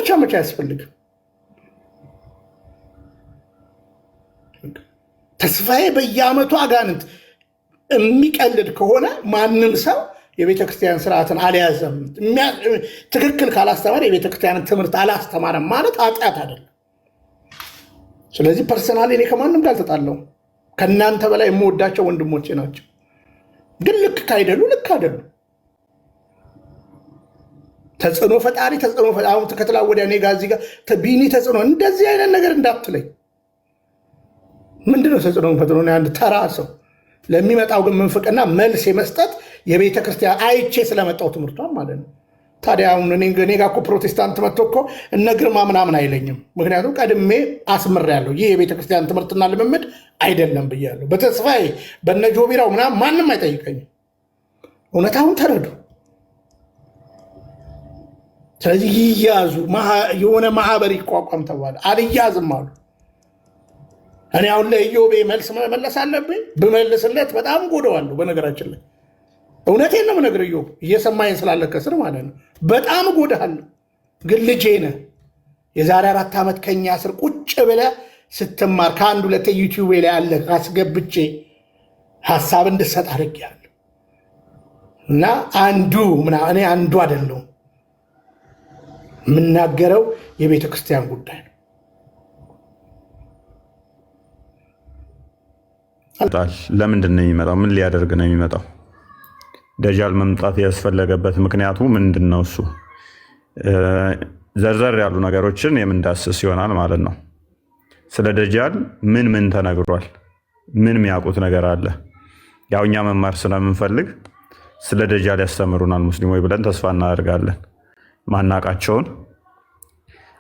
ማመቻመቻ አያስፈልግም። ተስፋዬ በየዓመቱ አጋንንት የሚቀልድ ከሆነ ማንም ሰው የቤተክርስቲያን ስርዓትን አልያዘም፣ ትክክል ካላስተማረ የቤተክርስቲያንን ትምህርት አላስተማረም ማለት ኃጢአት አይደለም። ስለዚህ ፐርሰናሊ እኔ ከማንም ጋር አልተጣላሁም። ከእናንተ በላይ የምወዳቸው ወንድሞቼ ናቸው። ግን ልክ ካይደሉ ልክ አይደሉ። ተጽዕኖ ፈጣሪ አሁን ከትላ ወዲያ እኔ ጋር እዚህ ጋር ቢኒ ተጽዕኖ እንደዚህ አይነት ነገር እንዳትለኝ። ምንድነው ተጽዕኖ ፈጥሮ? አንድ ተራ ሰው ለሚመጣው ግን ምንፍቅና መልስ የመስጠት የቤተ ክርስቲያን አይቼ ስለመጣው ትምህርቷን ማለት ነው። ታዲያ አሁን እኔ ጋር እኮ ፕሮቴስታንት መጥቶ እኮ እነ ግርማ ምናምን አይለኝም። ምክንያቱም ቀድሜ አስምሬያለሁ። ይህ የቤተ ክርስቲያን ትምህርትና ልምምድ አይደለም ብያለሁ። በተስፋዬ በነ ጆቢራው ምናምን ማንም አይጠይቀኝም። እውነታውን ተረዱ። ስለዚህ ይያዙ፣ የሆነ ማህበር ይቋቋም ተባለ። አልያዝም አሉ። እኔ አሁን ለኢዮቤ መልስ መመለስ አለብኝ። ብመልስለት በጣም ጎደዋለሁ። በነገራችን ላይ እውነቴን ነው የምነግርህ ኢዮብ፣ እየሰማኸኝ ስላለ ከስር ማለት ነው። በጣም ጎዳሃለሁ። ግን ልጄ ነህ። የዛሬ 4 ዓመት ከኛ ስር ቁጭ ብለህ ስትማር ከአንድ ሁለቴ ዩቲዩብ ላይ ያለ አስገብቼ ሀሳብ እንድሰጥ አድርጌያለሁ። እና እኔ አንዱ አይደለሁም። የምናገረው የቤተ ክርስቲያን ጉዳይ ነው። ለምንድን ነው የሚመጣው? ምን ሊያደርግ ነው የሚመጣው? ደጃል መምጣት ያስፈለገበት ምክንያቱ ምንድን ነው? እሱ ዘርዘር ያሉ ነገሮችን የምንዳስስ ይሆናል ማለት ነው። ስለ ደጃል ምን ተነግሯል? ምን የሚያውቁት ነገር አለ? ያው እኛ መማር ስለምንፈልግ ስለ ደጃል ያስተምሩናል ሙስሊሞች ብለን ተስፋ እናደርጋለን። ማናቃቸውን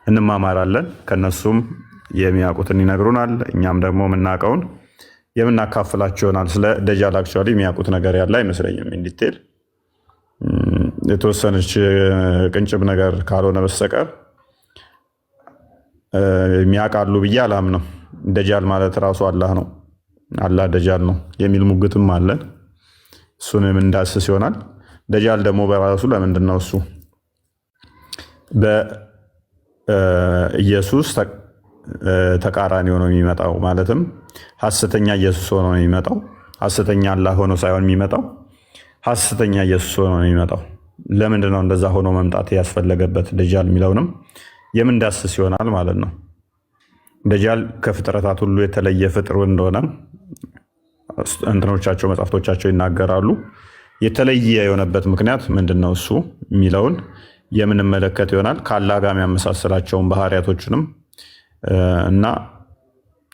እንማማራለን፣ ከነሱም የሚያውቁትን ይነግሩናል። እኛም ደግሞ የምናውቀውን የምናካፍላቸው ይሆናል። ስለ ደጃል አክቹዋሊ የሚያውቁት ነገር ያለ አይመስለኝም። ኢንዲቴል የተወሰነች ቅንጭብ ነገር ካልሆነ በስተቀር የሚያውቃሉ ብዬ አላምንም። ደጃል ማለት ራሱ አላህ ነው፣ አላህ ደጃል ነው የሚል ሙግትም አለን። እሱን የምንዳስስ ይሆናል። ደጃል ደግሞ በራሱ ለምንድን ነው እሱ በኢየሱስ ተቃራኒ ሆኖ የሚመጣው? ማለትም ሐሰተኛ ኢየሱስ ሆኖ ነው የሚመጣው። ሐሰተኛ አላህ ሆኖ ሳይሆን የሚመጣው ሐሰተኛ ኢየሱስ ሆኖ ነው የሚመጣው። ለምንድን ነው እንደዛ ሆኖ መምጣት ያስፈለገበት ደጃል የሚለውንም የምንዳስስ ይሆናል ማለት ነው። ደጃል ከፍጥረታት ሁሉ የተለየ ፍጥር እንደሆነ እንትኖቻቸው መጽሐፍቶቻቸው ይናገራሉ። የተለየ የሆነበት ምክንያት ምንድን ነው እሱ የሚለውን የምንመለከት ይሆናል። ከአላህ ጋር የሚያመሳስላቸውን ባህሪያቶችንም እና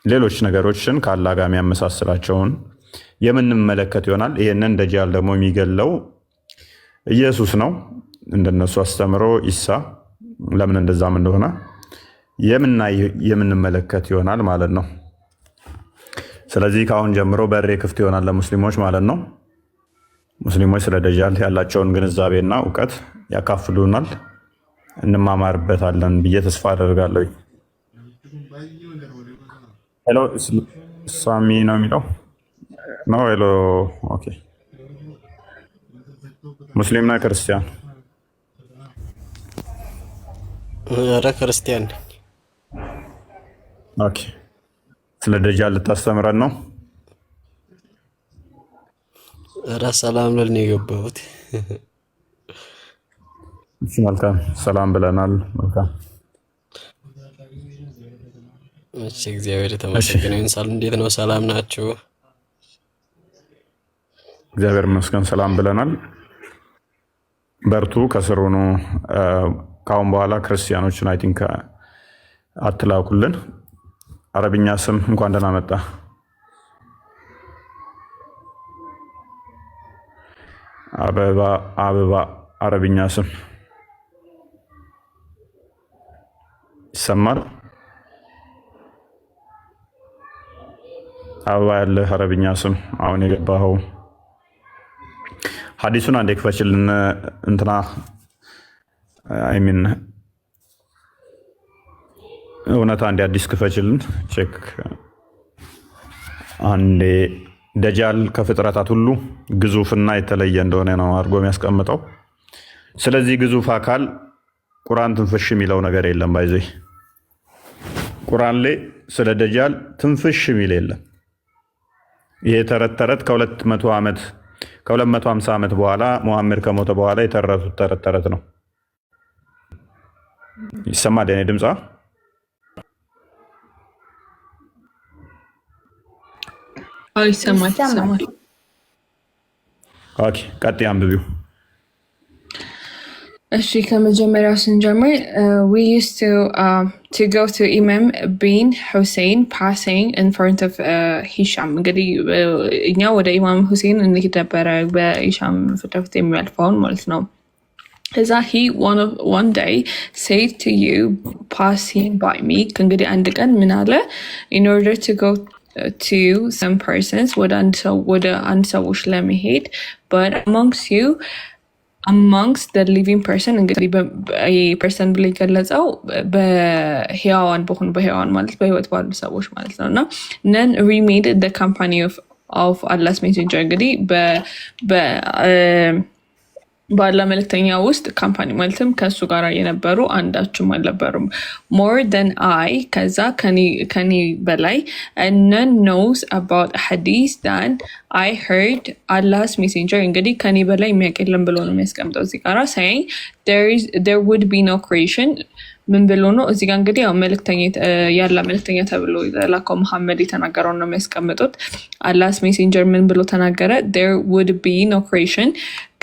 ሌሎች ነገሮችን ከአላህ ጋር የሚያመሳስላቸውን የምንመለከት ይሆናል። ይህንን ደጃል ደግሞ የሚገለው ኢየሱስ ነው እንደነሱ አስተምሮ ኢሳ ለምን እንደዛም እንደሆነ የምንመለከት ይሆናል ማለት ነው። ስለዚህ ከአሁን ጀምሮ በሬ ክፍት ይሆናል ለሙስሊሞች ማለት ነው። ሙስሊሞች ስለ ደጃል ያላቸውን ግንዛቤና እውቀት ያካፍሉናል፣ እንማማርበታለን ብዬ ተስፋ አደርጋለሁ። ሄሎ ሳሚ ነው የሚለው ነው። ሄሎ ኦኬ። ሙስሊም ነህ ክርስቲያን? ኧረ ክርስቲያን ነኝ። ኦኬ። ስለ ደጃል ልታስተምረን ነው? ኧረ ሰላም ልል ነው የገባሁት። መልካም ሰላም ብለናል። መልካም እሺ፣ እግዚአብሔር የተመሰገነ ይሁን። እንዴት ነው? ሰላም ናችሁ? እግዚአብሔር ይመስገን ሰላም ብለናል። በርቱ፣ ከስሩ ነው። ካሁን በኋላ ክርስቲያኖችን አይ ቲንክ አትላኩልን። አረብኛ ስም እንኳን ደህና መጣ። አበባ አረብኛ ስም ይሰማል? አበባ ያለ አረብኛ ስም አሁን የገባኸው ሐዲሱን አንዴ ክፈችልን። እንትና አይሚን እውነታ አንዴ አዲስ ክፈችልን። ቼክ አንዴ። ደጃል ከፍጥረታት ሁሉ ግዙፍና የተለየ እንደሆነ ነው አድርጎ የሚያስቀምጠው። ስለዚህ ግዙፍ አካል ቁርአን ትንፍሽ የሚለው ነገር የለም። ባይዘ ቁርአን ላይ ስለ ደጃል ትንፍሽ የሚል የለም። ይሄ ተረት ተረት ከ250 ዓመት በኋላ ሙሐመድ ከሞተ በኋላ የተረቱት ተረት ተረት ነው። ይሰማል የኔ ድምጻ? ይሰማል። ኦኬ ቀጥይ አንብቢው። እሺ ከመጀመሪያው ስንጀምር we used to go to Imam bin Hussein passing in front of Hisham እንግዲህ እኛ ወደ ኢማም ሁሴን እንሄድ ነበረ በሂሻም ፊት ለፊት የሚያልፈውን ማለት ነው። እዛ he one day said to you passing by me እንግዲህ አንድ ቀን ምን አለ in order to go to some persons ወደ አንድ ሰዎች ለመሄድ but amongst the living person እንግዲህ ፐርሰን ብሎ የገለጸው በህያዋን ማለት በህይወት ባሉ ሰዎች ማለት ነው። እና none remained the company of Allah's messenger እንግዲህ በአላህ መልእክተኛ ውስጥ ካምፓኒ ማለትም ከሱ ጋር የነበሩ አንዳችም አልነበሩም። more than I ከዛ ከኔ በላይ and none knows about hadith than I heard Allah's messenger እንግዲህ ከኔ በላይ የሚያውቅ የለም ብሎ ነው የሚያስቀምጠው እዚህ ጋር saying there would be no creation ምን ብሎ ነው እዚህ ጋር እንግዲህ ያው ያላ መልእክተኛ ተብሎ ላከው መሐመድ የተናገረው ነው የሚያስቀምጡት። Allah's messenger ምን ብሎ ተናገረ? there would be no creation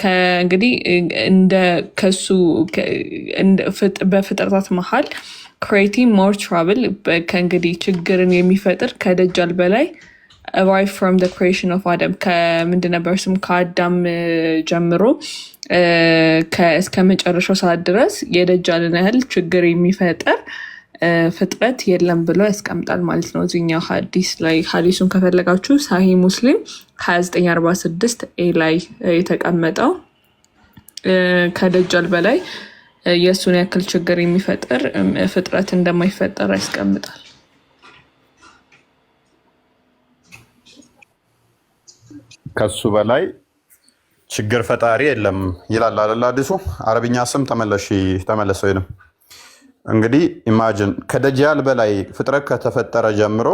ከእንግዲህ ከሱ በፍጥረታት መሀል creating more trouble ከእንግዲህ ችግርን የሚፈጥር ከደጃል በላይ away from the creation of Adam ከምንድን ነበር ስም ከአዳም ጀምሮ እስከ መጨረሻው ሰዓት ድረስ የደጃልን ያህል ችግር የሚፈጥር ፍጥረት የለም ብሎ ያስቀምጣል ማለት ነው። እዚህኛው ሐዲስ ላይ ሐዲሱን ከፈለጋችሁ ሳሂህ ሙስሊም 2946 ኤ ላይ የተቀመጠው ከደጃል በላይ የእሱን ያክል ችግር የሚፈጥር ፍጥረት እንደማይፈጠር ያስቀምጣል። ከሱ በላይ ችግር ፈጣሪ የለም ይላል አይደል? አዲሱ አረብኛ ስም ተመለሰው ይልም እንግዲህ ኢማጂን ከደጃል በላይ ፍጥረት ከተፈጠረ ጀምሮ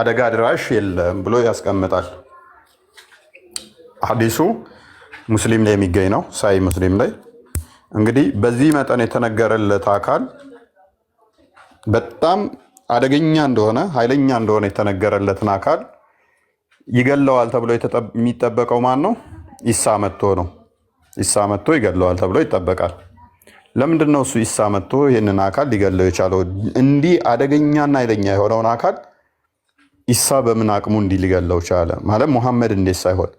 አደጋ ድራሽ የለም ብሎ ያስቀምጣል። ሐዲሱ ሙስሊም ላይ የሚገኝ ነው። ሳይ ሙስሊም ላይ እንግዲህ በዚህ መጠን የተነገረለት አካል በጣም አደገኛ እንደሆነ ኃይለኛ እንደሆነ የተነገረለትን አካል ይገለዋል ተብሎ የሚጠበቀው ማን ነው? ኢሳ መጥቶ ነው። ኢሳ መጥቶ ይገለዋል ተብሎ ይጠበቃል። ለምንድን ነው እሱ ኢሳ መጥቶ ይህንን አካል ሊገለው የቻለው? እንዲህ አደገኛና ኃይለኛ የሆነውን አካል ኢሳ በምን አቅሙ እንዲህ ሊገለው ቻለ? ማለት ሙሐመድ እንዴት ሳይሆን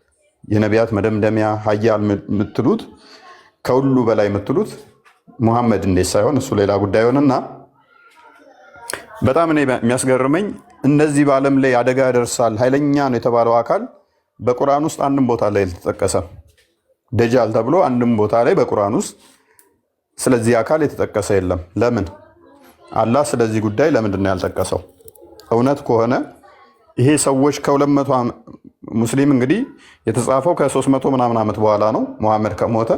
የነቢያት መደምደሚያ ሀያል የምትሉት ከሁሉ በላይ የምትሉት ሙሐመድ እንዴት ሳይሆን እሱ ሌላ ጉዳይ ሆነና በጣም እኔ የሚያስገርመኝ እነዚህ በዓለም ላይ አደጋ ያደርሳል ኃይለኛ ነው የተባለው አካል በቁርአን ውስጥ አንድም ቦታ ላይ አልተጠቀሰም። ደጃል ተብሎ አንድም ቦታ ላይ በቁርአን ውስጥ ስለዚህ አካል የተጠቀሰ የለም። ለምን? አላህ ስለዚህ ጉዳይ ለምንድን ነው ያልጠቀሰው? እውነት ከሆነ ይሄ ሰዎች ከ200 ሙስሊም እንግዲህ የተጻፈው ከ300 ምናምን ዓመት በኋላ ነው ሙሐመድ ከሞተ።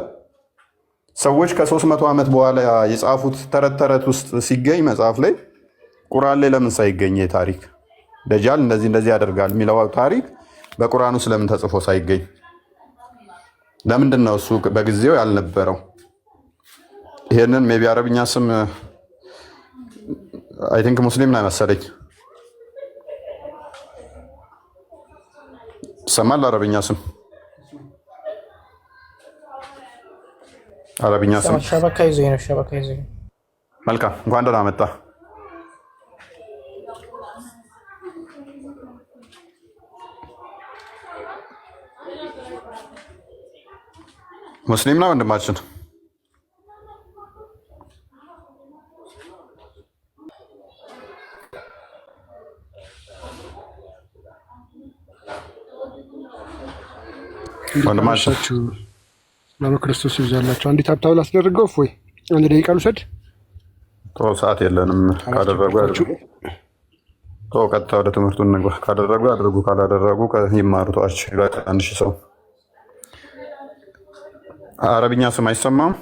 ሰዎች ከ300 ዓመት በኋላ የጻፉት ተረት ተረት ውስጥ ሲገኝ መጽሐፍ ላይ ቁርአን ላይ ለምን ሳይገኝ ታሪክ ደጃል እንደዚህ ያደርጋል የሚለው ታሪክ በቁርአን ውስጥ ለምን ተጽፎ ሳይገኝ? ለምንድን ነው እሱ በጊዜው ያልነበረው? ይሄንን ሜቢ አረብኛ ስም አይ ቲንክ ሙስሊም ላይ መሰለኝ ሰማል። አረብኛ ስም ሸበካ ይዞኝ ነው። መልካም እንኳን ደህና መጣ። ሙስሊም ነው ወንድማችን። ወንድማችሁ ለክርስቶስ ይዛላችሁ። አንዲት ሀብታው ላስደርገው ወይ አንድ ደቂቃ ልውሰድ። ቶ ሰዓት የለንም። ካደረጉ ያድርጉ። ቶ ቀጥታ ወደ ትምህርቱ እንግባ። ካደረጉ ያድርጉ፣ ካላደረጉ ይማሩ። ተዋች አንድ ሺህ ሰው አረብኛ ስም አይሰማም።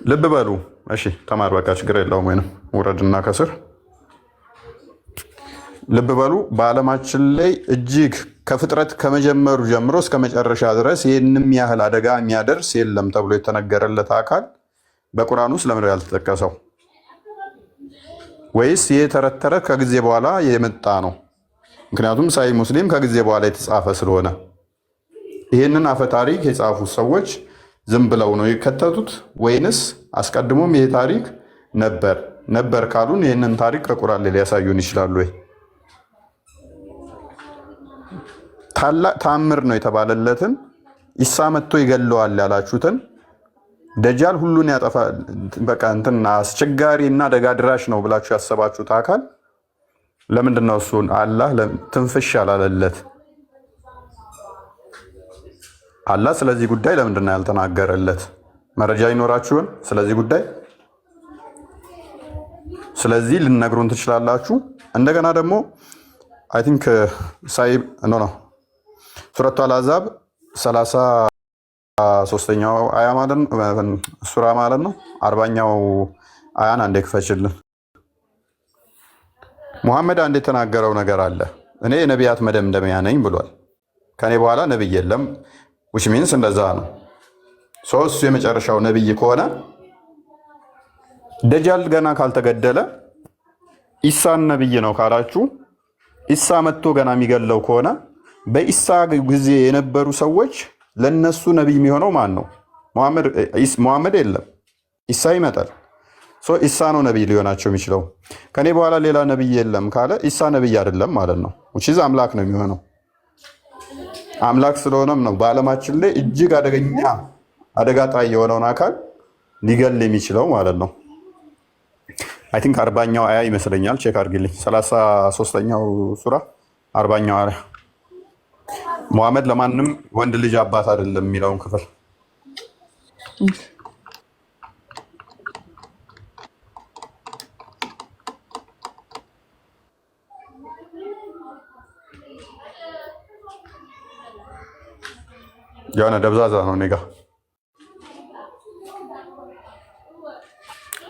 ልብ በሉ እሺ። ተማር በቃ ችግር የለውም። ወይንም ውረድና ከስር ልብ በሉ። በዓለማችን ላይ እጅግ ከፍጥረት ከመጀመሩ ጀምሮ እስከ መጨረሻ ድረስ ይህንም ያህል አደጋ የሚያደርስ የለም ተብሎ የተነገረለት አካል በቁርአን ውስጥ ለምን ያልተጠቀሰው? ወይስ ይህ ተረት ተረት ከጊዜ በኋላ የመጣ ነው? ምክንያቱም ሳሂህ ሙስሊም ከጊዜ በኋላ የተጻፈ ስለሆነ ይህንን አፈ ታሪክ የጻፉ ሰዎች ዝም ብለው ነው የከተቱት? ወይንስ አስቀድሞም ይሄ ታሪክ ነበር ካሉን ይህንን ታሪክ ከቁርአን ላይ ሊያሳዩን ይችላሉ ወይ? ታላቅ ተአምር ነው የተባለለትን ኢሳ መጥቶ ይገለዋል ያላችሁትን ደጃል ሁሉን ያጠፋ በቃ እንትን አስቸጋሪ እና አደጋ ድራሽ ነው ብላችሁ ያሰባችሁት አካል ለምንድን ነው እሱን አላህ ትንፍሽ ያላለለት? አላህ ስለዚህ ጉዳይ ለምንድን ነው ያልተናገረለት? መረጃ ይኖራችሁን ስለዚህ ጉዳይ? ስለዚህ ልነግሩን ትችላላችሁ። እንደገና ደግሞ አይ ቲንክ ሱረቱ አልአሕዛብ 33ኛው አያ ማለት ነው ሱራ ማለት ነው 40ኛው አያን አንዴ ክፈችልን። ሙሐመድ አንድ የተናገረው ነገር አለ። እኔ የነቢያት መደምደሚያ ነኝ ብሏል። ከኔ በኋላ ነብይ የለም which means እንደዛ ነው። እሱ የመጨረሻው ነብይ ከሆነ ደጃል ገና ካልተገደለ ኢሳን ነብይ ነው ካላችሁ ኢሳ መጥቶ ገና የሚገለው ከሆነ በኢሳ ጊዜ የነበሩ ሰዎች ለነሱ ነብይ የሚሆነው ማን ነው? ሙሐመድ የለም፣ ኢሳ ይመጣል። ኢሳ ነው ነብይ ሊሆናቸው የሚችለው። ከኔ በኋላ ሌላ ነብይ የለም ካለ ኢሳ ነብይ አይደለም ማለት ነው። which is አምላክ ነው የሚሆነው። አምላክ ስለሆነም ነው በዓለማችን ላይ እጅግ አደጋ ጣይ የሆነውን አካል ሊገል የሚችለው ማለት ነው። አይ ቲንክ 40ኛው አያ ይመስለኛል። ቼክ አድርግልኝ። 33ኛው ሱራ 40ኛው አያ ሙሐመድ ለማንም ወንድ ልጅ አባት አይደለም የሚለውን ክፍል የሆነ ደብዛዛ ነው እኔ ጋ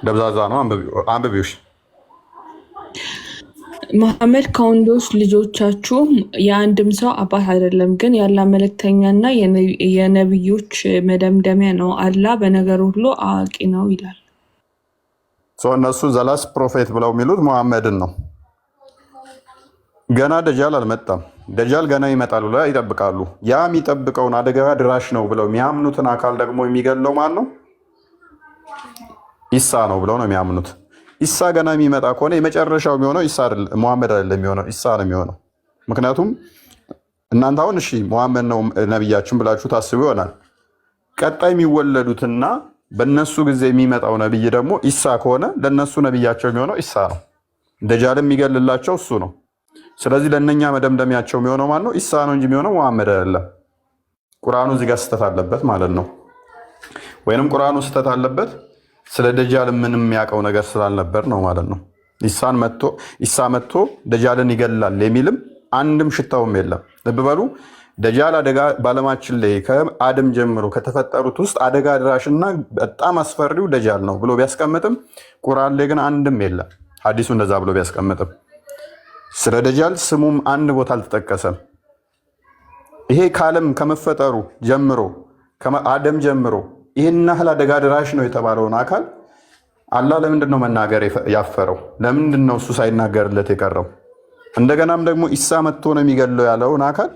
ደብዛዛ ነው። አንብቢውሽ መሐመድ ከወንዶች ልጆቻችሁ የአንድም ሰው አባት አይደለም፣ ግን የአላህ መልእክተኛና የነቢዮች መደምደሚያ ነው። አላህ በነገር ሁሉ አዋቂ ነው ይላል። እነሱ ዘላስ ፕሮፌት ብለው የሚሉት ሙሐመድን ነው። ገና ደጃል አልመጣም። ደጃል ገና ይመጣል ብለው ይጠብቃሉ። ያ የሚጠብቀውን አደጋ ድራሽ ነው ብለው የሚያምኑትን አካል ደግሞ የሚገለው ማን ነው? ኢሳ ነው ብለው ነው የሚያምኑት። ኢሳ ገና የሚመጣ ከሆነ የመጨረሻው የሚሆነው ኢሳ አይደለም፣ ሙሐመድ አይደለም የሚሆነው፣ ኢሳ ነው የሚሆነው። ምክንያቱም እናንተ አሁን እሺ ሙሐመድ ነው ነብያችን ብላችሁ ታስቡ ይሆናል። ቀጣይ የሚወለዱትና በነሱ ጊዜ የሚመጣው ነብይ ደግሞ ኢሳ ከሆነ ለነሱ ነብያቸው የሚሆነው ኢሳ ነው። ደጃል የሚገልላቸው እሱ ነው። ስለዚህ ለእነኛ መደምደሚያቸው የሚሆነው ማን ነው? ኢሳ ነው እንጂ የሚሆነው ሙሐመድ አይደለም። ቁርአኑ እዚህ ጋር ስህተት አለበት ማለት ነው። ወይንም ቁርአኑ ስህተት አለበት ስለ ደጃል ምንም የሚያውቀው ነገር ስላልነበር ነው ማለት ነው። ኢሳ መጥቶ ደጃልን ይገላል የሚልም አንድም ሽታውም የለም። ልብ በሉ፣ ደጃል አደጋ በዓለማችን ላይ ከአደም ጀምሮ ከተፈጠሩት ውስጥ አደጋ ድራሽና በጣም አስፈሪው ደጃል ነው ብሎ ቢያስቀምጥም ቁርአን ላይ ግን አንድም የለም። ሐዲሱ እንደዛ ብሎ ቢያስቀምጥም ስለ ደጃል ስሙም አንድ ቦታ አልተጠቀሰም። ይሄ ከዓለም ከመፈጠሩ ጀምሮ ከአደም ጀምሮ ይህን ያህል አደጋ ድራሽ ነው የተባለውን አካል አላህ ለምንድን ነው መናገር ያፈረው? ለምንድን ነው እሱ ሳይናገርለት የቀረው? እንደገናም ደግሞ ኢሳ መጥቶ ነው የሚገለው ያለውን አካል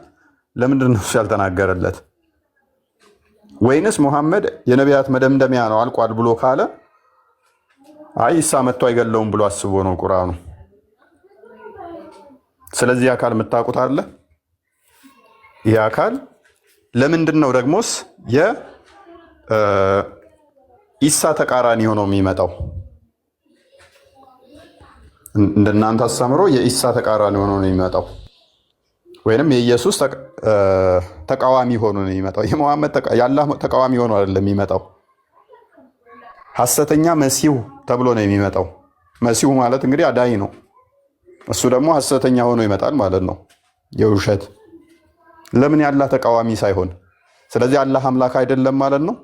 ለምንድን ነው እሱ ያልተናገረለት? ወይንስ ሙሐመድ የነቢያት መደምደሚያ ነው አልቋል ብሎ ካለ አይ ኢሳ መጥቶ አይገለውም ብሎ አስቦ ነው ቁርአኑ። ስለዚህ አካል የምታውቁት አለ። ይህ አካል ለምንድን ነው ደግሞስ የኢሳ ተቃራኒ ሆኖ የሚመጣው? እንደናንተ አስተምሮ የኢሳ ተቃራኒ ሆኖ ነው የሚመጣው፣ ወይንም የኢየሱስ ተቃዋሚ ሆኖ ነው የሚመጣው። የሙሐመድ የአላህ ተቃዋሚ ሆኖ አይደለም የሚመጣው። ሐሰተኛ መሲሁ ተብሎ ነው የሚመጣው። መሲሁ ማለት እንግዲህ አዳኝ ነው። እሱ ደግሞ ሐሰተኛ ሆኖ ይመጣል ማለት ነው፣ የውሸት። ለምን የአላህ ተቃዋሚ ሳይሆን? ስለዚህ አላህ አምላክ አይደለም ማለት ነው።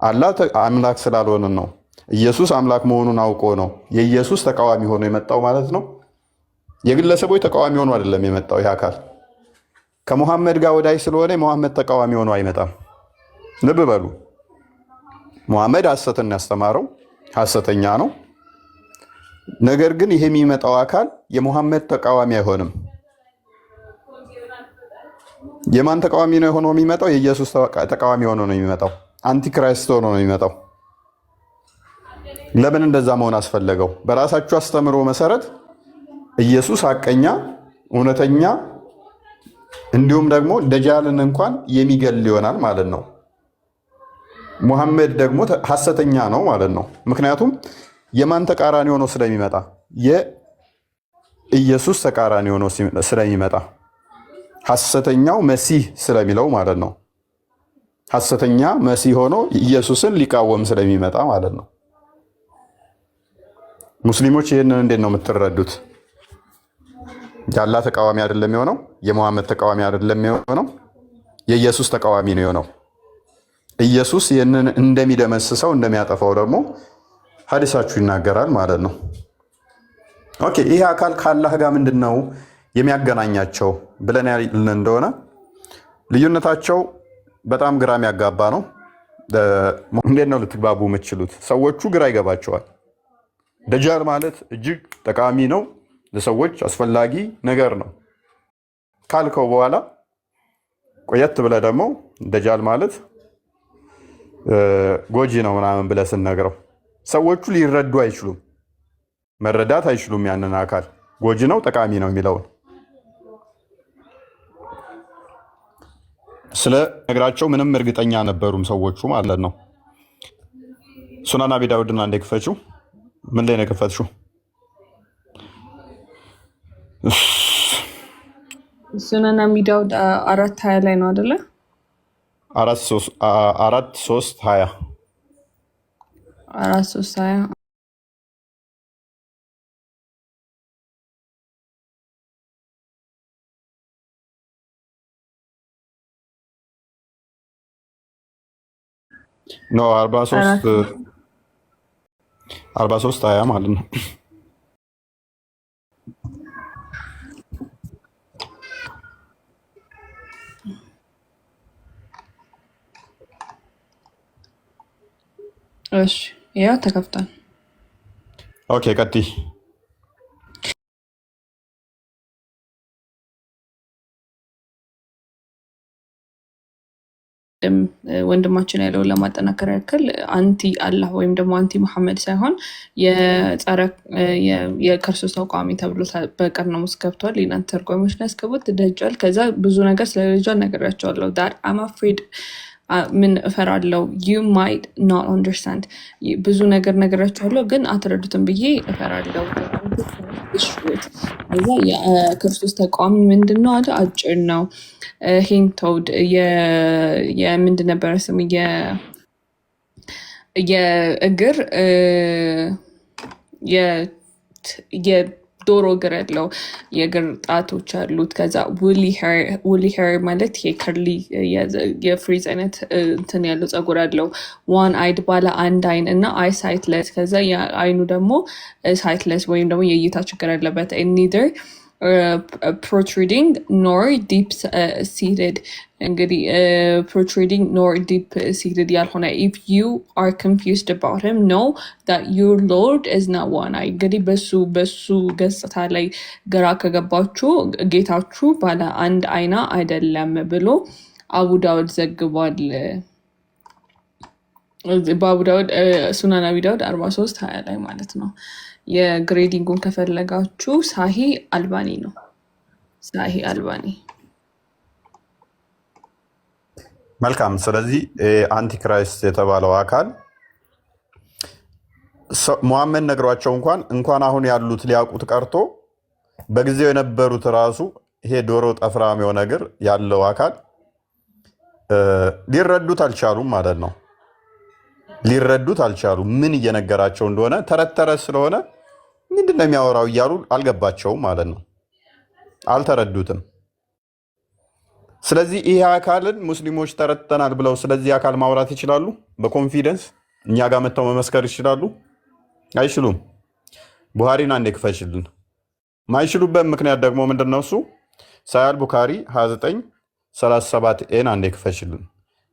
አላህ አምላክ ስላልሆነ ነው። ኢየሱስ አምላክ መሆኑን አውቆ ነው የኢየሱስ ተቃዋሚ ሆኖ የመጣው ማለት ነው። የግለሰቦች ተቃዋሚ ሆኖ አይደለም የመጣው። ይህ አካል ከሙሐመድ ጋር ወዳጅ ስለሆነ የሙሐመድ ተቃዋሚ ሆኖ አይመጣም። ልብ በሉ። ሙሐመድ ሐሰትን ያስተማረው ሐሰተኛ ነው። ነገር ግን ይሄ የሚመጣው አካል የሙሐመድ ተቃዋሚ አይሆንም። የማን ተቃዋሚ ነው ሆኖ የሚመጣው? የኢየሱስ ተቃዋሚ ሆኖ ነው የሚመጣው። አንቲክራይስት ሆኖ ነው የሚመጣው። ለምን እንደዛ መሆን አስፈለገው? በራሳችሁ አስተምሮ መሰረት ኢየሱስ ሐቀኛ፣ እውነተኛ እንዲሁም ደግሞ ደጃልን እንኳን የሚገል ይሆናል ማለት ነው። ሙሐመድ ደግሞ ሐሰተኛ ነው ማለት ነው። ምክንያቱም የማን ተቃራኒ ሆኖ ስለሚመጣ? የኢየሱስ ተቃራኒ ሆኖ ስለሚመጣ ሐሰተኛው መሲህ ስለሚለው ማለት ነው። ሐሰተኛ መሲህ ሆኖ ኢየሱስን ሊቃወም ስለሚመጣ ማለት ነው። ሙስሊሞች ይህንን እንዴት ነው የምትረዱት? የአላህ ተቃዋሚ አይደለም የሆነው፣ የሙሐመድ ተቃዋሚ አይደለም የሆነው፣ የኢየሱስ ተቃዋሚ ነው የሆነው። ኢየሱስ ይህንን እንደሚደመስሰው እንደሚያጠፋው ደግሞ ሐዲሳችሁ ይናገራል ማለት ነው። ኦኬ፣ ይህ አካል ከአላህ ጋር ምንድን ነው የሚያገናኛቸው ብለን ያልን እንደሆነ ልዩነታቸው በጣም ግራ የሚያጋባ ነው። እንዴት ነው ልትግባቡ የምትችሉት? ሰዎቹ ግራ ይገባቸዋል። ደጃል ማለት እጅግ ጠቃሚ ነው፣ ለሰዎች አስፈላጊ ነገር ነው ካልከው በኋላ ቆየት ብለህ ደግሞ ደጃል ማለት ጎጂ ነው ምናምን ብለህ ስንነግረው ሰዎቹ ሊረዱ አይችሉም፣ መረዳት አይችሉም። ያንን አካል ጎጂ ነው ጠቃሚ ነው የሚለውን ስለ ነግራቸው ምንም እርግጠኛ ነበሩም ሰዎቹ ማለት ነው። ሱናን አቢ ዳውድን አንዴ ክፈችው። ምን ላይ ነው የከፈትሽው? ሱናን አቢ ዳውድ 4:20 ላይ ነው አይደለ? 4:3:20 4:3:20 ኖ 43:20 ማለት ነው። እሺ ያው ተከፍቷል። ኦኬ ቀጥይ። ወንድማችን ያለውን ለማጠናከር ያክል አንቲ አላህ ወይም ደግሞ አንቲ መሐመድ ሳይሆን የክርስቶስ ተቃዋሚ ተብሎ በቀርነው ውስጥ ገብቷል። ሌላን ተርጓሚዎች ላይ ያስገቡት ደጃል። ከዛ ብዙ ነገር ስለ ደጃል ነግሬያቸዋለሁ። ዳት አም አፍሬድ ምን እፈራለሁ ዩ ማይት ኖት አንደርስታንድ ብዙ ነገር ነግሬያቸዋለሁ፣ ግን አትረዱትም ብዬ እፈራለሁ። እዛ የክርስቶስ ተቃዋሚ ምንድን ነው አለ። አጭር ነው። ሂንቶድ የምንድን ነበረ ስም የእግር የዶሮ እግር ያለው የእግር ጣቶች አሉት። ከዛ ውሊ ሄር ማለት የከርሊ የፍሪዝ አይነት እንትን ያለው ፀጉር አለው። ዋን አይድ ባለ አንድ አይን እና አይ ሳይትለስ። ከዛ አይኑ ደግሞ ሳይትለስ ወይም ደግሞ የእይታ ችግር ያለበት ኒደር protruding nor deep seated እንግዲህ protruding nor deep seated ያልሆነ if you are confused about him know that your Lord is not one eye እንግዲህ በሱ ገጽታ ላይ ግራ ከገባችሁ ጌታችሁ ባለ አንድ አይና አይደለም ብሎ አቡ ዳውድ ዘግቧል። በአቡ ዳውድ ሱናን አቢ ዳውድ 43:20 ላይ ማለት ነው። የግሬዲንጉን ከፈለጋችሁ ሳሂ አልባኒ ነው። ሳሂ አልባኒ። መልካም። ስለዚህ አንቲክራይስት የተባለው አካል ሙሐመድ ነግሯቸው እንኳን አሁን ያሉት ሊያውቁት ቀርቶ በጊዜው የነበሩት ራሱ ይሄ ዶሮ ጠፍራም የሆነ እግር ያለው አካል ሊረዱት አልቻሉም ማለት ነው። ሊረዱት አልቻሉም። ምን እየነገራቸው እንደሆነ ተረት ተረት ስለሆነ ምንድነው የሚያወራው እያሉ አልገባቸውም ማለት ነው። አልተረዱትም። ስለዚህ ይሄ አካልን ሙስሊሞች ተረድተናል ብለው ስለዚህ አካል ማውራት ይችላሉ? በኮንፊደንስ እኛ ጋር መጥተው መመስከር ይችላሉ? አይችሉም። ቡኻሪን አንዴ ክፈችልን። ማይችሉበት ምክንያት ደግሞ ምንድነው? እሱ ሳያል ቡኻሪ 2937 ኤን አንዴ ክፈችልን።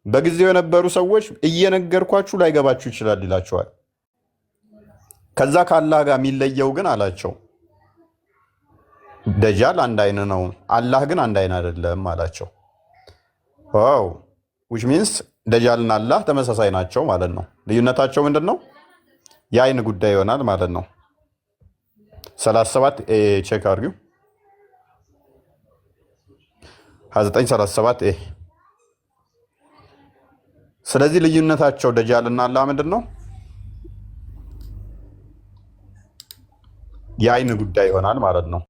በጊዜው የነበሩ ሰዎች እየነገርኳችሁ ላይገባችሁ ይችላል ይላቸዋል። ከዛ ከአላህ ጋር የሚለየው ግን አላቸው ደጃል አንድ አይን ነው፣ አላህ ግን አንድ አይን አይደለም አላቸው። ዋው which means ደጃልና አላህ ተመሳሳይ ናቸው ማለት ነው። ልዩነታቸው ምንድነው? የአይን ጉዳይ ይሆናል ማለት ነው። 37 ቼክ አድርጊው። 2937 ስለዚህ ልዩነታቸው ደጃልና አላህ ምንድነው? የአይን ጉዳይ ይሆናል ማለት ነው።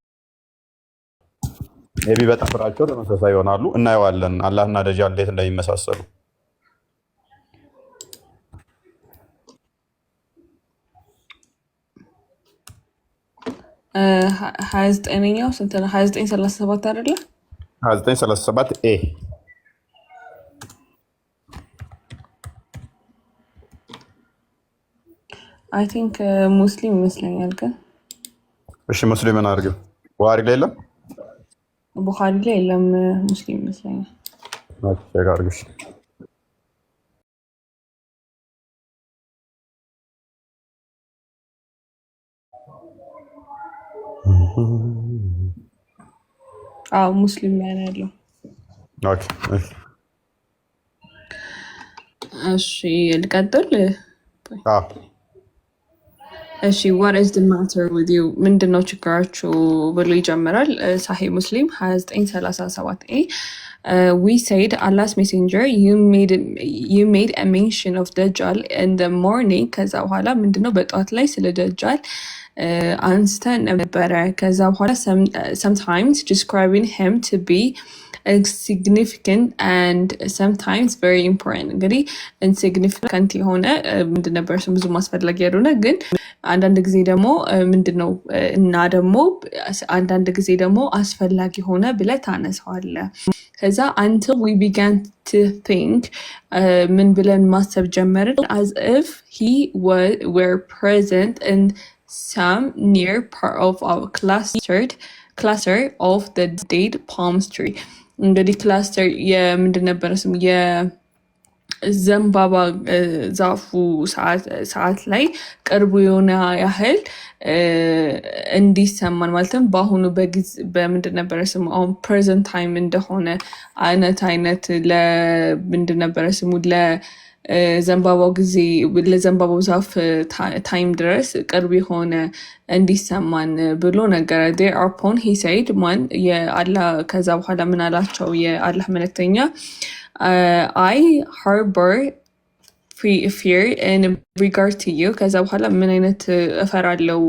ሜቢ በጠፍራቸው ተመሳሳይ ይሆናሉ። እናየዋለን አላህና ደጃል እንዴት እንደሚመሳሰሉ። ሀያ ዘጠነኛው ስንት ነው? 2937 አይደለ? 2937 አይ ቲንክ ሙስሊም ይመስለኛል። ግን እሺ ሙስሊምን አድርገው። ቡኻሪ ላይ የለም፣ ቡኻሪ ላይ የለም፣ ሙስሊም ይመስለኛል። ቼክ አድርገሽ ሙስሊም ላይ ነው ያለው። እሺ ልቀጥል። እሺ what is the matter with you ምንድነው ችግራችሁ ብሎ ይጀምራል። ሳሂህ ሙስሊም 2937 we said Allah's messenger you made a mention of Dajjal in the morning ከዛ በኋላ ምንድነው በጧት ላይ ስለ ደጃል አንስተን ነበረ። ከዛ በኋላ sometimes describing him to be insignificant and sometimes very important እንግዲህ insignificant የሆነ ምንድን ነበር እሱ ብዙ ማስፈላጊ ያልሆነ ግን አንዳንድ ጊዜ ደግሞ ምንድነው እና ደግሞ አንዳንድ ጊዜ ደግሞ አስፈላጊ ሆነ ብለህ ታነሳዋለህ። ከዛ until we began to think ምን ብለን ማሰብ ጀመርን as if he were present in some near part of our cluster of the dead palm tree እንግዲህ ክላስተር የምንድን ነበረ ስሙ የዘንባባ ዛፉ ሰዓት ላይ ቅርቡ የሆነ ያህል እንዲሰማን ማለትም በአሁኑ በምንድን ነበረ ስሙ አሁን ፕሬዘንት ታይም እንደሆነ አይነት ለምንድን ነበረ ስሙ ለዘንባባው ጊዜ ለዘንባባው ዛፍ ታይም ድረስ ቅርብ የሆነ እንዲሰማን ብሎ ነገረ። thereupon he said ማን የአላህ ከዛ በኋላ ምን አላቸው የአላህ መልእክተኛ I harbor fear in regard to you ከዛ በኋላ ምን አይነት እፈራለው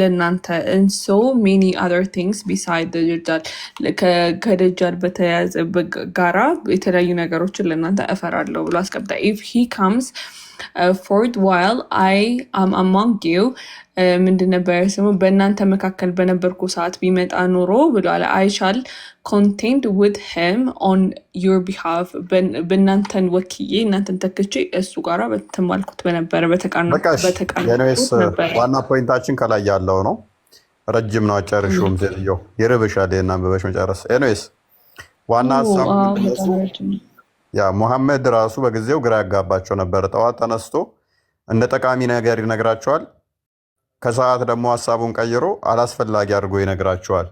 ለናንተ and so many other things beside the ደጃል ከደጃል በተያያዘ ጋራ የተለያዩ ነገሮችን ለናንተ እፈራለው ብሎ አስቀምጣ if he comes forth while I am among you ምንድን ነበር ስሙ በእናንተ መካከል በነበርኩ ሰዓት ቢመጣ ኖሮ ብሏል። I shall contend with him on your behalf በእናንተን ወክዬ እናንተን ተክቼ እሱ ጋራ በተማልኩት በነበረ በተቃናበት ዋና ፖይንታችን ከላይ ያለው ነው። ረጅም ነው አጨርሹም ዘልየው ይርብሻል እና በበሽ መጨረስ ኤኒዌይስ ዋና ሀሳቡ ሙሐመድ ራሱ በጊዜው ግራ ያጋባቸው ነበር። ጠዋት ተነስቶ እንደ ጠቃሚ ነገር ይነግራቸዋል። ከሰዓት ደግሞ ሀሳቡን ቀይሮ አላስፈላጊ አድርጎ ይነግራቸዋል።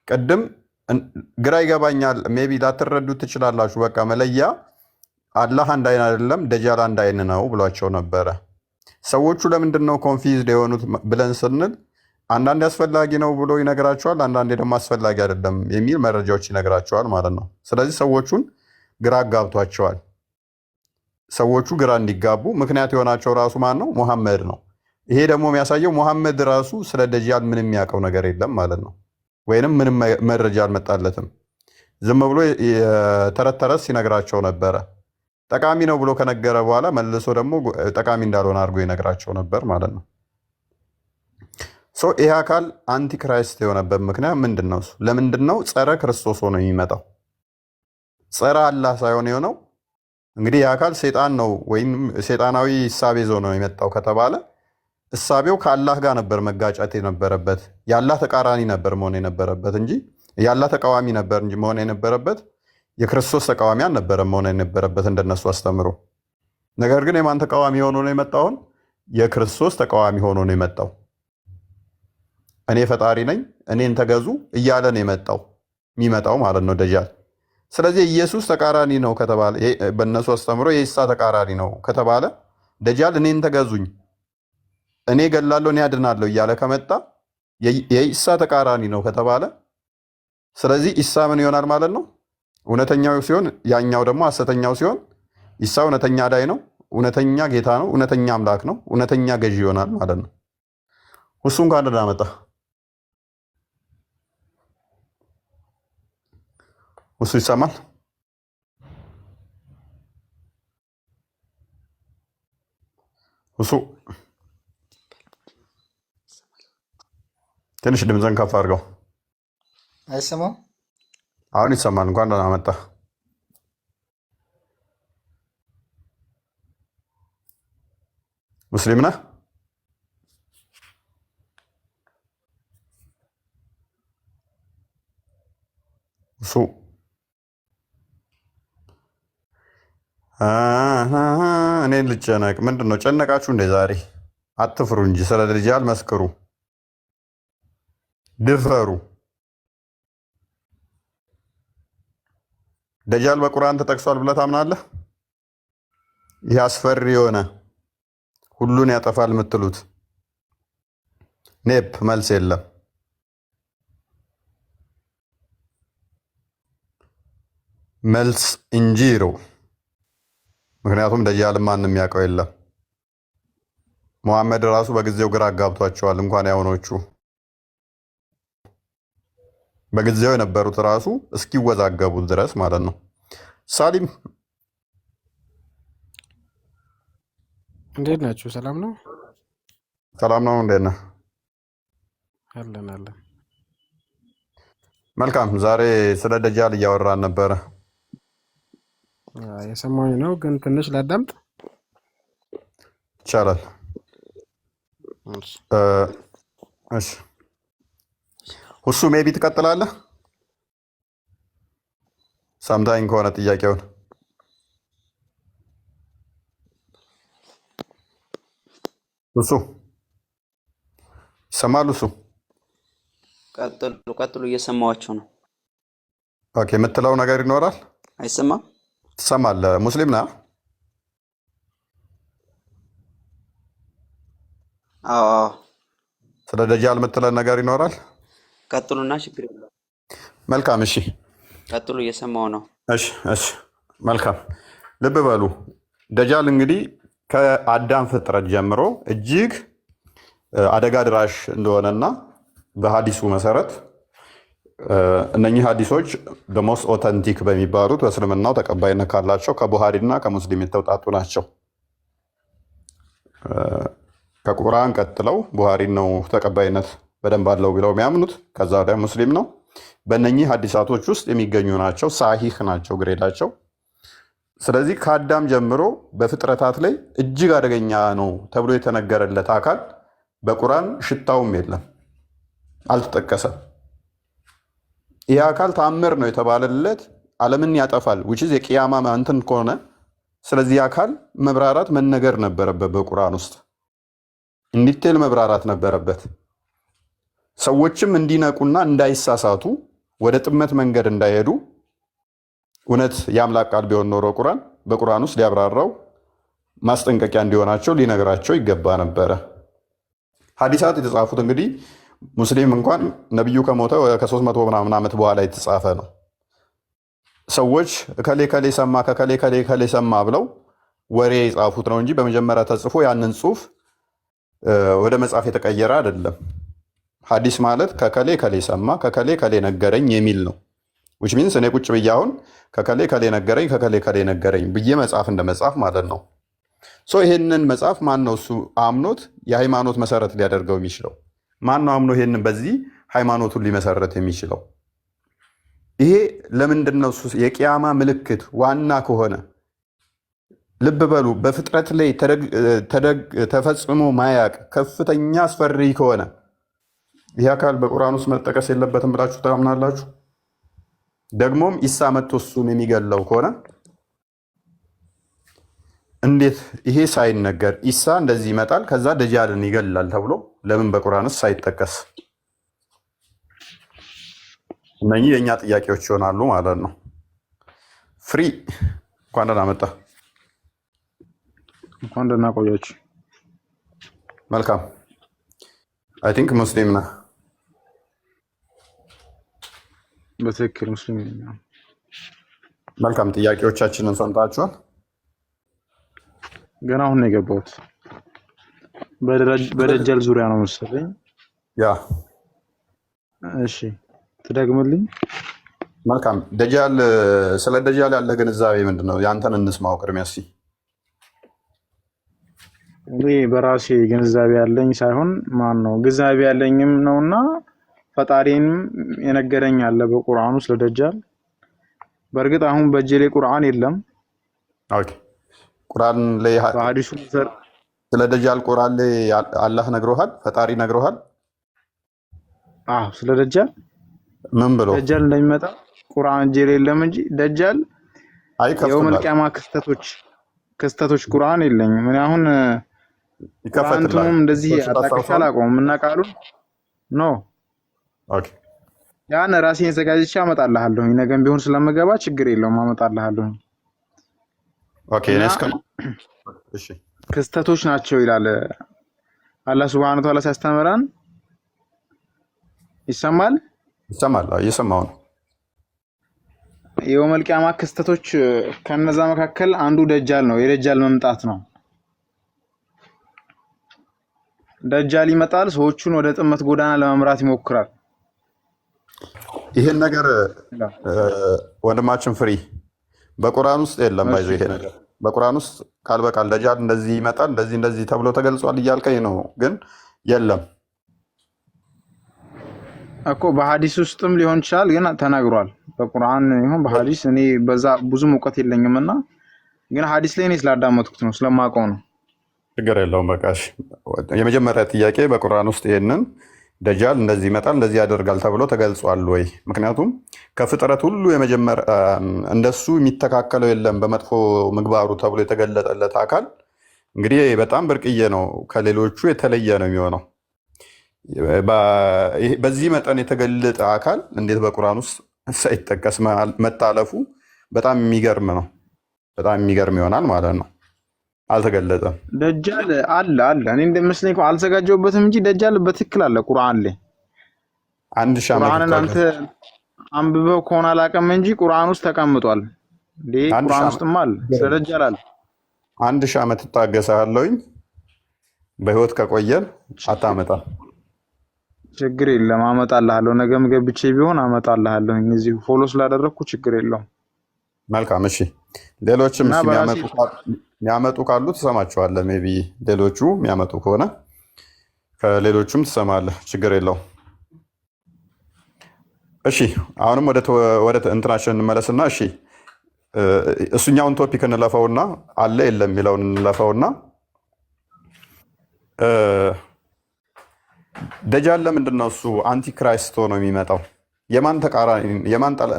ቅድም ግራ ይገባኛል ሜቢ ላትረዱት ትችላላችሁ፣ በቃ መለያ አላህ አንድ አይን አይደለም ደጃል አንድ አይን ነው ብሏቸው ነበረ። ሰዎቹ ለምንድን ነው ኮንፊውዝድ የሆኑት ብለን ስንል አንዳንዴ አስፈላጊ ነው ብሎ ይነግራቸዋል፣ አንዳንዴ ደግሞ አስፈላጊ አይደለም የሚል መረጃዎች ይነግራቸዋል ማለት ነው። ስለዚህ ሰዎቹን ግራ አጋብቷቸዋል። ሰዎቹ ግራ እንዲጋቡ ምክንያት የሆናቸው ራሱ ማን ነው? ሙሐመድ ነው። ይሄ ደግሞ የሚያሳየው ሙሐመድ ራሱ ስለ ደጃል ምንም የሚያውቀው ነገር የለም ማለት ነው። ወይንም ምንም መረጃ አልመጣለትም። ዝም ብሎ ተረት ተረት ሲነግራቸው ነበረ። ጠቃሚ ነው ብሎ ከነገረ በኋላ መልሶ ደግሞ ጠቃሚ እንዳልሆነ አድርጎ ይነግራቸው ነበር ማለት ነው። ይህ አካል አንቲክራይስት የሆነበት ምክንያት ምንድን ነው? ለምንድን ነው ጸረ ክርስቶስ ሆኖ የሚመጣው? ጸረ አላህ ሳይሆን የሆነው እንግዲህ የአካል ሴጣን ነው ወይም ሴጣናዊ እሳቤ ይዞ ነው የመጣው ከተባለ እሳቤው ከአላህ ጋር ነበር መጋጨት የነበረበት። የአላህ ተቃራኒ ነበር መሆን የነበረበት እንጂ የአላህ ተቃዋሚ ነበር እንጂ መሆን የነበረበት የክርስቶስ ተቃዋሚ አልነበረም መሆን የነበረበት እንደነሱ አስተምሮ። ነገር ግን የማን ተቃዋሚ ሆኖ ነው የመጣውን? የክርስቶስ ተቃዋሚ ሆኖ ነው የመጣው። እኔ ፈጣሪ ነኝ እኔን ተገዙ እያለ ነው የሚመጣው ማለት ነው ደጃል። ስለዚህ ኢየሱስ ተቃራኒ ነው ከተባለ በእነሱ አስተምሮ የኢሳ ተቃራኒ ነው ከተባለ ደጃል እኔን ተገዙኝ እኔ ገላለሁ እኔ አድናለሁ እያለ ከመጣ የኢሳ ተቃራኒ ነው ከተባለ ስለዚህ ኢሳ ምን ይሆናል ማለት ነው? እውነተኛው ሲሆን ያኛው ደግሞ ሐሰተኛው ሲሆን ኢሳ እውነተኛ ዳይ ነው፣ እውነተኛ ጌታ ነው፣ እውነተኛ አምላክ ነው፣ እውነተኛ ገዢ ይሆናል ማለት ነው። እሱን እንኳን እንዳመጣ እሱ ይሰማል። እሱ ትንሽ ድምፅን ከፍ አድርገው። አይሰማም? አሁን ይሰማል። እንኳን ደህና መጣ። ሙስሊም ነህ? እሱ እኔን ልጨነቅ? ምንድን ነው ጨነቃችሁ እንደ ዛሬ? አትፍሩ እንጂ ስለ ደጃል መስክሩ፣ ድፈሩ። ደጃል በቁርአን ተጠቅሷል ብለህ ታምናለህ? ይህ አስፈሪ የሆነ ሁሉን ያጠፋል የምትሉት ኔፕ መልስ የለም። መልስ እንጂሮ። ምክንያቱም ደጃልን ማንም ያውቀው የለም። መሐመድ ራሱ በጊዜው ግራ አጋብቷቸዋል። እንኳን ያሁኖቹ በጊዜው የነበሩት ራሱ እስኪወዛገቡት ድረስ ማለት ነው። ሳሊም እንዴት ናችሁ? ሰላም ነው? ሰላም ነው። እንዴት ነህ? አለን አለን። መልካም። ዛሬ ስለ ደጃል እያወራን ነበረ። የሰማሁኝ ነው፣ ግን ትንሽ ላዳምጥ ይቻላል? እሺ። ሁሱ ሜቢ ትቀጥላለህ? ሰምታኝ ከሆነ ጥያቄውን ሁሱ ይሰማል? ሁሱ ቀጥሉ፣ እየሰማኋቸው ነው። ኦኬ፣ የምትለው ነገር ይኖራል? አይሰማም? ትሰማለህ? ሙስሊም ነህ? አዎ። ስለ ደጃል የምትለን ነገር ይኖራል? ቀጥሉና፣ ችግር የለውም። መልካም። እሺ፣ ቀጥሉ፣ እየሰማሁ ነው። እሺ፣ መልካም። ልብ በሉ። ደጃል እንግዲህ ከአዳም ፍጥረት ጀምሮ እጅግ አደጋ ድራሽ እንደሆነና በሀዲሱ መሰረት እነኚህ ሀዲሶች ሞስት ኦተንቲክ በሚባሉት በእስልምናው ተቀባይነት ካላቸው ከቡሃሪና ከሙስሊም የተውጣጡ ናቸው። ከቁርአን ቀጥለው ቡሃሪን ነው ተቀባይነት በደንብ አለው ብለው የሚያምኑት። ከዛ ወዲያ ሙስሊም ነው። በእነኚህ ሀዲሳቶች ውስጥ የሚገኙ ናቸው። ሳሂህ ናቸው ግሬዳቸው። ስለዚህ ከአዳም ጀምሮ በፍጥረታት ላይ እጅግ አደገኛ ነው ተብሎ የተነገረለት አካል በቁርአን ሽታውም የለም፣ አልተጠቀሰም። ይህ አካል ተአምር ነው የተባለለት ዓለምን ያጠፋል ዊችዝ የቅያማ እንትን ከሆነ ስለዚህ አካል መብራራት መነገር ነበረበት። በቁርአን ውስጥ እንዲቴል መብራራት ነበረበት። ሰዎችም እንዲነቁና እንዳይሳሳቱ ወደ ጥመት መንገድ እንዳይሄዱ እውነት የአምላክ ቃል ቢሆን ኖሮ ቁርአን በቁርአን ውስጥ ሊያብራራው ማስጠንቀቂያ እንዲሆናቸው ሊነግራቸው ይገባ ነበረ። ሀዲሳት የተጻፉት እንግዲህ ሙስሊም እንኳን ነቢዩ ከሞተ ከ300 ምናምን ዓመት በኋላ የተጻፈ ነው። ሰዎች ከሌ ከሌ ሰማ ከከሌ ከሌ ከሌ ሰማ ብለው ወሬ የጻፉት ነው እንጂ በመጀመሪያ ተጽፎ ያንን ጽሑፍ ወደ መጽሐፍ የተቀየረ አይደለም። ሀዲስ ማለት ከከሌ ከሌ ሰማ ከከሌ ከሌ ነገረኝ የሚል ነው። ዊች ሚንስ እኔ ቁጭ ብዬ አሁን ከከሌ ከሌ ነገረኝ ከከሌ ከሌ ነገረኝ ብዬ መጽሐፍ እንደ መጽሐፍ ማለት ነው። ይህንን መጽሐፍ ማን ነው እሱ አምኖት የሃይማኖት መሰረት ሊያደርገው የሚችለው? ማን ነው አምኖ ይሄንን በዚህ ሃይማኖቱን ሊመሰረት የሚችለው? ይሄ ለምንድን ነው እሱ የቅያማ ምልክት ዋና ከሆነ ልብ በሉ። በፍጥረት ላይ ተፈጽሞ ማያቅ ከፍተኛ አስፈሪ ከሆነ ይህ አካል በቁርአን ውስጥ መጠቀስ የለበትም ብላችሁ ታምናላችሁ? ደግሞም ኢሳ መጥቶ እሱን የሚገለው ከሆነ እንዴት ይሄ ሳይነገር ኢሳ እንደዚህ ይመጣል ከዛ ደጃልን ይገላል ተብሎ ለምን በቁርአንስ ሳይጠቀስ? እነኚህ የእኛ ጥያቄዎች ይሆናሉ ማለት ነው። ፍሪ እንኳን ደህና መጣ። እንኳን ደህና ቆያችሁ። መልካም። አይ ቲንክ ሙስሊም ነህ። በትክክል ሙስሊም ነኝ። መልካም። ጥያቄዎቻችንን ሰምታችኋል? ገና አሁን ነው የገባሁት። በደጃል ዙሪያ ነው መሰለኝ። ያ እሺ፣ ትደግምልኝ? መልካም። ደጃል ስለ ደጃል ያለ ግንዛቤ ምንድን ነው? ያንተን እንስማው ቅድሚያ እስኪ። እኔ በራሴ ግንዛቤ ያለኝ ሳይሆን ማን ነው ግንዛቤ ያለኝም ነውና ፈጣሪንም የነገረኝ አለ በቁርአን ውስጥ ለደጃል። በእርግጥ አሁን በእጄ ላይ ቁርአን የለም። ኦኬ። ቁርአን ላይ በሐዲሱ ስለ ደጃል ቁርአን ላይ አላህ ነግሮሃል? ፈጣሪ ነግሮሃል? አዎ፣ ስለ ደጃል ምን ብሎ ደጃል እንደሚመጣ ቁርአን እጄ ላይ የለም እንጂ ደጃል የውመል ቂያማ ክስተቶች ቁርአን የለኝም። እኔ አሁን ቁርአንቱም እንደዚህ አጣቅሻ አላውቀውም እና ቃሉን ኖ ኦኬ፣ ያን ራሴን ዘጋጅቼ አመጣልሃለሁ። ነገም ቢሆን ስለምገባ ችግር የለውም አመጣልሃለሁ። ኦኬ። እሺ፣ ክስተቶች ናቸው ይላል አላህ ሱብሃነሁ ወተዓላ ሲያስተምረን። ይሰማል? እየሰማሁ ነው። የውመል ቂያማ ክስተቶች ከነዛ መካከል አንዱ ደጃል ነው። የደጃል መምጣት ነው። ደጃል ይመጣል፣ ሰዎቹን ወደ ጥመት ጎዳና ለመምራት ይሞክራል። ይሄን ነገር ወንድማችን ፍሪ በቁርአን ውስጥ የለም። ባይዘው ይሄ ነገር በቁርአን ውስጥ ቃል በቃል ደጃል እንደዚህ ይመጣል እንደዚህ ተብሎ ተገልጿል እያልከኝ ነው፣ ግን የለም እኮ በሐዲስ ውስጥም ሊሆን ይችላል፣ ግን ተናግሯል። በቁርአን ይሁን በሐዲስ እኔ በዛ ብዙም እውቀት የለኝምና፣ ግን ሐዲስ ላይ እኔ ስላዳመጥኩት ነው ስለማውቀው ነው። ችግር የለውም። በቃ እሺ። የመጀመሪያ ጥያቄ በቁርአን ውስጥ ይሄንን ደጃል እንደዚህ ይመጣል እንደዚህ ያደርጋል ተብሎ ተገልጿል ወይ? ምክንያቱም ከፍጥረት ሁሉ የመጀመሪያ እንደሱ የሚተካከለው የለም በመጥፎ ምግባሩ ተብሎ የተገለጠለት አካል እንግዲህ በጣም ብርቅዬ ነው፣ ከሌሎቹ የተለየ ነው የሚሆነው። በዚህ መጠን የተገለጠ አካል እንዴት በቁርአን ውስጥ ሳይጠቀስ መታለፉ በጣም የሚገርም ነው። በጣም የሚገርም ይሆናል ማለት ነው። አልተገለጠም። ደጃል አለ እኔ እንደመስለኝ እኮ አልዘጋጀሁበትም እንጂ ደጃል በትክክል አለ ቁርአን ላይ። ቁርአንን አንተ አንብበው ከሆነ አላውቅም እንጂ ቁርአን ውስጥ ተቀምጧል። ቁርአን ውስጥም አለ ስለ ደጃል አለ። 1000 ዓመት እታገሳለሁኝ። በህይወት ከቆየን አታመጣም። ችግር የለም አመጣልሃለሁ። ነገም ገብቼ ቢሆን አመጣልሃለሁ። እዚህ ፎሎ ስላደረኩ ችግር የለውም። መልካም። እሺ፣ ሌሎችም የሚያመጡ ካሉ ትሰማቸዋለህ። ሜይ ቢ ሌሎቹ የሚያመጡ ከሆነ ከሌሎቹም ትሰማለህ። ችግር የለውም። እሺ፣ አሁንም ወደ እንትናችን እንመለስና እሺ፣ እሱኛውን ቶፒክ እንለፈውና አለ የለም የሚለውን እንለፈውና ደጃል ለምንድን ነው እሱ አንቲክራይስት ሆኖ የሚመጣው? የማን ተቃራኒ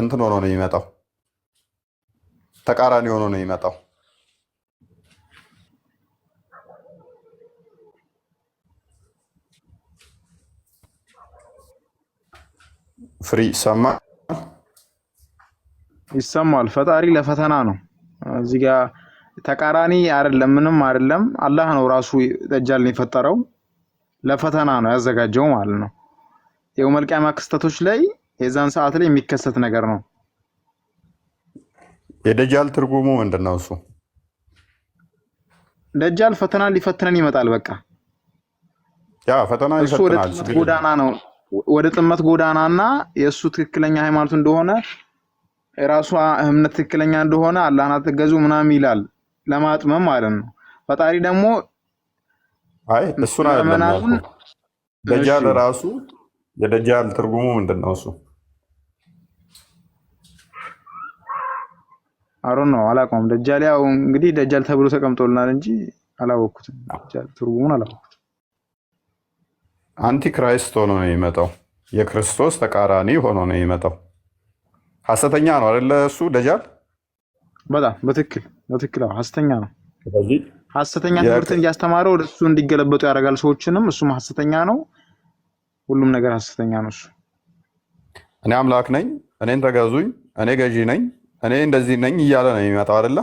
እንትን ሆኖ ነው የሚመጣው? ተቃራኒ ሆኖ ነው የሚመጣው። ፍሪ ይሰማል። ፈጣሪ ለፈተና ነው። እዚህ ጋር ተቃራኒ አይደለም፣ ምንም አይደለም። አላህ ነው ራሱ ደጃልን የፈጠረው ለፈተና ነው ያዘጋጀው ማለት ነው። የውመል ቂያማ ክስተቶች ላይ የዛን ሰዓት ላይ የሚከሰት ነገር ነው። የደጃል ትርጉሙ ምንድነው? እሱ ደጃል ፈተና ሊፈትነን ይመጣል። በቃ ያ ፈተና ይፈትናል። ጎዳና ነው ወደ ጥመት ጎዳናና የእሱ ትክክለኛ ሃይማኖት እንደሆነ የራሱ እምነት ትክክለኛ እንደሆነ አላህን አትገዙ ምናምን ይላል ለማጥመም ማለት ነው። ፈጣሪ ደግሞ አይ እሱን አይደለም ደጃል ራሱ የደጃል ትርጉሙ ምንድነው? እሱ አሮን ነው አላውቀውም። ደጃል ያው እንግዲህ ደጃል ተብሎ ተቀምጦልናል እንጂ አላወኩትም። ደጃል ትርጉሙን አላወኩትም። አንቲክራይስት ሆኖ ነው የሚመጣው። የክርስቶስ ተቃራኒ ሆኖ ነው የሚመጣው። ሐሰተኛ ነው አይደለ? እሱ ደጃል በጣም በትክክል ሐሰተኛ ነው። ስለዚህ ሐሰተኛ ትምህርትን እያስተማረ ወደ እሱ እንዲገለበጡ ያደርጋል ሰዎችንም። እሱም ሐሰተኛ ነው። ሁሉም ነገር ሐሰተኛ ነው። እሱ እኔ አምላክ ነኝ፣ እኔን ተገዙኝ፣ እኔ ገዢ ነኝ፣ እኔ እንደዚህ ነኝ እያለ ነው የሚመጣው አይደለ?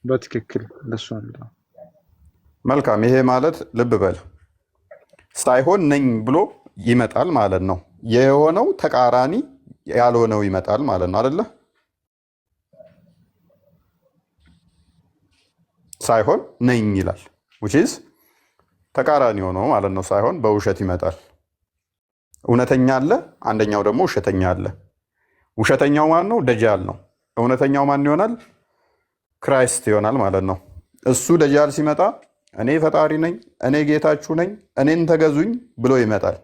በትክክል እንደሱ ነው። መልካም። ይሄ ማለት ልብ በል ሳይሆን ነኝ ብሎ ይመጣል ማለት ነው። የሆነው ተቃራኒ ያልሆነው ይመጣል ማለት ነው አይደለ? ሳይሆን ነኝ ይላል which is ተቃራኒ ሆኖ ማለት ነው። ሳይሆን በውሸት ይመጣል። እውነተኛ አለ፣ አንደኛው ደግሞ ውሸተኛ አለ። ውሸተኛው ማን ነው? ደጃል ነው። እውነተኛው ማን ይሆናል? ክራይስት ይሆናል ማለት ነው። እሱ ደጃል ሲመጣ እኔ ፈጣሪ ነኝ፣ እኔ ጌታችሁ ነኝ፣ እኔን ተገዙኝ ብሎ ይመጣል።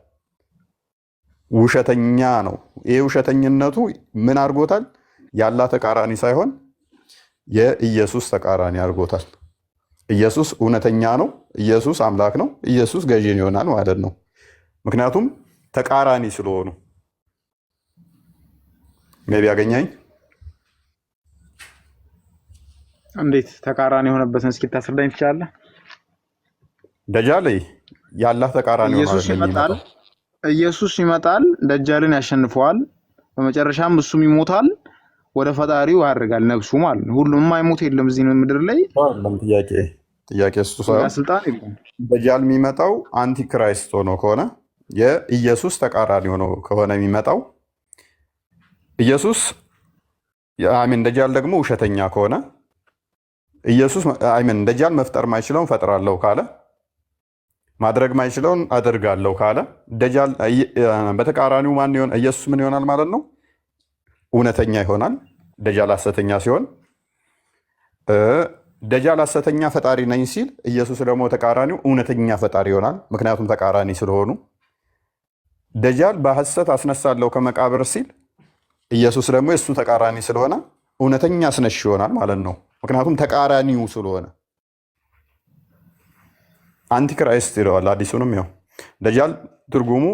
ውሸተኛ ነው። ይሄ ውሸተኝነቱ ምን አድርጎታል? ያላ ተቃራኒ ሳይሆን የኢየሱስ ተቃራኒ አድርጎታል። ኢየሱስ እውነተኛ ነው። ኢየሱስ አምላክ ነው። ኢየሱስ ገዢ ይሆናል ማለት ነው። ምክንያቱም ተቃራኒ ስለሆኑ። ሜቢ ያገኛኝ እንዴት ተቃራኒ የሆነበትን እስኪ ታስረዳኝ ትችላለህ? ደጃል ያላህ ተቃራኒ ሆኗል። ኢየሱስ ይመጣል፣ ደጃልን ያሸንፈዋል፣ በመጨረሻም እሱም ይሞታል፣ ወደ ፈጣሪው ያርጋል ነፍሱ ማለት ነው። ሁሉም አይሞት የለም እዚህ ምድር ላይ። ጥያቄ እሱ ሳይሆን ስልጣን የለም። ደጃል የሚመጣው አንቲክራይስት ሆኖ ከሆነ የኢየሱስ ተቃራኒ ሆኖ ከሆነ የሚመጣው ኢየሱስ ደጃል ደግሞ ውሸተኛ ከሆነ ኢየሱስ ደጃል መፍጠር ማይችለውን ፈጥራለሁ ካለ ማድረግ ማይችለውን አደርጋለሁ ካለ ደጃል በተቃራኒው ማን ይሆን? ኢየሱስ ምን ይሆናል ማለት ነው? እውነተኛ ይሆናል። ደጃል ሐሰተኛ ሲሆን ደጃል ሐሰተኛ ፈጣሪ ነኝ ሲል ኢየሱስ ደግሞ ተቃራኒው እውነተኛ ፈጣሪ ይሆናል። ምክንያቱም ተቃራኒ ስለሆኑ ደጃል በሐሰት አስነሳለሁ ከመቃብር ሲል ኢየሱስ ደግሞ የሱ ተቃራኒ ስለሆነ እውነተኛ አስነሽ ይሆናል ማለት ነው። ምክንያቱም ተቃራኒው ስለሆነ አንቲክራይስት ይለዋል። አዲሱንም ያው ደጃል ትርጉሙ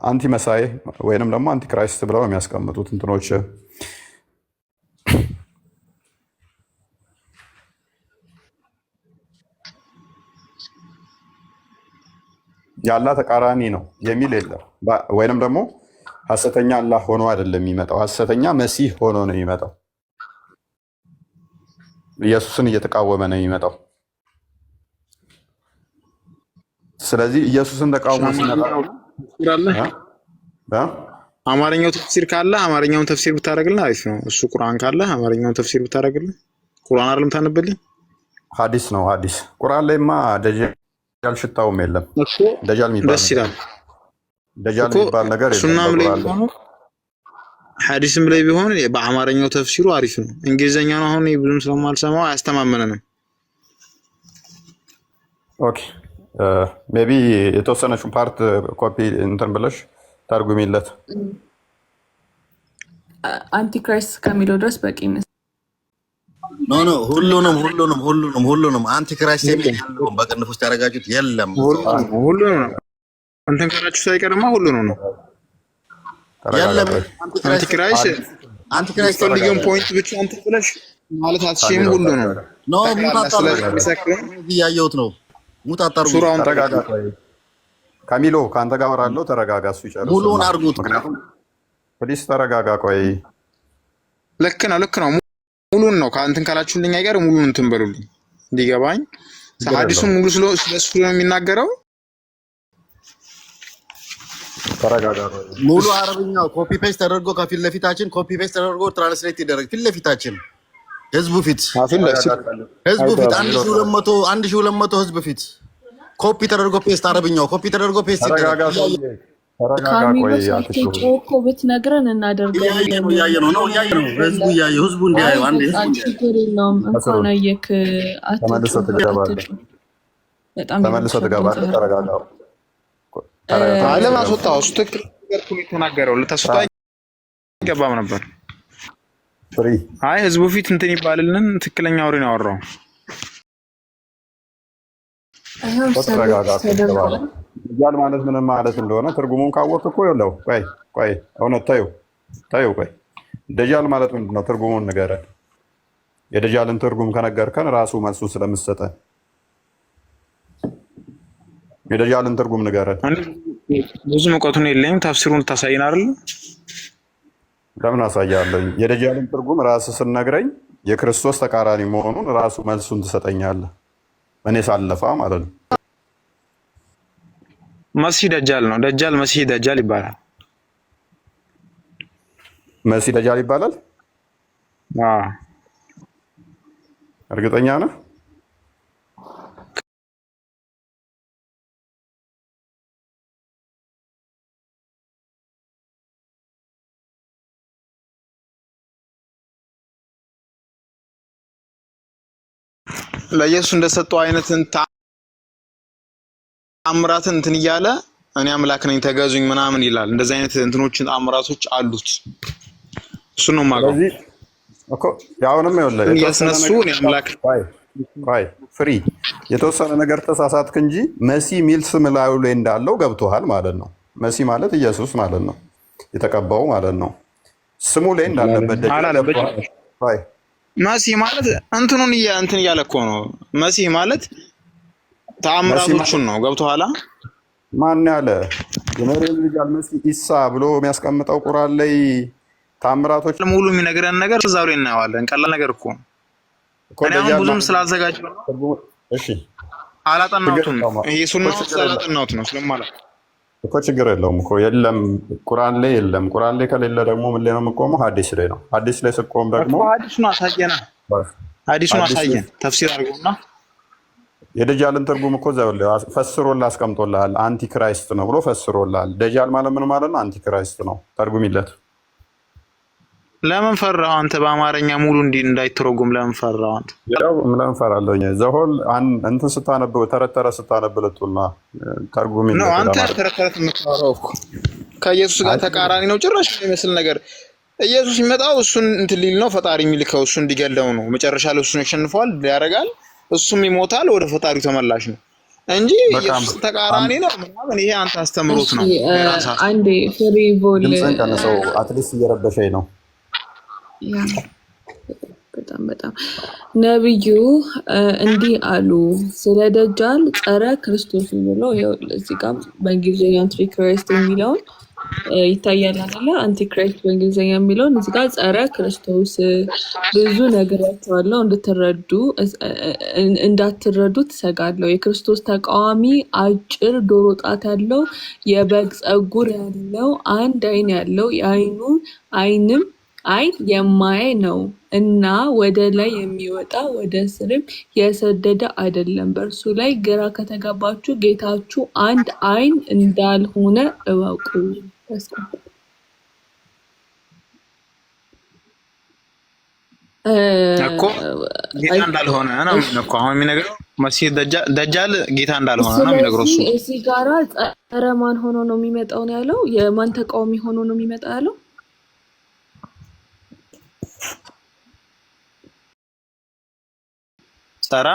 አንቲ መሳይ ወይንም ደግሞ አንቲክራይስት ብለው የሚያስቀምጡት እንትኖች ያላ ተቃራኒ ነው የሚል የለም። ወይንም ደግሞ ሐሰተኛ አላህ ሆኖ አይደለም የሚመጣው፣ ሐሰተኛ መሲህ ሆኖ ነው የሚመጣው። ኢየሱስን እየተቃወመ ነው የሚመጣው። ስለዚህ ኢየሱስን ተቃውሞ ሲመጣ አማርኛው ተፍሲር ካለ አማርኛውን ተፍሲር ብታደርግልን አሪፍ ነው። እሱ ቁርአን ካለ አማርኛውን ተፍሲር ብታደርግልን። ቁርአን አይደለም ታነብልኝ? ሐዲስ ነው ሐዲስ። ቁርአን ላይማ ደጃል ሽታውም የለም። ደጃል የሚባል ደስ ይላል። ደጃል የሚባል ነገር የለም። ሱናም ላይ ቢሆን ሐዲስም ላይ ቢሆን በአማርኛው ተፍሲሩ አሪፍ ነው። እንግሊዘኛ ነው አሁን ብዙም ስለማልሰማው አያስተማመነንም። ኦኬ ሜቢ የተወሰነችውን ፓርት ኮፒ እንትን ብለሽ ተርጉሚለት። አንቲክራይስት ከሚለው ድረስ በቂ ነው። ኖ ሁሉንም አንቲክራይስት የሚል በቅንፍ ውስጥ ያደረጋችሁት የለም። ሁሉንም ነው እንትን ካላችሁ ሳይቀርማ ሁሉንም ነው። የለም አንቲክራይስት ፈልገን ፖይንት ብቻ እንትን ብለሽ ማለት አትሽም። ሁሉንም ነው እያየሁት ነው። ሙታጣሩ ተረጋጋ። ካሚሎ ከአንተ ጋር አወራለሁ። ተረጋጋ። እሱ ይጨርስ። ሙሉውን አድርጉት። ምክንያቱም ፕሊስ ተረጋጋ። ቆይ ልክ ነው። ሙሉን ነው ከእንትን ካላችሁልኝ አይቀር ሙሉን እንትን በሉልኝ እንዲገባኝ። ሐዲሱ ሙሉ ስለሱ ነው የሚናገረው። ተረጋጋ። ሙሉ አረብኛው ኮፒ ፔስት ተደርጎ ከፊት ለፊታችን ኮፒ ፔስት ተደርጎ ትራንስሌት ይደረግ ፊት ለፊታችን ህዝቡ ፊት 1200 ህዝብ ፊት ኮፒ ተደርጎ ፔስት አረብኛው ኮፒ ተደርጎ ፔስት ተረጋጋ። እኮ ብትነግረን እናደርጋለን። እያየ ነው ህዝቡ እያየው ህዝቡ እንዲያየው አንዴ ችግር የለውም። እንኳን አየክ ተመልሰህ ትገባለህ። ተረጋጋ። ለምን አስወጣው? እሱ ትክክል ነገር እኮ የተናገረው ልታስወጣ አይገባም ነበር። ፍሪ አይ ህዝቡ ፊት እንትን ይባልልን ትክክለኛ ወሬ ነው ያወራው። ተረጋጋ። ደጃል ማለት ምን ማለት እንደሆነ ትርጉሙን ካወቅህ እኮ ይኸውልህ። ቆይ እውነት ታዩ ቆይ ደጃል ማለት ምንድን ነው? ትርጉሙን ንገረን። የደጃልን ትርጉም ከነገርከን ራሱ መልሱን ስለምትሰጠን የደጃልን ትርጉም ንገረን። ብዙ እውቀቱን የለኝም። ተፍሲሩን ታሳይን አይደል? ለምን አሳያለሁ? የደጃልን ትርጉም ራስህ ስነግረኝ የክርስቶስ ተቃራኒ መሆኑን ራሱ መልሱን ትሰጠኛለህ። እኔ ሳለፋ ማለት ነው። መሲህ ደጃል ነው። ደጃል መሲህ ደጃል ይባላል። መሲህ ደጃል ይባላል? አዎ። እርግጠኛ ነህ? ለኢየሱስ እንደሰጠው አይነት ተአምራትን እንትን እያለ እኔ አምላክ ነኝ ተገዙኝ ምናምን ይላል። እንደዚህ አይነት እንትኖችን ተአምራቶች አሉት። እሱ ነው ማለት እኮ ያውንም ይወለ ያስነሱ እኔ አምላክ ባይ ፍሪ የተወሰነ ነገር ተሳሳትክ እንጂ መሲህ ሚል ስም ላዩ ላይ እንዳለው ገብቶሃል ማለት ነው። መሲህ ማለት ኢየሱስ ማለት ነው፣ የተቀባው ማለት ነው። ስሙ ላይ እንዳለበት ባይ መሲህ ማለት እንትኑን እንትን እያለ እኮ ነው። መሲህ ማለት ተአምራቶቹን ነው። ገብቶሃል? ማን ያለ የመሪም ልጅ አልመሲህ ኢሳ ብሎ የሚያስቀምጠው ቁርአን ላይ ተአምራቶች ሙሉ የሚነግረን ነገር እዛው ላይ እናየዋለን። ቀላል ነገር እኮ ነው። እኔ አሁን ብዙም ስላዘጋጀው ነው። እሺ አላጠናሁትም። ይሄ ሱናው ስላላጠናሁት ነው ስለማለት እኮ ችግር የለውም እኮ የለም፣ ቁርአን ላይ የለም። ቁርአን ላይ ከሌለ ደግሞ ምን ላይ ነው የምቆመው? ሐዲስ ላይ ነው። ሐዲስ ላይ ስቆም ደግሞ ሐዲሱን አሳየና ሐዲሱን አሳየን ተፍሲር አድርጎና የደጃልን ትርጉም እኮ እዛው ላይ ፈስሮልህ አስቀምጦልሃል። አንቲ ክራይስት ነው ብሎ ፈስሮልሃል። ደጃል ማለት ምን ማለት ነው? አንቲ ክራይስት ነው። ተርጉሚለት። ለምን ፈራው አንተ? በአማርኛ ሙሉ እንዳይተረጉም ለምን ፈራው አንተ? ያው ለምን ፈራለሁ? ዘሆል እንትን ስታነበው ተረተረ ስታነብለቱና ተርጉሚለት ነው። አንተ ተረተረት የምታወራው እኮ ከኢየሱስ ጋር ተቃራኒ ነው። ጭራሽ የሚመስል ነገር ኢየሱስ ይመጣው እሱን እንትን ሊል ነው። ፈጣሪ የሚልከው እሱ እንዲገለው ነው። መጨረሻ ላይ እሱን ያሸንፈዋል፣ ያደርጋል። እሱም ይሞታል፣ ወደ ፈጣሪው ተመላሽ ነው እንጂ ኢየሱስ ተቃራኒ ነው ምናምን። ይሄ አንተ አስተምሮት ነው። አንዴ ፍሪ ቦል ድምፅን ቀንሰው፣ አትሊስት እየረበሸኝ ነው። በጣም ነብዩ እንዲህ አሉ ስለ ደጃል ጸረ ክርስቶስ ብሎ እዚህ ጋር በእንግሊዝኛ አንቲክራይስት የሚለውን ይታያል አይደለ? አንቲክራይስት በእንግሊዝኛ የሚለውን እዚህ ጋር ጸረ ክርስቶስ ብዙ ነገራቸዋለሁ እንዳትረዱ ትሰጋለሁ። የክርስቶስ ተቃዋሚ አጭር ዶሮ ጣት ያለው የበግ ጸጉር ያለው አንድ አይን ያለው አይንም አይን የማያይ ነው እና ወደ ላይ የሚወጣ ወደ ስርም የሰደደ አይደለም። በእርሱ ላይ ግራ ከተጋባችሁ ጌታችሁ አንድ አይን እንዳልሆነ እወቁ። እኮ ጌታ እንዳልሆነ ነው እኮ አሁን የሚነግረው። መሲህ ደጃል ጌታ እንዳልሆነ ነው የሚነግረው። እሱ እዚህ ጋራ ጸረ ማን ሆኖ ነው የሚመጣው ነው ያለው? የማን ተቃዋሚ ሆኖ ነው የሚመጣው ያለው? ጸረ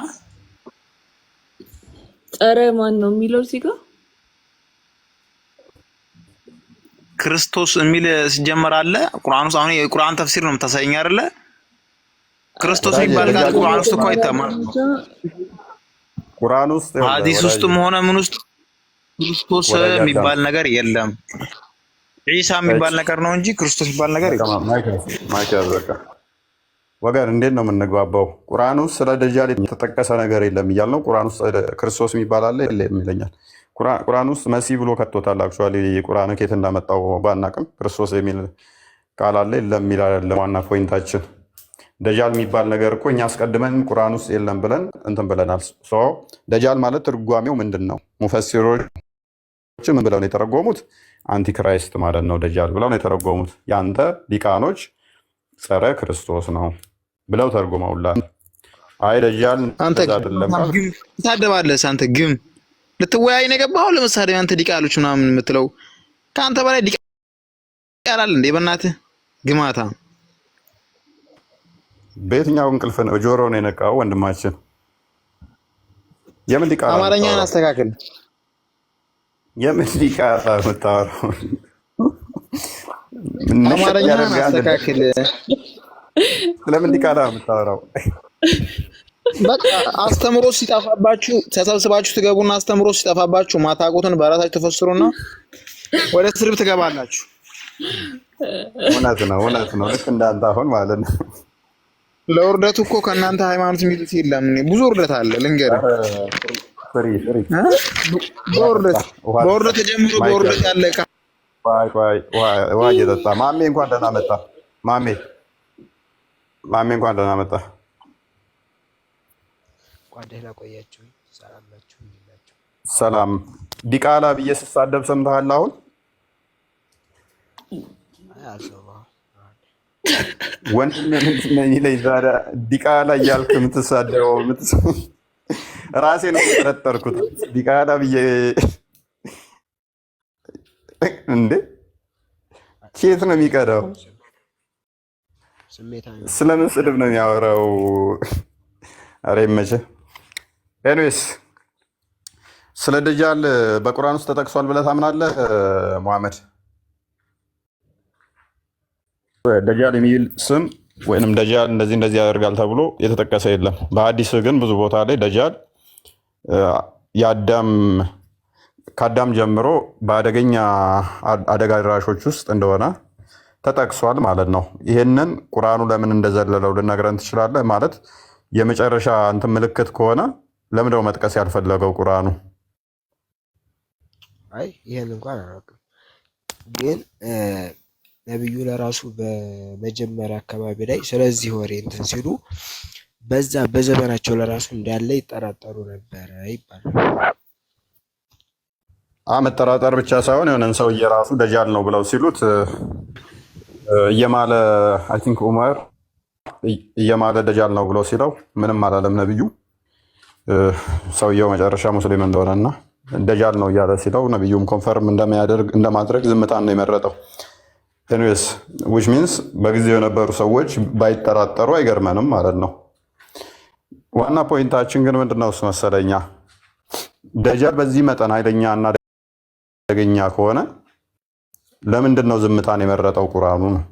ማን ነው የሚለው እዚህ ጋር? ክርስቶስ የሚል ሲጀመር አለ ቁርአን ውስጥ። አሁን የቁርአን ተፍሲር ነው የምታሳየኝ አይደለ? ክርስቶስ የሚባል ቃል ቁርአን ውስጥ እኮ አይተማም። ቁርአን ውስጥ ሐዲስ ውስጥም ሆነ ምን ውስጥ ክርስቶስ የሚባል ነገር የለም። ዒሳ የሚባል ነገር ነው እንጂ ክርስቶስ የሚባል ነገር የለም። ወገን እንዴት ነው የምንግባባው? ቁርአን ውስጥ ስለ ደጃል የተጠቀሰ ነገር የለም እያልን ነው። ቁርአን ውስጥ ክርስቶስ የሚባል አለ የለም ይለኛል። ቁርአን ውስጥ መሲህ ብሎ ከቶታል። አክቹዋሊ ቁርአን ከየት እንዳመጣው ባናቅም ክርስቶስ የሚል ቃል አለ የለም ይላል። ዋና ፖይንታችን ደጃል የሚባል ነገር እኮ እኛ አስቀድመን ቁርአን ውስጥ የለም ብለን እንትን ብለናል። ደጃል ማለት ትርጓሜው ምንድን ነው? ሙፈሲሮች ምን ብለው ነው የተረጎሙት? አንቲክራይስት ማለት ነው ደጃል ብለው ነው የተረጎሙት። ያንተ ሊቃኖች ጸረ ክርስቶስ ነው ብለው ተርጉመውላል። አይ ደጃል አንተ ታደባለህ። አንተ ግም ልትወያይ ነው የገባኸው። ለምሳሌ አንተ ዲቃሎች ምናምን የምትለው ከአንተ በላይ ዲቃላል እንዴ? በእናትህ ግማታ በየትኛው እንቅልፍ ነው ጆሮ ነው የነቃው? ወንድማችን የምን ዲቃላ አማርኛን አስተካክል። የምን ዲቃላ የምታወራው? አማርኛን አስተካክል። ስለምን ዲቃላ የምታወራው? በቃ አስተምሮ ሲጠፋባችሁ ተሰብስባችሁ ትገቡና አስተምሮ ሲጠፋባችሁ ማታውቁትን በራሳችሁ ተፈስሩና ወደ ስርብ ትገባላችሁ። እውነት ነው። ልክ እንዳንተ አሁን ማለት ነው። ለውርደቱ እኮ ከእናንተ ሃይማኖት የሚሉት የለም። ብዙ ውርደት አለ ልንገርህ። በውርደት ተጀምሮ በውርደት ያለቀ። ውሃ እየጠጣ ማሜ እንኳን ደህና መጣ። ማሜ እንኳን ደህና መጣ። ደህና ቆያችሁ። ሰላም ናችሁ? ሰላም። ዲቃላ ብዬ ስሳደብ ሰምተሃል? አሁን ወንድም ምንድን ነው የሚለኝ ታዲያ? ዲቃላ እያልክ የምትሳደበው ራሴን የጠረጠርኩት ዲቃላ ብዬ እንዴ? ኬት ነው የሚቀዳው? ስለምን ስድብ ነው የሚያወራው? ኧረ ይመችህ። ኤኒዌይስ ስለ ደጃል በቁርአን ውስጥ ተጠቅሷል ብለህ ታምናለህ ሙሐመድ? ደጃል የሚል ስም ወይንም ደጃል እንደዚህ ያደርጋል ተብሎ የተጠቀሰ የለም። በሐዲስ ግን ብዙ ቦታ ላይ ደጃል ከአዳም ጀምሮ በአደገኛ አደጋ ድራሾች ውስጥ እንደሆነ ተጠቅሷል ማለት ነው። ይሄንን ቁርአኑ ለምን እንደዘለለው ልነግረን ትችላለህ? ማለት የመጨረሻ እንትን ምልክት ከሆነ ለምንድነው መጥቀስ ያልፈለገው ቁርአኑ? አይ ይሄን እንኳን አላውቅም፣ ግን ነብዩ ለራሱ በመጀመሪያ አካባቢ ላይ ስለዚህ ወሬ እንትን ሲሉ በዛ በዘመናቸው ለራሱ እንዳለ ይጠራጠሩ ነበር ይባላል። መጠራጠር ብቻ ሳይሆን የሆነን ሰውዬ ራሱ ደጃል ነው ብለው ሲሉት እየማለ አይ ቲንክ ዑመር እየማለ ደጃል ነው ብሎ ሲለው ምንም አላለም ነብዩ። ሰውየው መጨረሻ ሙስሊም እንደሆነና ደጃል ነው እያለ ሲለው ነብዩም ኮንፈርም እንደማድረግ ዝምታን ነው የመረጠው። ኤኒዌይስ ዊች ሚንስ በጊዜው የነበሩ ሰዎች ባይጠራጠሩ አይገርመንም ማለት ነው። ዋና ፖይንታችን ግን ምንድነው እሱ መሰለኛ፣ ደጃል በዚህ መጠን ኃይለኛ እና አደገኛ ከሆነ ለምንድን ነው ዝምታን የመረጠው ቁርአኑ ነው?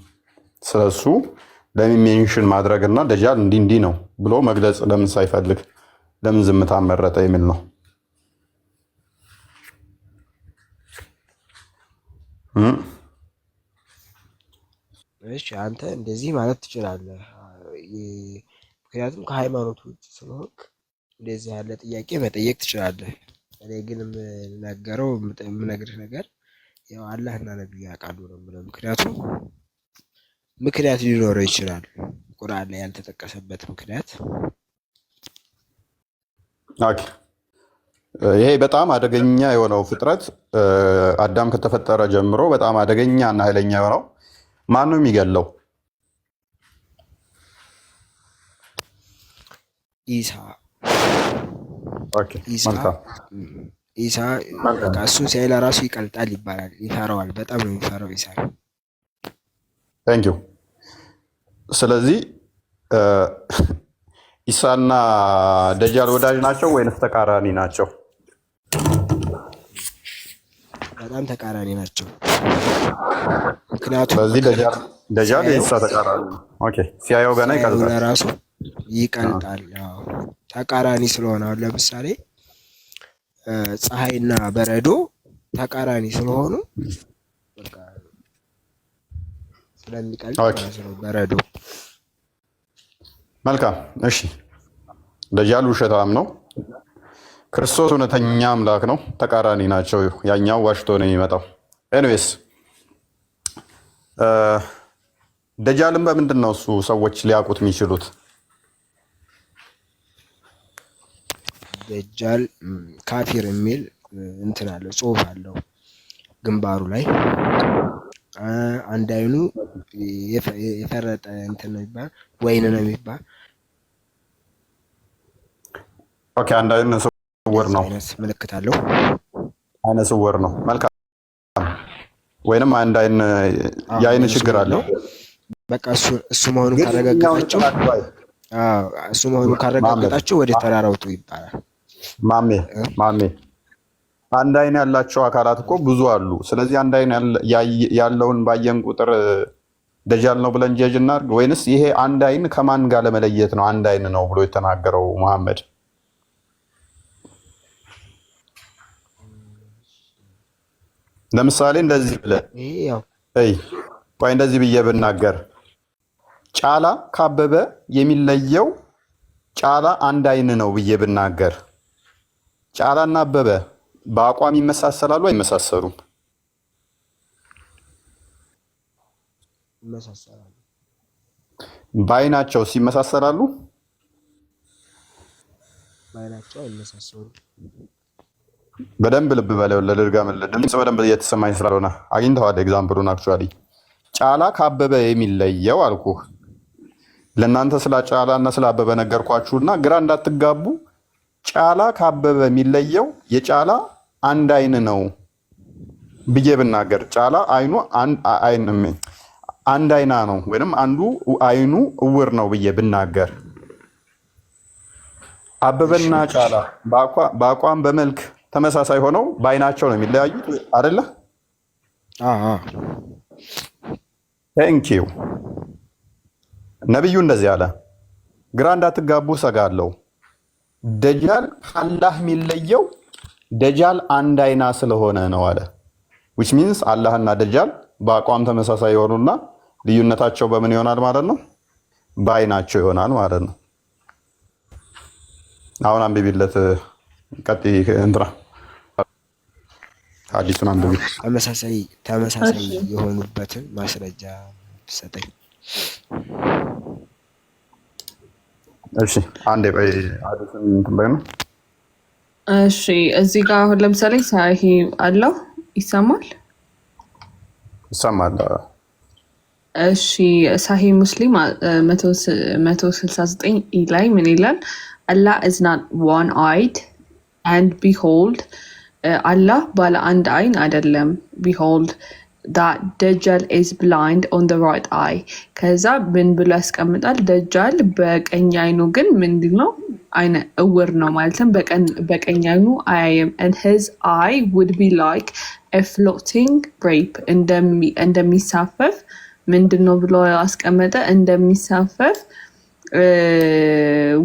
ስለሱ ለምን ሜንሽን ማድረግና ደጃል እንዲህ ነው ብሎ መግለጽ ለምን ሳይፈልግ ለምን ዝምታን መረጠ የሚል ነው። እሺ አንተ እንደዚህ ማለት ትችላለህ፣ ምክንያቱም ከሃይማኖት ውጭ ስለሆንክ እንደዚህ ያለ ጥያቄ መጠየቅ ትችላለህ። እኔ ግን የምነግርህ ነገር ያው አላህና ነብዩ ያውቃሉ ነው የምለው። ምክንያቱም ምክንያት ሊኖረው ይችላል ቁርአን ላይ ያልተጠቀሰበት ምክንያት። ኦኬ ይሄ በጣም አደገኛ የሆነው ፍጥረት አዳም ከተፈጠረ ጀምሮ በጣም አደገኛ እና ኃይለኛ የሆነው ማን ነው የሚገለው? ኢሳ። ኦኬ መልካም። ኢሳ በቃ እሱን ሲያይ ለራሱ ይቀልጣል ይባላል። ይፈራዋል፣ በጣም ነው የሚፈራው ኢሳ። ታንክ ዩ። ስለዚህ ኢሳና ደጃል ወዳጅ ናቸው ወይንስ ተቃራኒ ናቸው? በጣም ተቃራኒ ናቸው። ምክንያቱም ስለዚህ ደጃል የኢሳ ተቃራኒ ነው። ኦኬ ሲያየው ገና ይቀልጣል፣ ለራሱ ይቀልጣል። ተቃራኒ ስለሆነ አሁን ለምሳሌ ፀሐይና በረዶ ተቃራኒ ስለሆኑ በቃ ስለሚቀልጥ ማለት ነው በረዶ። መልካም እሺ። ደጃል ውሸታም ነው፣ ክርስቶስ እውነተኛ አምላክ ነው። ተቃራኒ ናቸው። ያኛው ዋሽቶ ነው የሚመጣው። ኤኒዌይስ ደጃልን በምንድን ነው እሱ ሰዎች ሊያውቁት የሚችሉት? ደጃል ካፊር የሚል እንትን አለው፣ ጽሁፍ አለው ግንባሩ ላይ። አንድ አይኑ የፈረጠ እንትን ነው የሚባል ወይን ነው የሚባል። ኦኬ አንድ አይኑ ስውር ነው፣ ምልክት አለው። አይነ ስውር ነው። መልካም። ወይንም አንድ አይን የአይን ችግር አለው። በቃ እሱ መሆኑን ካረጋገጣችሁ እሱ መሆኑን ካረጋገጣችሁ ወደ ተራራው ውጡ ይባላል። ማሜ አንድ አይን ያላቸው አካላት እኮ ብዙ አሉ። ስለዚህ አንድ አይን ያለውን ባየን ቁጥር ደጃል ነው ብለን ጀጅ እናድርግ ወይንስ ይሄ አንድ አይን ከማን ጋር ለመለየት ነው አንድ አይን ነው ብሎ የተናገረው መሐመድ? ለምሳሌ እንደዚህ ብለህ እንደዚህ ብዬ ብናገር ጫላ ካበበ የሚለየው ጫላ አንድ አይን ነው ብዬ ብናገር ጫላና አበበ በአቋም ይመሳሰላሉ አይመሳሰሉም? ይመሳሰላሉ። በአይናቸው ሲመሳሰላሉ? በአይናቸው አይመሳሰሉም። በደንብ ልብ በለው። ለድርጋምልህ ድምፅ በደንብ እየተሰማኝ ስላልሆነ አግኝተዋል ኤግዛምፕሉን። አክቹዋሊ ጫላ ካበበ የሚለየው አልኩህ። ለእናንተ ስለ ጫላ እና ስለ አበበ ነገርኳችሁና ግራ እንዳትጋቡ ጫላ ካበበ የሚለየው የጫላ አንድ አይን ነው ብዬ ብናገር ጫላ አይኑ አንድ አይና ነው ወይም አንዱ አይኑ እውር ነው ብዬ ብናገር አበበና ጫላ በአቋም በመልክ ተመሳሳይ ሆነው በአይናቸው ነው የሚለያዩት አይደለ? ቴንኪው። ነብዩ እንደዚህ አለ፣ ግራ እንዳትጋቡ ሰጋለሁ። ደጃል ከአላህ የሚለየው ደጃል አንድ አይና ስለሆነ ነው አለ። which means አላህና ደጃል በአቋም ተመሳሳይ የሆኑና ልዩነታቸው በምን ይሆናል ማለት ነው? በአይናቸው ይሆናል ማለት ነው። አሁን አንብቢለት ቀጥይ እንትና ሐዲሱን አንብቢ። ተመሳሳይ የሆኑበትን ማስረጃ ሰጠኝ። እሺ አንዴ ቆይ ሐዲሱን እንትን በይ ነው። እሺ እዚህ ጋር አሁን ለምሳሌ ሳሂ አለው ይሰማል? ይሰማል። እሺ ሳሂ ሙስሊም 169 ላይ ምን ይላል? Allah is not one-eyed and behold Allah ባለ አንድ አይን አይደለም behold that Dajjal is blind on the right eye ከዛ ምን ብሎ ያስቀምጣል? ደጃል በቀኝ አይኑ ግን ምንድነው አይነ እውር ነው ማለትም በቀኝ አይኑ አያይም and his eye would be like a floating grape እንደሚሳፈፍ ምንድነው ብሎ ያስቀመጠ? እንደሚሳፈፍ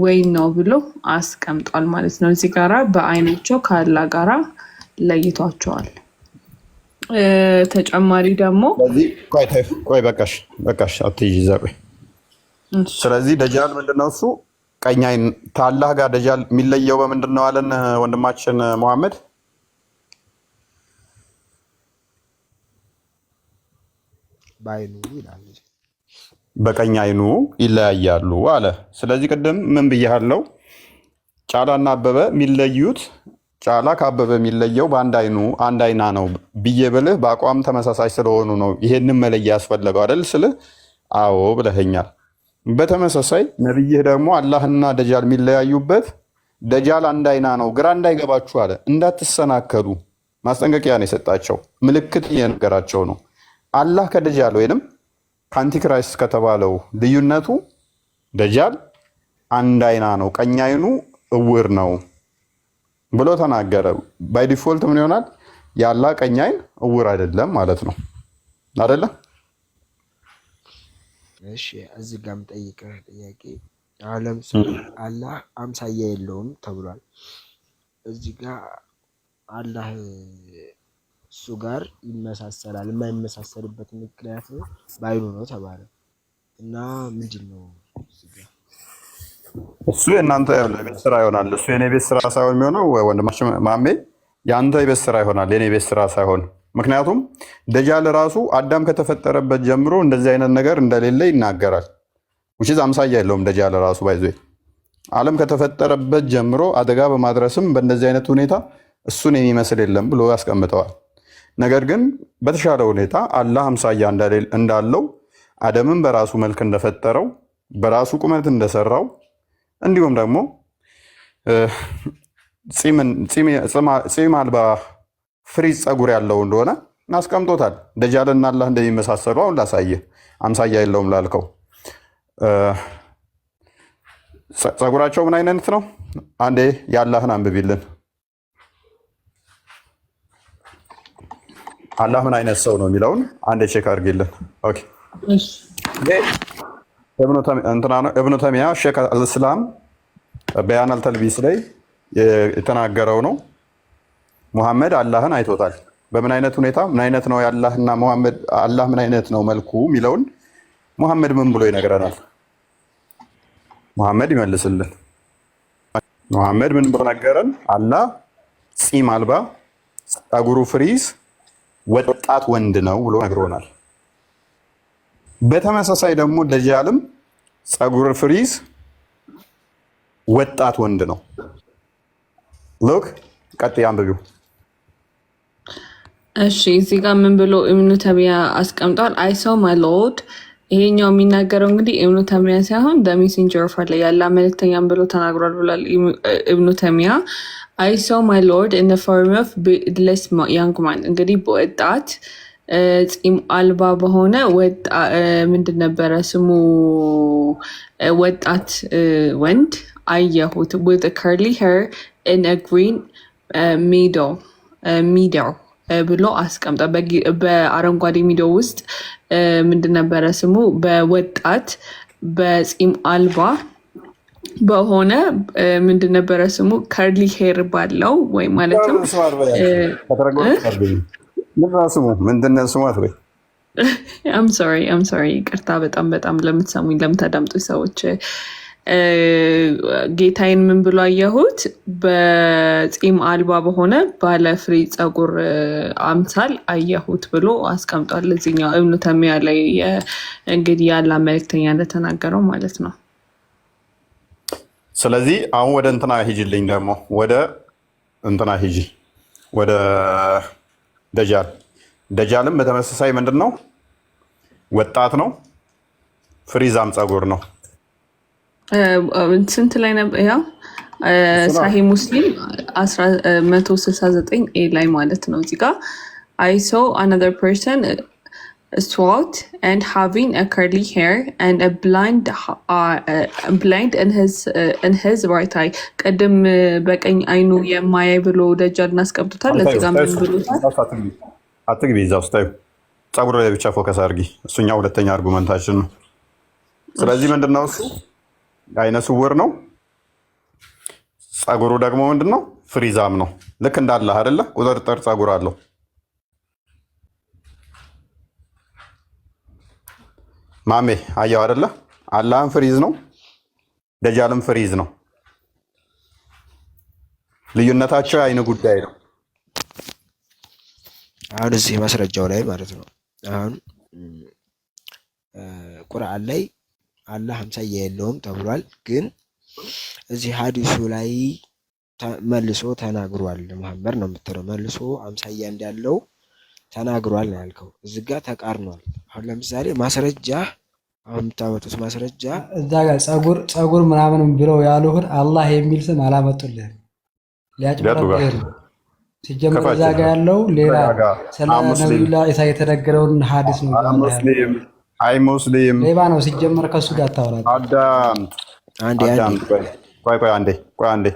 ወይን ነው ብሎ አስቀምጧል ማለት ነው። እዚህ ጋራ በአይናቸው ከአላህ ጋራ ለይቷቸዋል። ተጨማሪ ደግሞ ቆይ በቃሽ አትይጂ እዛ ቆይ። ስለዚህ ደጃል ምንድነው እሱ ቀኝ አይን ከአላህ ጋር ደጃል የሚለየው በምንድን ነው አለን ወንድማችን መሐመድ? በአይኑ ይላል በቀኝ አይኑ ይለያያሉ አለ። ስለዚህ ቅድም ምን ብያለሁ? ጫላና አበበ የሚለዩት ጫላ ከአበበ የሚለየው በአንድ አይኑ አንድ አይና ነው ብዬ ብልህ በአቋም ተመሳሳይ ስለሆኑ ነው ይሄንን መለያ ያስፈለገው አይደል ስልህ አዎ ብለኸኛል። በተመሳሳይ ነብይህ ደግሞ አላህና ደጃል የሚለያዩበት ደጃል አንድ አይና ነው፣ ግራ እንዳይገባችሁ አለ። እንዳትሰናከሉ ማስጠንቀቂያ ነው የሰጣቸው፣ ምልክት እየነገራቸው ነው። አላህ ከደጃል ወይንም ከአንቲክራይስት ከተባለው ልዩነቱ ደጃል አንድ አይና ነው፣ ቀኝ አይኑ እውር ነው ብሎ ተናገረ። ባይ ዲፎልት ምን ይሆናል? የአላህ ቀኝ አይን እውር አይደለም ማለት ነው አይደለ? እሺ እዚህ ጋር የምጠይቅህ ጥያቄ አሁን ለምሳሌ አላህ አምሳያ የለውም ተብሏል። እዚህ ጋር አላህ እሱ ጋር ይመሳሰላል። የማይመሳሰልበት ምክንያት በአይኑ ነው ተባለ እና ምንድን ነው እሱ የእናንተ ቤት ስራ ይሆናል። እሱ የኔ ቤት ስራ ሳይሆን የሚሆነው ወንድማችን ማሜ የአንተ ቤት ስራ ይሆናል፣ የኔ ቤት ስራ ሳይሆን። ምክንያቱም ደጃል ራሱ አዳም ከተፈጠረበት ጀምሮ እንደዚህ አይነት ነገር እንደሌለ ይናገራል። ውጪ አምሳያ የለውም ደጃል ራሱ ባይዞ ዓለም ከተፈጠረበት ጀምሮ አደጋ በማድረስም በእንደዚህ አይነት ሁኔታ እሱን የሚመስል የለም ብሎ ያስቀምጠዋል። ነገር ግን በተሻለ ሁኔታ አላህ አምሳያ እንዳለው አደምን በራሱ መልክ እንደፈጠረው በራሱ ቁመት እንደሰራው እንዲሁም ደግሞ ፂም አልባ ፍሪዝ ፀጉር ያለው እንደሆነ አስቀምጦታል። ደጃልና አላህ እንደሚመሳሰሉ አሁን ላሳየህ። አምሳያ የለውም ላልከው ጸጉራቸው ምን አይነት ነው? አንዴ የአላህን አንብቢልን። አላህ ምን አይነት ሰው ነው የሚለውን አንዴ ቼክ አድርጊልን። ኦኬ እብኑ ተሚያ ሼክ አልእስላም በያን አልተልቢስ ላይ የተናገረው ነው። ሙሐመድ አላህን አይቶታል። በምን አይነት ሁኔታ ምን አይነት ነው ያላህና ሙሐመድ አላህ ምን አይነት ነው መልኩ የሚለውን ሙሐመድ ምን ብሎ ይነግረናል? ሙሐመድ ይመልስልን። ሙሐመድ ምን ብሎ ነገረን? አላህ ጺም አልባ ጸጉሩ ፍሪዝ ወጣት ወንድ ነው ብሎ ነግሮናል። በተመሳሳይ ደግሞ ደጃልም ጸጉር ፍሪዝ ወጣት ወንድ ነው። ሎክ ቀጥይ አንብቢው። እሺ እዚህ ጋር ምን ብሎ ኢብኑ ተሚያ አስቀምጧል? አይ ሶ ማይ ሎርድ። ይሄኛው የሚናገረው እንግዲህ ኢብኑ ተሚያ ሳይሆን ደ ሜሴንጀር ኦፍ አላህ ያላ መልእክተኛም ብሎ ተናግሯል ብሏል ኢብኑ ተሚያ። አይ ሶ ማይ ሎርድ ኢን ዘ ፎርም ኦፍ ቢርድለስ ያንግ ማን። እንግዲህ በወጣት ጺም አልባ በሆነ ምንድን ነበረ ስሙ ወጣት ወንድ አየሁት with a curly hair in a green meadow ብሎ አስቀምጣ። በአረንጓዴ ሚዶ ውስጥ ምንድን ነበረ ስሙ በወጣት በጺም አልባ በሆነ ምንድን ነበረ ስሙ ከርሊ ሄር ባለው ወይ ማለትም ምንድነው ስሙ አትበይ። አም ሶሪ ይቅርታ በጣም ለምትሰሙኝ ለምታዳምጡኝ ሰዎች ጌታዬን ምን ብሎ አየሁት? በጺም አልባ በሆነ ባለ ፍሪ ጸጉር አምሳል አየሁት ብሎ አስቀምጧል። እዚህኛው ኢብኑ ተሚያ ላይ እንግዲህ ያላ መልእክተኛ እንደተናገረው ማለት ነው። ስለዚህ አሁን ወደ እንትና ሂጂልኝ፣ ደግሞ ወደ እንትና ሂጂ፣ ወደ ደጃል። ደጃልም በተመሳሳይ ምንድን ነው? ወጣት ነው፣ ፍሪዛም ጸጉር ነው። ስንት ላይ ነበር? ያው ሳሂ ሙስሊም 169 ኤ ላይ ማለት ነው። እዚህ ጋር I saw another person swart and having a curly hair and a blind in his right eye. ቀደም በቀኝ አይኑ የማያይ ብሎ ደጃል እናስቀምጡታል። ለዚህ ጋር ምን ብሎታል? አትግቢ እዛ ውስጥ ጸጉር ላይ ብቻ ፎከስ አድርጊ። እሱኛው ሁለተኛ አርጉመንታችን ነው። ስለዚህ ምንድነው እሱ አይነ ስውር ነው። ጸጉሩ ደግሞ ምንድነው? ፍሪዛም ነው። ልክ እንዳለ አይደለ? ቁጥርጥር ጸጉር አለው። ማሜ አየው አይደለ? አላህም ፍሪዝ ነው፣ ደጃልም ፍሪዝ ነው። ልዩነታቸው የአይን ጉዳይ ነው። አሁን እዚህ ማስረጃው ላይ ማለት ነው። አሁን ቁርአን ላይ አላህ አምሳያ የለውም ተብሏል። ግን እዚህ ሀዲሱ ላይ መልሶ ተናግሯል። መሐመድ ነው የምትለው መልሶ አምሳያ እንዳለው ተናግሯል ነው ያልከው። እዚህ ጋር ተቃርኗል። አሁን ለምሳሌ ማስረጃ አሁን የምታመጡት ማስረጃ እዛ ጋር ጸጉር ምናምን ብለው ያሉህን አላህ የሚል ስም አላመጡልህም። ሊያጭበረብር ሲጀመር እዛ ጋር ያለው ሌላ ስለ ነብዩላህ ኢሳ የተነገረውን ሀዲስ ነው። አይ ሙስሊም ሌባ ነው ሲጀመር። ከሱ ጋር ታወራለህ። ቆይ አንዴ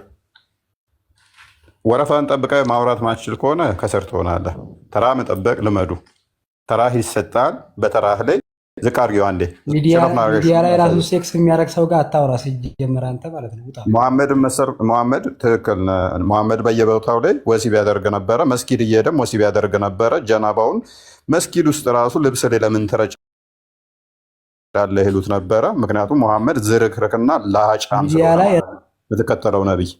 ወረፋን ጠብቀህ ማውራት ማትችል ከሆነ ከስር ትሆናለህ። ተራ መጠበቅ ልመዱ። ተራህ ይሰጣል። በተራህ ላይ ዝቅ አድርጊው። አንዴ ሚዲያ ላይ ራሱ ሴክስ የሚያደርግ ሰው ጋር አታውራ ሲጀመር አንተ ማለት ነው። ሙሐመድ ትክክል። ሙሐመድ በየቦታው ላይ ወሲብ ያደርግ ነበረ። መስጊድ እየሄደም ወሲብ ያደርግ ነበረ። ጀናባውን መስጊድ ውስጥ ራሱ ልብስ ላይ ለምን ትረጫለህ ይሉት ነበረ። ምክንያቱም ሙሐመድ ዝርክርክና ላጫም የተከተለው ነቢይ።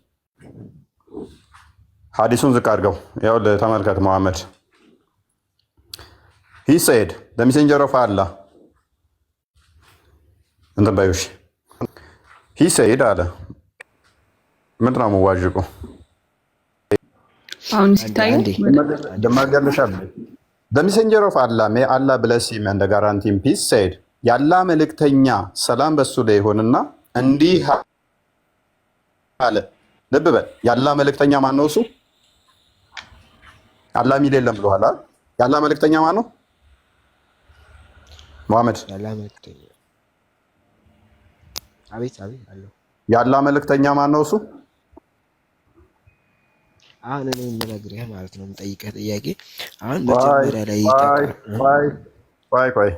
ሀዲሱን ዝቅ አድርገው ያው ተመልከት። ሙሐመድ he said the messenger of Allah እንትን ባዩሽ he said አለ። ምንድን ነው የምዋዥቁ? አሁን ሲታይ ደማጋለሻል። the messenger of Allah may Allah bless him and guarantee him peace said ያላ መልእክተኛ ሰላም በሱ ላይ ይሁንና እንዲህ አለ። ልብ በል ያላ መልእክተኛ ማን ነው? እሱ አላህ ሚል የለም ብለዋል። ያላ መልእክተኛ ማን ነው? መሐመድ ያላ መልእክተኛ አቤት አለው። ያላ መልእክተኛ ማን ነው እሱ? አሁን እኔ የምነግርህ ማለት ነው የምጠይቅህ ጥያቄ አሁን መጀመሪያ ላይ ቆይ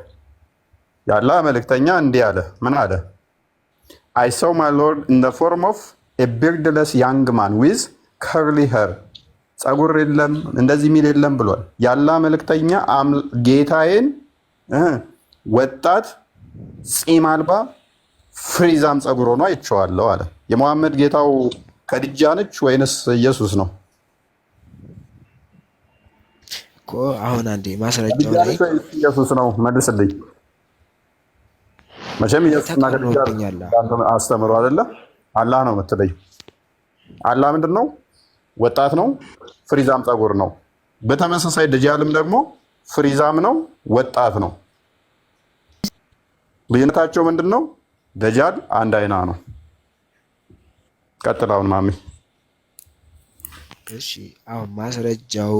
ያላ መልእክተኛ እንዲህ አለ። ምን አለ? I saw my Lord in the form of a beardless young man with curly hair ጸጉር የለም እንደዚህ የሚል የለም ብሏል። ያላ መልእክተኛ ጌታዬን ወጣት ፂም አልባ ፍሪዛም ጸጉር ሆኖ አይቼዋለሁ አለ። የመሐመድ ጌታው ከድጃ ነች ወይንስ ኢየሱስ ነው? እኮ አሁን አንዴ ማስረጃው ላይ ኢየሱስ ነው መልስልኝ። መቼም ኢየሱስና ከድጃ አስተምሮ አይደለ? አላህ ነው የምትለኝ። አላህ ምንድን ነው? ወጣት ነው፣ ፍሪዛም ጸጉር ነው። በተመሳሳይ ደጃልም ደግሞ ፍሪዛም ነው፣ ወጣት ነው። ልዩነታቸው ምንድን ነው? ደጃል አንድ አይና ነው። ቀጥላውን ማሚ። እሺ አሁን ማስረጃው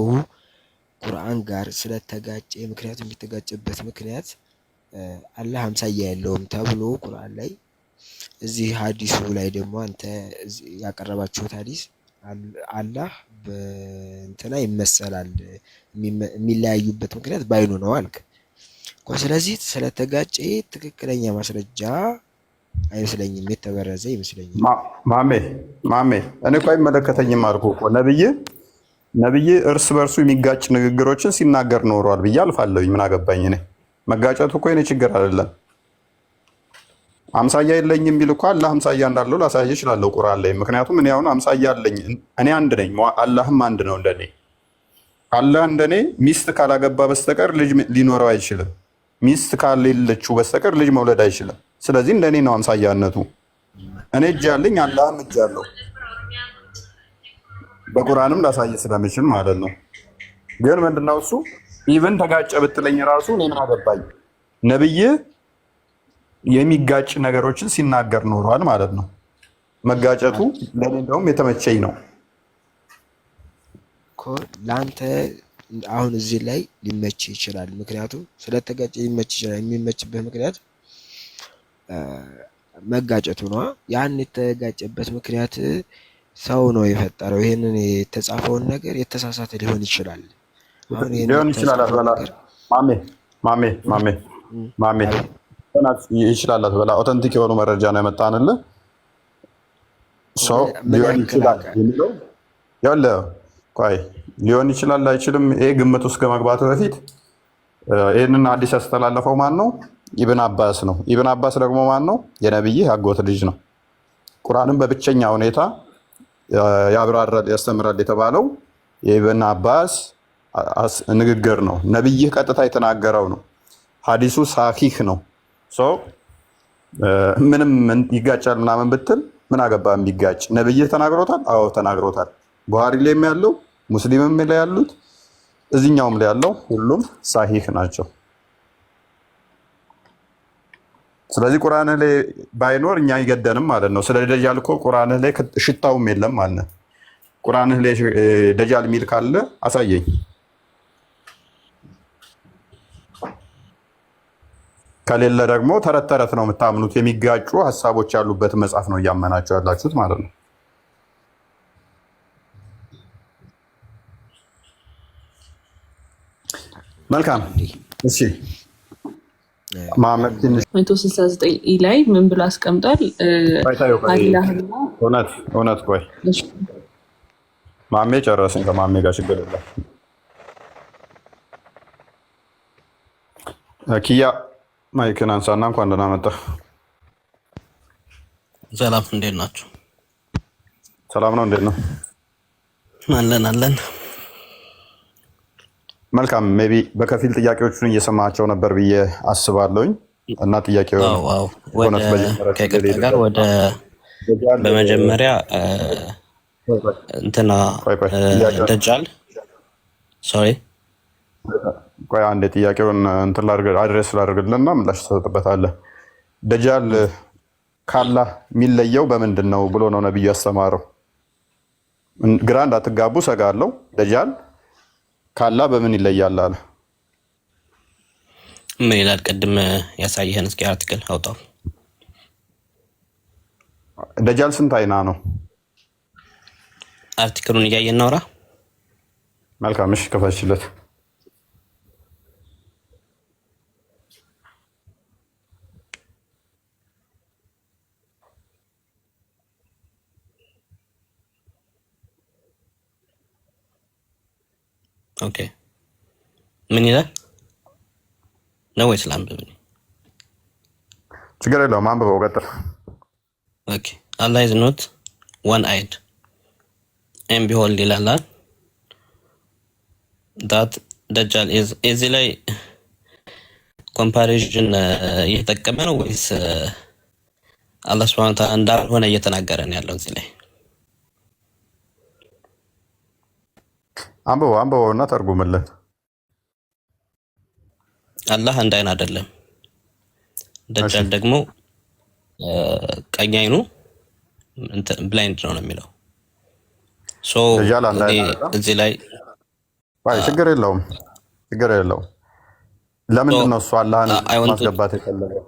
ቁርአን ጋር ስለተጋጨ ምክንያቱም የሚተጋጨበት ምክንያት አላህ አምሳያ የለውም ተብሎ ቁርአን ላይ እዚህ ሀዲሱ ላይ ደግሞ አንተ ያቀረባችሁት ሀዲስ አላህ በእንትና ይመሰላል የሚለያዩበት ምክንያት ባይኑ ነው አልክ እኮ። ስለዚህ ስለተጋጨ ትክክለኛ ማስረጃ አይመስለኝም፣ የተበረዘ ይመስለኛል። ማሜ እኔ እኮ አይመለከተኝም አልኩህ እኮ። ነብይ እርስ በርሱ የሚጋጭ ንግግሮችን ሲናገር ኖሯል ብዬ አልፋለሁኝ። ምን አገባኝ እኔ። መጋጨቱ እኮ የኔ ችግር አይደለም። አምሳያ የለኝም የሚል እኮ አላህ አምሳያ እንዳለው ላሳየ እችላለሁ ቁርአን ላይ። ምክንያቱም እኔ አሁን አምሳያ አለኝ፣ እኔ አንድ ነኝ፣ አላህም አንድ ነው እንደኔ። አላህ እንደኔ ሚስት ካላገባ በስተቀር ልጅ ሊኖረው አይችልም። ሚስት ካሌለችው በስተቀር ልጅ መውለድ አይችልም። ስለዚህ እንደኔ ነው አምሳያነቱ። እኔ እጅ አለኝ፣ አላህም እጅ አለው። በቁርአንም ላሳየ ስለምችል ማለት ነው። ግን ምንድነው እሱ ኢቭን ተጋጨ ብትለኝ ራሱ እኔ ምን አገባኝ? ነብይ የሚጋጭ ነገሮችን ሲናገር ኖሯል ማለት ነው። መጋጨቱ ለኔ እንደውም የተመቸኝ ነው እኮ። ለአንተ አሁን እዚህ ላይ ሊመች ይችላል፣ ምክንያቱም ስለተጋጨ ሊመች ይችላል። የሚመችበት ምክንያት መጋጨቱ ነው። ያን የተጋጨበት ምክንያት ሰው ነው የፈጠረው። ይሄንን የተጻፈውን ነገር የተሳሳተ ሊሆን ይችላል። ሊሆን ይችላል አትበላ ማሜ ይችላል አትበላ። ኦተንቲክ የሆኑ መረጃ ነው ያመጣንልህ። ሰው ሊሆን ይችላል የሚለው ያለው ቆይ ሊሆን ይችላል አይችልም፣ ይሄ ግምት ውስጥ ከመግባቱ በፊት ይህንን አዲስ ያስተላለፈው ማን ነው? ኢብን አባስ ነው። ኢብን አባስ ደግሞ ማን ነው? የነብይ አጎት ልጅ ነው። ቁርአንን በብቸኛ ሁኔታ ያብራራል ያስተምራል የተባለው የኢብን አባስ ንግግር ነው። ነብይህ ቀጥታ የተናገረው ነው። ሀዲሱ ሳሂህ ነው። ምንም ይጋጫል ምናምን ብትል ምን አገባ ቢጋጭ? ነብይህ ተናግሮታል። አዎ ተናግሮታል። ቡሃሪ ላይም ያለው ሙስሊምም ላይ ያሉት እዚህኛውም ላይ ያለው ሁሉም ሳሂህ ናቸው። ስለዚህ ቁርአን ላይ ባይኖር እኛ ይገደንም ማለት ነው። ስለ ደጃል እኮ ቁርአን ላይ ሽታውም የለም ማለት ነው። ቁርአን ላይ ደጃል የሚል ካለ አሳየኝ። ከሌለ ደግሞ ተረት ተረት ነው የምታምኑት። የሚጋጩ ሀሳቦች ያሉበት መጽሐፍ ነው እያመናችሁ ያላችሁት ማለት ነው። መልካም እሺ። 169 ላይ ምን ብሎ አስቀምጧል? እውነት ቆይ ማሜ ጨረስን። ከማሜ ጋር ችግር የለም። ኪያ ማይክን አንሳና እንኳን ደህና መጣ። ሰላም፣ እንዴት ናችሁ? ሰላም ነው። እንዴት ነው? አለን። መልካም ሜይ ቢ በከፊል ጥያቄዎቹን እየሰማቸው ነበር ብዬ አስባለሁኝ እና ጥያቄው ከቅርታ ጋር ወደ በመጀመሪያ እንትና ደጃል ሶሪ ቆይ አንዴ ጥያቄውን እንትን አድሬስ ላድርግልና ምላሽ ትሰጥበታለህ። ደጃል ካላህ የሚለየው በምንድን ነው ብሎ ነው ነብዩ ያስተማረው? ግራ እንዳትጋቡ ሰጋለሁ። ደጃል ካላህ በምን ይለያል አለ? ምን ይላል? ቅድም ያሳየህን እስኪ አርቲክል አውጣው። ደጃል ስንት አይና ነው? አርቲክሉን እያየን እናውራ። መልካም እሺ፣ ከፈችለት። ኦኬ ምን ይላል ነው ወይስ ላንብብ? ችግር የለውም አንብበው፣ ቀጥል። ኦኬ Allah is not one-eyed and behold ይላል that Dajjal is እዚህ ላይ ኮምፓሪዥን እየተጠቀመ ነው ወይስ አላህ Subhanahu Wa Ta'ala እንዳልሆነ እየተናገረ ነው ያለው? እዚህ ላይ አንብበው እና ተርጉምልን። አላህ አንድ አይን አይደለም። ደጃል ደግሞ ቀኝ አይኑ ብላይንድ ነው የሚለው። ሶ እዚህ ላይ ችግር የለውም። ለምንድን ነው እሱ አላህን ማስገባት የፈለገው?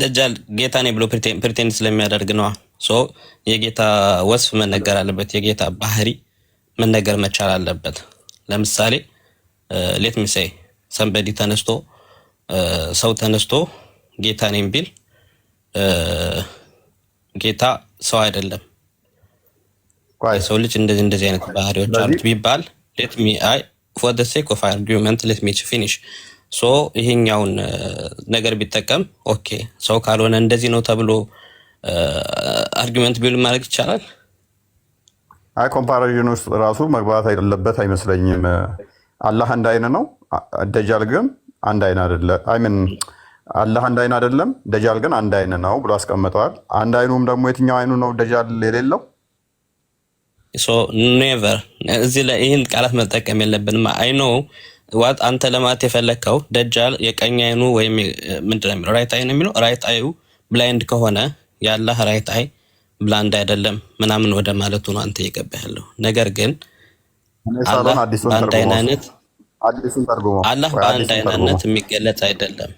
ደጃል ጌታ ነኝ ብሎ ፕሪቴንድ ስለሚያደርግ ነው። ሶ የጌታ ወስፍ መነገር አለበት፣ የጌታ ባህሪ መነገር መቻል አለበት። ለምሳሌ ሌት ሚ ሴይ ሰምበዲ ተነስቶ ሰው ተነስቶ ጌታ ነኝ ቢል ጌታ ሰው አይደለም። ሰው ልጅ እንደዚህ አይነት ባህሪዎች አሉት ቢባል ሌት ሚ አይ for the sake of argument let me finish ሶ ይሄኛውን ነገር ቢጠቀም ኦኬ ሰው ካልሆነ እንደዚህ ነው ተብሎ አርጊመንት ቢል ማድረግ ይቻላል። አይ ኮምፓሪዥን ውስጥ ራሱ መግባት አይደለበት አይመስለኝም። አላህ አንድ አይን ነው፣ ደጃል ግን አንድ አይን አይደለም። አይ ምን አላህ አንድ አይን አይደለም፣ ደጃል ግን አንድ አይን ነው ብሎ አስቀምጠዋል። አንድ አይኑም ደግሞ የትኛው አይኑ ነው ደጃል የሌለው? ሶ ኔቨር እዚህ ላይ ይሄን ቃላት መጠቀም የለብንም። አይ ኖ ዋት አንተ ለማለት የፈለከው ደጃል የቀኝ አይኑ ወይም ምንድነው የሚለው ራይት አይ ነው የሚለው ራይት አዩ ብላይንድ ከሆነ ያላህ ራይት አይ ብላንድ አይደለም ምናምን ወደ ማለቱ ነው አንተ የገባኸው። ነገር ግን አላህ በአንድ አይነት የሚገለጽ አይደለም።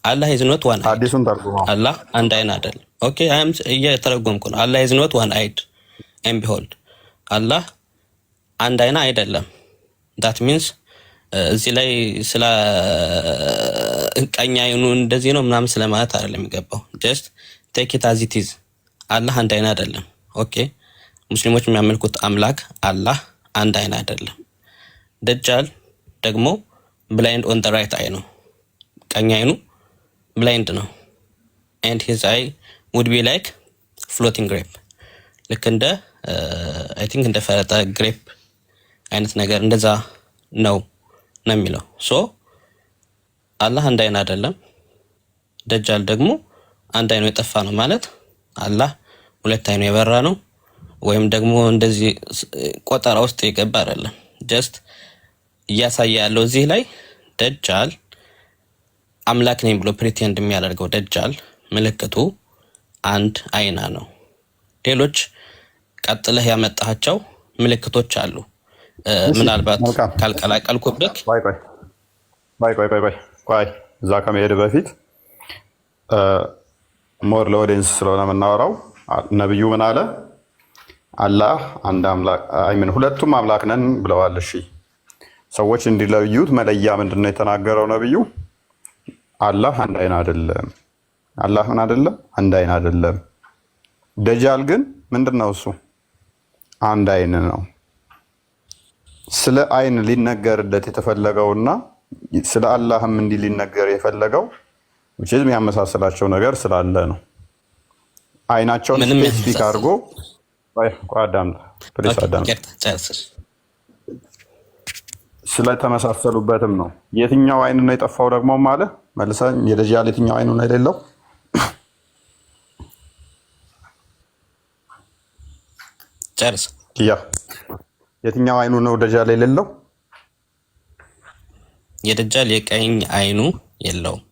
አላህ is not one eyed። አላህ አንድ አይን አይደለም። ኦኬ አም እየተረጎምኩ ነው። አላህ is not one eyed and behold አላህ አንድ አይና አይደለም። that means እዚህ ላይ ስለ ቀኝ አይኑ እንደዚህ ነው ምናምን ስለማለት አይደለም የሚገባው። just take it as it is። አላህ አንድ አይና አይደለም። ኦኬ ሙስሊሞች የሚያመልኩት አምላክ አላህ አንድ አይና አይደለም። ደጃል ደግሞ ብላይንድ ኦን ዘ ራይት አይ ነው፣ ቀኝ አይኑ ብላይንድ ነው። and his eye would be like floating grape ልክ እንደ I think እንደ ፈረጠ ግሬፕ አይነት ነገር እንደዛ ነው የሚለው። ሶ አላህ አንድ አይን አይደለም፣ ደጃል ደግሞ አንድ አይኑ የጠፋ ነው ማለት አላህ ሁለት አይኑ የበራ ነው ወይም ደግሞ እንደዚህ ቆጠራ ውስጥ የገባ አይደለም። ጀስት እያሳየ ያለው እዚህ ላይ ደጃል አምላክ ነኝ ብሎ ፕሪቴንድ የሚያደርገው ደጃል ምልክቱ አንድ አይና ነው። ሌሎች ቀጥለህ ያመጣቸው ምልክቶች አሉ። ምናልባት ካልቀላቀልኩበት ቆይ እዛ ከመሄድ በፊት ሞር ለኦዲየንስ ስለሆነ የምናወራው ነብዩ ምን አለ? አላህ አንድ አምላክ አይምን ሁለቱም አምላክ ነን ብለዋል። እሺ ሰዎች እንዲለዩት መለያ ምንድነው የተናገረው ነብዩ? አላህ አንድ አይን አይደለም። አላህ ምን አይደለም? አንድ አይን አይደለም። ደጃል ግን ምንድነው እሱ? አንድ አይን ነው። ስለ አይን ሊነገርለት የተፈለገውና ስለ አላህም እንዲህ ሊነገር የፈለገው ወይም የሚያመሳስላቸው ነገር ስላለ ነው። አይናቸውን ስፔሲፊክ አድርጎ ስለተመሳሰሉበትም ነው። የትኛው አይን ነው የጠፋው ደግሞ ማለት መልሰን የደጃል የትኛው አይኑ ነው የሌለው? ጨርስ። የትኛው አይኑ ነው ደጃል የሌለው? የደጃል የቀኝ አይኑ የለውም።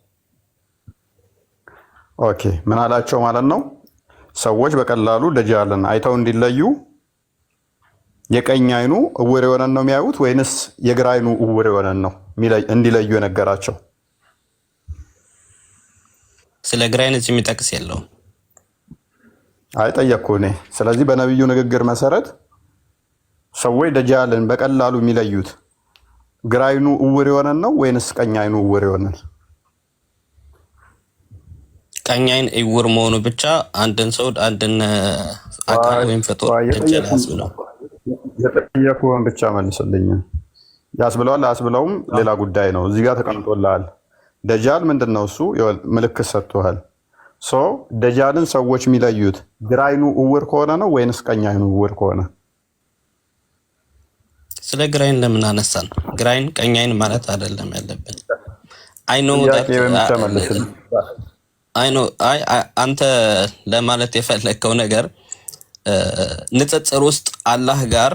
ኦኬ ምን አላቸው ማለት ነው? ሰዎች በቀላሉ ደጃልን አይተው እንዲለዩ የቀኝ አይኑ እውር የሆነን ነው የሚያዩት ወይንስ የግራ አይኑ እውር የሆነን ነው እንዲለዩ የነገራቸው? ስለ ግራ አይን እዚህ የሚጠቅስ የለውም። አይጠየቅኩ እኔ። ስለዚህ በነቢዩ ንግግር መሰረት ሰዎች ደጃልን በቀላሉ የሚለዩት ግራ አይኑ እውር የሆነን ነው ወይንስ ቀኝ አይኑ እውር የሆነን? ቀኝ አይን እውር መሆኑ ብቻ አንድን ሰው አንድን አካል ወይም ፍጡር ደጃል ያስብለው? የጠየኩህን ብቻ መልስልኝ። ያስብለዋል አያስብለውም ሌላ ጉዳይ ነው። እዚህ ጋር ተቀምጦልሃል። ደጃል ምንድን ነው? እሱ ምልክት ሰጥቶሃል። ደጃልን ሰዎች የሚለዩት ግራ አይኑ እውር ከሆነ ነው ወይንስ ቀኝ አይኑ እውር ከሆነ? ስለ ግራ አይን ለምን አነሳን? ግራ አይን ቀኝ አይን ማለት አይደለም ያለብን። አንተ ለማለት የፈለግከው ነገር ንጽጽር ውስጥ አላህ ጋር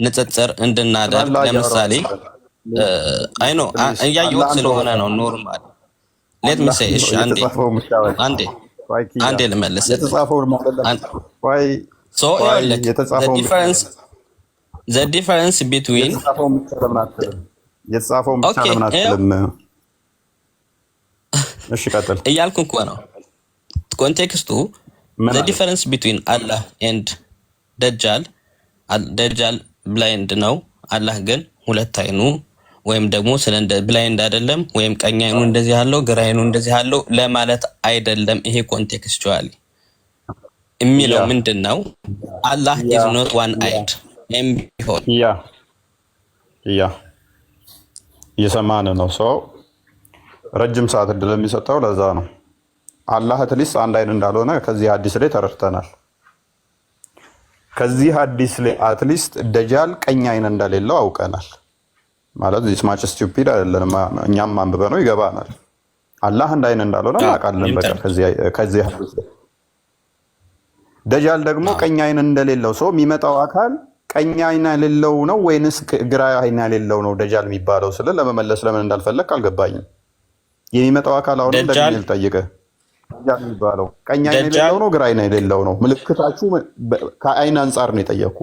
ንጽጽር እንድናደርግ ለምሳሌ እያየሁት ስለሆነ ነው። ኖርማል ሌት ሚ ሴይ እሺ፣ አንዴ ልመልስ። the difference between የተጻፈውን ብቻ ለምን አትልም? እሺ ቀጥል እያልኩ እኮ ነው። ኮንቴክስቱ the difference between Allah and ደጃል ብላይንድ ነው። አላህ ግን ሁለት አይኑ ወይም ደግሞ ብላይንድ አይደለም፣ ወይም ቀኝ አይኑ እንደዚህ ያለው ግራ አይኑ እንደዚህ ያለው ለማለት አይደለም። ይሄ ኮንቴክስቹዋሊ የሚለው ምንድነው? አላህ is not one eyed ቢሆን እየሰማን ነው። ሰው ረጅም ሰዓት እድል የሚሰጠው ለዛ ነው። አላህ አትሊስት አንድ አይን እንዳልሆነ ከዚህ ሐዲስ ላይ ተረድተናል። ከዚህ ሐዲስ ላይ አትሊስት ደጃል ቀኝ አይን እንደሌለው አውቀናል። ማለት ዚስ ማች ስቱፒድ አይደለም። እኛም አንብበ ነው ይገባናል። አላህ አንድ አይን እንዳልሆነ አውቃለን። በቃ ከዚህ ሐዲስ ላይ ደጃል ደግሞ ቀኝ አይን እንደሌለው ሰው የሚመጣው አካል ቀኝ አይን የሌለው ነው ወይንስ ግራ አይን የሌለው ነው ደጃል የሚባለው? ስለ ለመመለስ ለምን እንዳልፈለክ አልገባኝም። የሚመጣው አካል አሁን እንደሚል ጠይቀ ደጃል የሚባለው ቀኝ አይን የሌለው ነው ግራ አይን የሌለው ነው? ምልክታችሁ ከአይን አንጻር ነው የጠየኩ።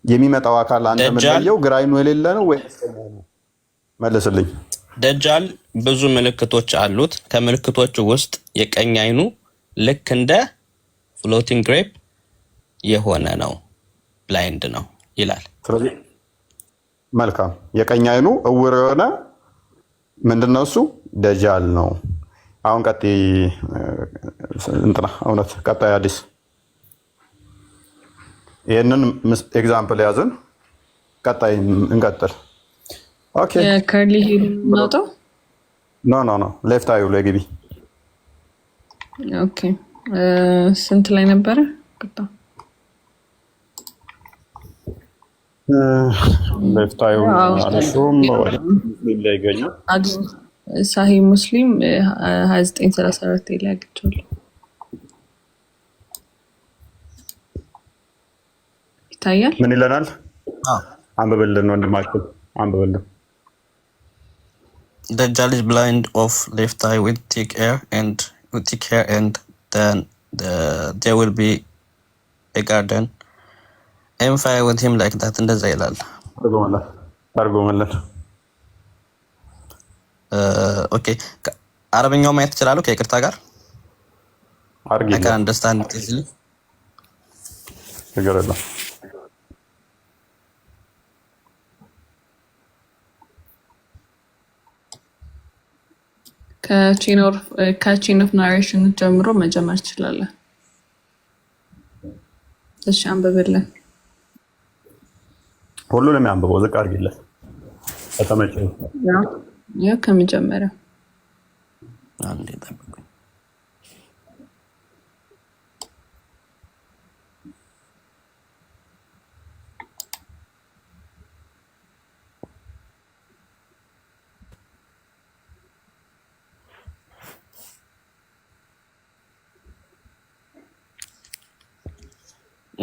የሚመጣው አካል አንተ የምትለየው ግራ አይኑ የሌለ ነው ወይስ? መልስልኝ። ደጃል ብዙ ምልክቶች አሉት። ከምልክቶቹ ውስጥ የቀኝ አይኑ ልክ እንደ ፍሎቲንግ ግሬፕ የሆነ ነው፣ ብላይንድ ነው ይላል። ስለዚህ መልካም፣ የቀኝ አይኑ እውር የሆነ ምንድነው? እሱ ደጃል ነው። አሁን ቀጥይ እንትና እውነት ቀጣይ ሐዲስ ይሄንን ኤግዛምፕል ያዝን። ቀጣይ እንቀጥል። ኦኬ ከርሊ ሄር ነው። ኖ ሌፍት አዩ ላይ ግቢ። ኦኬ ስንት ላይ ነበረ? ሌፍት አዩ አለሹም ላይ ይገኛል። ሳሂህ ሙስሊም 2934 ላይ አግኝቻለሁ። ይታያል። ምን ይለናል? አንብብልን ወንድማችን አንብብልን። Dajjal is blind of left eye with thick hair and then there will be a garden and fire with him like that. እንደዛ ይላል። አርጎመለን ኦኬ አረብኛው ማየት ይችላሉ ከይቅርታ ጋር አርጊ I can understand it easily. ይገረላ ከቼን ኦፍ ናሬሽን ጀምሮ መጀመር ትችላለህ። እሺ አንብብልን። ሁሉንም ያንብበው። ዝቅ አድርጊለት ከተመቸኝ። ያ ከመጀመሪያው አንዴ ጠብቁኝ።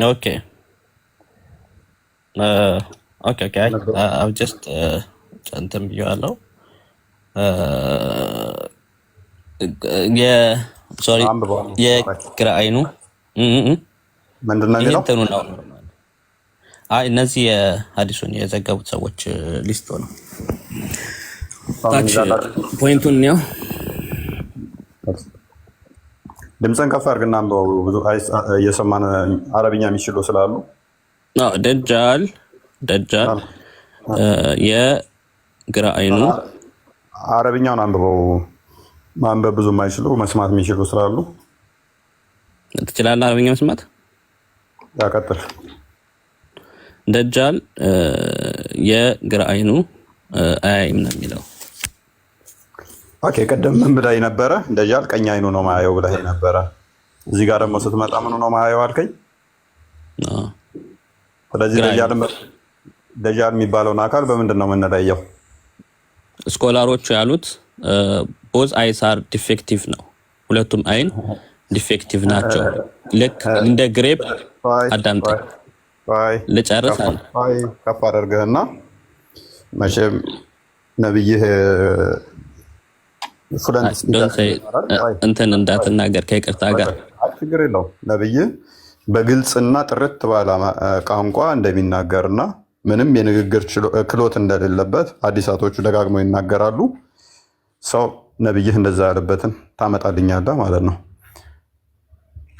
Okay. Okay. I've just እንትን ብዬዋለሁ። ሶሪ የግራ አይኑ ምንድን ነው የሚለው? አይ እነዚህ የሐዲሱን የዘገቡት ሰዎች ሊስት ነው። ታች ፖይንቱን ነው። ድምፅን ከፍ አድርግና አንብበው፣ ብዙ እየሰማን አረብኛ የሚችሉ ስላሉ። ደጃል የግራ አይኑ አረብኛውን አንብበው፣ ማንበብ ብዙ የማይችሉ መስማት የሚችሉ ስላሉ። ትችላለህ አረብኛ መስማት? ያቀጥል። ደጃል የግራ አይኑ አያይም ነው የሚለው። ኦኬ፣ ቀደም ምን ብለህ ነበረ? ደጃል ቀኝ አይኑ ነው ማያየው ብለህ ነበረ። እዚህ ጋር ደግሞ ስትመጣ ምኑ ነው ማያየው አልከኝ? ስለዚህ ደጃል የሚባለውን አካል በምንድን ነው የምንለየው? ስኮላሮቹ ያሉት ቦዝ አይስ አር ዲፌክቲቭ ነው። ሁለቱም አይን ዲፌክቲቭ ናቸው። ልክ እንደ ግሬፕ አዳምጠኝ ልጨርስ አለ። ከፍ አደርገህና መቼም ነብይህ እንትን እንዳትናገር ከይቅርታ ጋር ችግር የለው። ነብይህ በግልጽና ጥርት ባለ ቋንቋ እንደሚናገርና ምንም የንግግር ክሎት እንደሌለበት አዲሳቶቹ ደጋግመው ይናገራሉ። ሰው ነብይህ እንደዛ ያለበትን ታመጣልኛለህ ማለት ነው።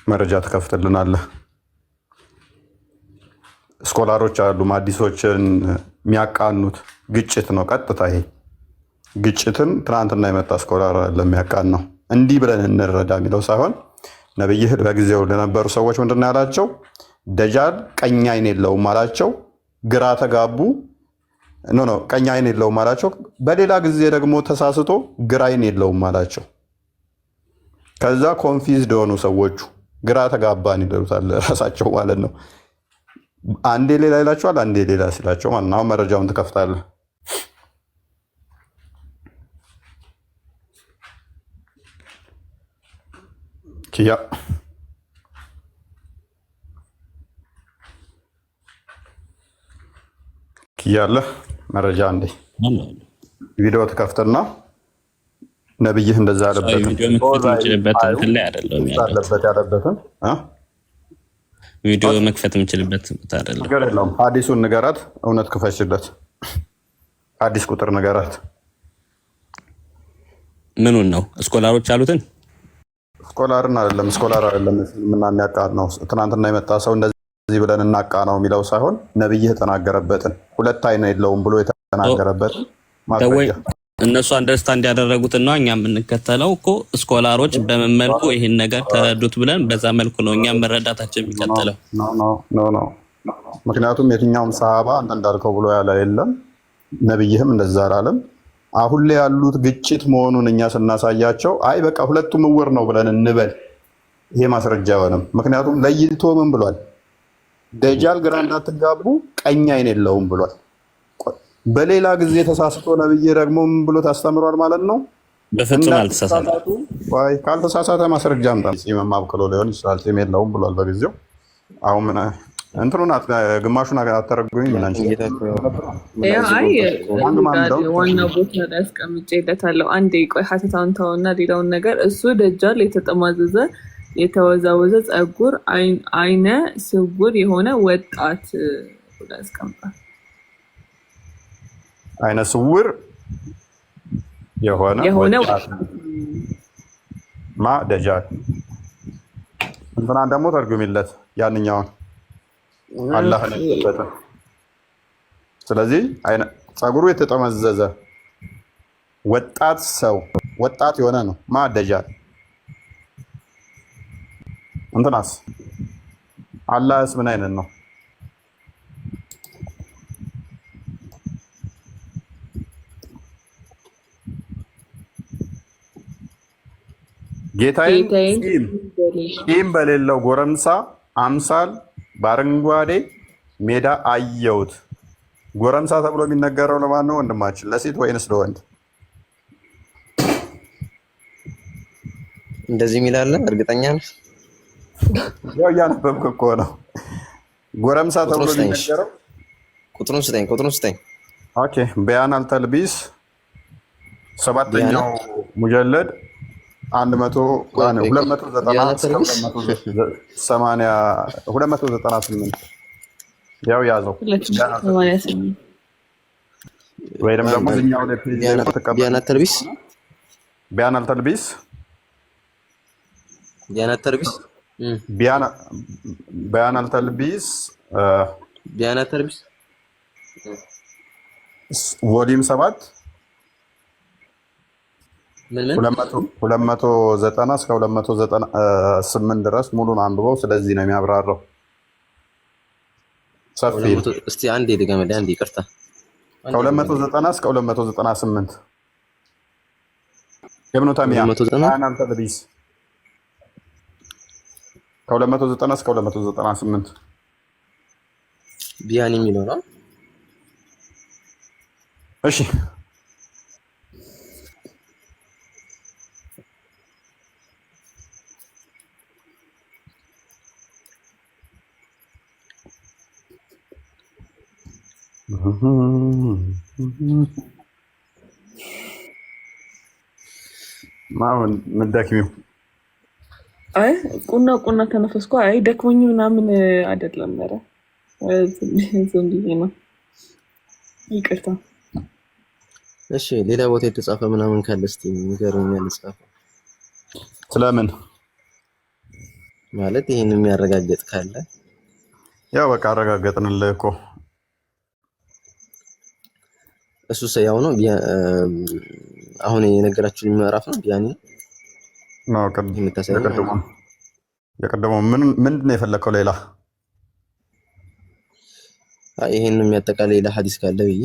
መረጃ ትከፍትልናለህ። ስኮላሮች አሉ አዲሶችን የሚያቃኑት ግጭት ነው። ቀጥታ ይሄ ግጭትን ትናንትና የመጣ ስኮላር ለሚያቃን ነው። እንዲህ ብለን እንረዳ የሚለው ሳይሆን ነብይህ በጊዜው ለነበሩ ሰዎች ምንድን ነው ያላቸው? ደጃል ቀኝ አይን የለውም አላቸው። ግራ ተጋቡ። ኖ ቀኝ አይን የለውም አላቸው። በሌላ ጊዜ ደግሞ ተሳስቶ ግራ አይን የለውም አላቸው። ከዛ ኮንፊዝድ የሆኑ ሰዎቹ ግራ ተጋባን ይሉታል ራሳቸው ማለት ነው። አንዴ ሌላ ይላቸዋል፣ አንዴ ሌላ ሲላቸው ማለት ነው። አሁን መረጃውን ትከፍታለህ። ኪያ አለ መረጃ እንዴ ቪዲዮ ትከፍትና ነብይህ እንደዛ ያለበትን ቪዲዮ መክፈት የምችልበት አይደለም። ሐዲሱን ንገራት፣ እውነት ክፈችለት። ሐዲስ ቁጥር ንገራት። ምኑን ነው? ስኮላሮች አሉትን? ስኮላርን አይደለም፣ ስኮላር አይደለም። ምና የሚያቃን ነው። ትናንትና የመጣ ሰው እንደዚህ ብለን እናቃ ነው የሚለው ሳይሆን ነብይህ የተናገረበትን ሁለት አይን የለውም ብሎ የተናገረበትን ማስረጃ እነሱ አንደርስታንድ ያደረጉትን ነው እኛ የምንከተለው እኮ። ስኮላሮች በምን መልኩ ይህን ነገር ተረዱት ብለን በዛ መልኩ ነው እኛ መረዳታችን የሚቀጥለው። ምክንያቱም የትኛውም ሰሃባ አንተ እንዳልከው ብሎ ያለ የለም፣ ነብይህም እንደዛ አላለም። አሁን ላይ ያሉት ግጭት መሆኑን እኛ ስናሳያቸው አይ በቃ ሁለቱም እውር ነው ብለን እንበል፣ ይሄ ማስረጃ አይሆንም። ምክንያቱም ለይቶ ምን ብሏል? ደጃል ግራ እንዳትጋቡ ቀኝ አይን የለውም ብሏል። በሌላ ጊዜ ተሳስቶ ነብይ ደግሞ ምን ብሎ ታስተምሯል ማለት ነው? በፍጹም አልተሳሳተም። ወይ ካልተሳሳተ ማስረጃ አምጣ። ጺም አብቅሎ ሊሆን ይችላል፣ ጺም የለውም ብሏል በጊዜው። አሁን ምን እንትኑን ግማሹን አተረጉኝ ምን አንቺ ዋና ቦታ ላይ አስቀምጬለታለሁ። አንዴ ቆይ ሀተታውን ተውና ሌላውን ነገር እሱ ደጃል የተጠማዘዘ የተወዛወዘ ጸጉር አይነ ስውር የሆነ ወጣት ብሎ ያስቀምጣል። አይነ ስውር የሆነ ማ ደጃል እንትናን ደግሞ ተርጉሚለት ያንኛውን አላህ ለበተ። ስለዚህ ጸጉሩ የተጠመዘዘ ወጣት ሰው ወጣት የሆነ ነው ማ ደጃል። እንትናስ አላህስ ምን አይነት ነው? ጌታዬን ጺም በሌለው ጎረምሳ አምሳል በአረንጓዴ ሜዳ አየሁት። ጎረምሳ ተብሎ የሚነገረው ለማን ነው ወንድማችን? ለሴት ወይንስ ለወንድ? እንደዚህ የሚላለ እርግጠኛ ነህ? ያው እያነበብክ እኮ ነው። ጎረምሳ ተብሎ የሚነገረው ቁጥሩን ስጠኝ። ኦኬ በያን አልተልቢስ 7ኛው ሙጀለድ 298 ያው ያዘው ወይም ደግሞ እኛው ላይ ፔጅ ላይ ቢያና ተልቢስ ቢያና ተልቢስ ቢያና ተልቢስ ቢያና ተልቢስ ቢያና ተልቢስ ቮሊዩም 7 ምን 290 እስከ 298 ድረስ ሙሉን አንብበው። ስለዚህ ነው የሚያብራራው። ሰፊ እስቲ አንዴ ድገመልኝ። አንዴ ይቅርታ። ከ290 እስከ 298 ኢብኑ ተይሚያ ቢያና ተልቢስ ከ290 እስከ 298 ቢያን የሚለው ነው። እሺ ማውን ምንደክሚው? አይ ቁና ተነፈስኩ። አይ ደክሞኝ ምናምን አይደለም። ኧረ ዝም ብዬ ነው። ይቅርታ። እሺ ሌላ ቦታ የተጻፈ ምናምን ካለ እስቲ ንገሩኝ። ያልጻፈ ስለምን ማለት ይሄን የሚያረጋግጥ ካለ ያው በቃ አረጋገጥንልህ እኮ። እሱ ሰያው ነው። አሁን የነገራችሁኝ ምዕራፍ ነው። ቢያኒ ነው የቀደመው ምንድን ነው የፈለከው? ሌላ ይሄን የሚያጠቃልል ሌላ ሐዲስ ካለ ብዬ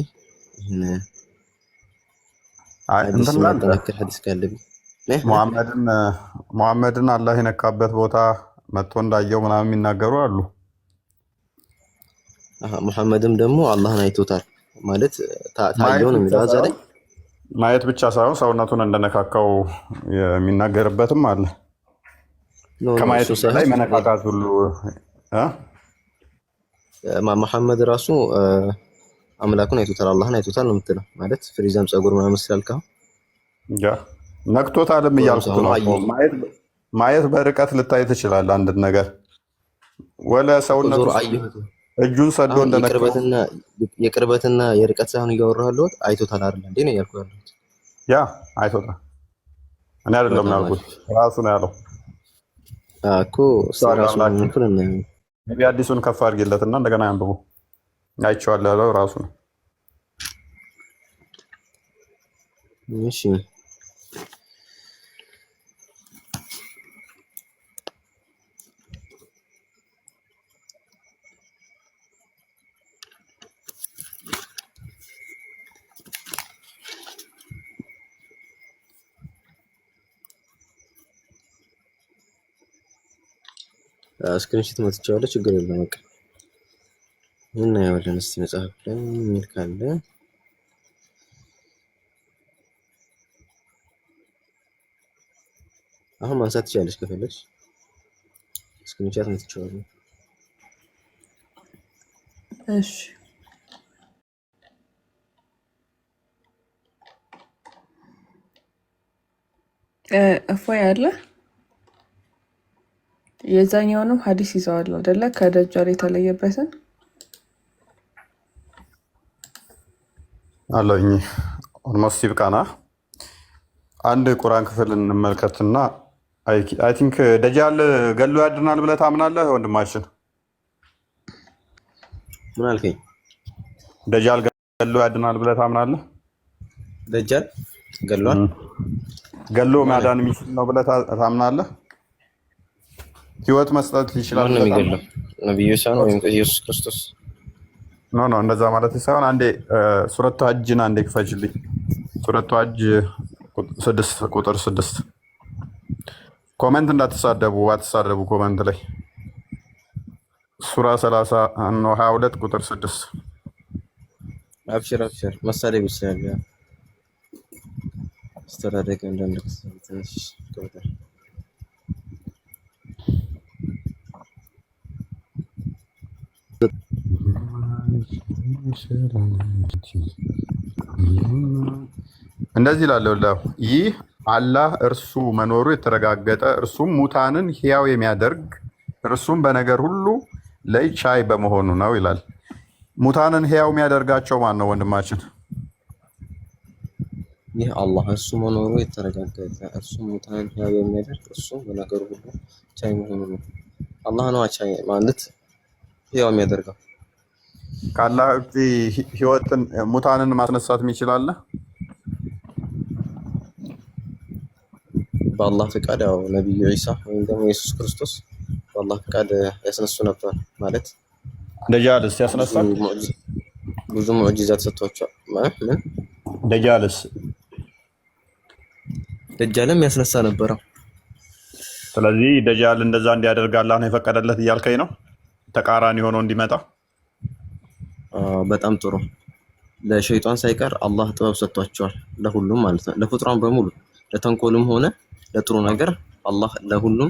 ይሄን እንትን የሚያጠናክር ሐዲስ ካለ ብዬ ሙሐመድን አላህ የነካበት ቦታ መጥቶ እንዳየው ምናምን የሚናገሩ አሉ። ሙሐመድም ደግሞ አላህን አይቶታል ማለት ታየው ነው የሚለው እዛ ላይ ማየት ብቻ ሳይሆን ሰውነቱን እንደነካካው የሚናገርበትም አለ። ከማየት ላይ መነካካት ሁሉ መሐመድ ራሱ አምላኩን አይቶታል፣ አላህን አይቶታል ነው የምትለው ማለት ፍሪዛም ጸጉር ምናምን ስላልከው ነክቶታልም እያልኩት ነው። ማየት በርቀት ልታይ ትችላለህ አንድ ነገር ወለ ሰውነቱ እጁን ሰዶ እንደነካው የቅርበትና የርቀት ሳይሆን እያወራህ ያለሁት አይቶታል አይደል እንዴ ነው ያልኩህ ያለሁት። ያ አይቶታል እኔ አይደለም ያልኩት ራሱ ነው ያለው እኮ ራሱ ነው እንትን ነቢ አዲሱን ከፍ አድርጊለትና እንደገና ያንብቡ። አይቼዋለሁ ያለው ራሱ ነው። እሺ ስክሪንሾት መጥቻለሁ። ችግር የለም በቃ እናየዋለን። እስቲ መጽሐፍ ላይ ምን ካለ አሁን ማንሳት ትችላለሽ ከፈለግሽ። ስክሪንሾት መጥቻለሁ። እሺ እፎይ አለ የዛኛውንም ሐዲስ ይዘዋል አይደለ? ከደጃል የተለየበትን አለኝ። ኦልሞስት ይብቃና አንድ ቁርአን ክፍል እንመልከትና አይ ቲንክ ደጃል ገሎ ያድናል ብለህ ታምናለህ ወንድማችን? ምን አልከኝ? ደጃል ገሎ ያድናል ብለህ ታምናለህ? ደጃል ገሎ ማዳን የሚችል ነው ብለህ ታምናለህ? ህይወት መስጠት ይችላል ነው የሚገለው ነብዩ ኢየሱስ ወይም ኢየሱስ ክርስቶስ ኖ እንደዛ ማለት ሳይሆን አንዴ ሱረቱ ሐጅን አንዴ ክፈችልኝ። ሱረቱ ሐጅ 6 ቁጥር 6 ኮሜንት አትሳደቡ ኮሜንት ላይ ሱራ 30 ነው 22 ቁጥር 6 አብሽር መሳሪያ ይችላል ያ ስተራደቀ እንደነክስ ትንሽ ተወጣ እንደዚህ ላለው ይህ አላህ እርሱ መኖሩ የተረጋገጠ እርሱም ሙታንን ሕያው የሚያደርግ እርሱም በነገር ሁሉ ላይ ቻይ በመሆኑ ነው ይላል። ሙታንን ሕያው የሚያደርጋቸው ማን ነው ወንድማችን? ይህ አላህ እሱ መኖሩ የተረጋገጠ እሱ ሙታንን ሕያው የሚያደርግ እሱ በነገሩ ሁሉ ቻይ መሆኑ ነው። አላህ ነው ቻይ ማለት ሕያው የሚያደርገው። ከአላህ ውጪ ህይወትን ሙታንን ማስነሳት የሚችላል? በአላህ ፍቃድ ያው ነብዩ ኢሳ ወይም ደግሞ ኢየሱስ ክርስቶስ በአላህ ፍቃድ ያስነሱ ነበር ማለት ደጃልስ ያስነሳል? ብዙ ሙዕጂዛት ሰጥቷቸዋል። ምን ደጃልስ? ደጃልም ያስነሳ ነበረ። ስለዚህ ደጃል እንደዛ እንዲያደርግ አላህ ነው የፈቀደለት እያልከኝ ነው? ተቃራኒ ሆኖ እንዲመጣ። በጣም ጥሩ። ለሸይጣን ሳይቀር አላህ ጥበብ ሰጥቷቸዋል፣ ለሁሉም ማለት ነው። ለፍጥሯን በሙሉ ለተንኮልም ሆነ ለጥሩ ነገር አላህ ለሁሉም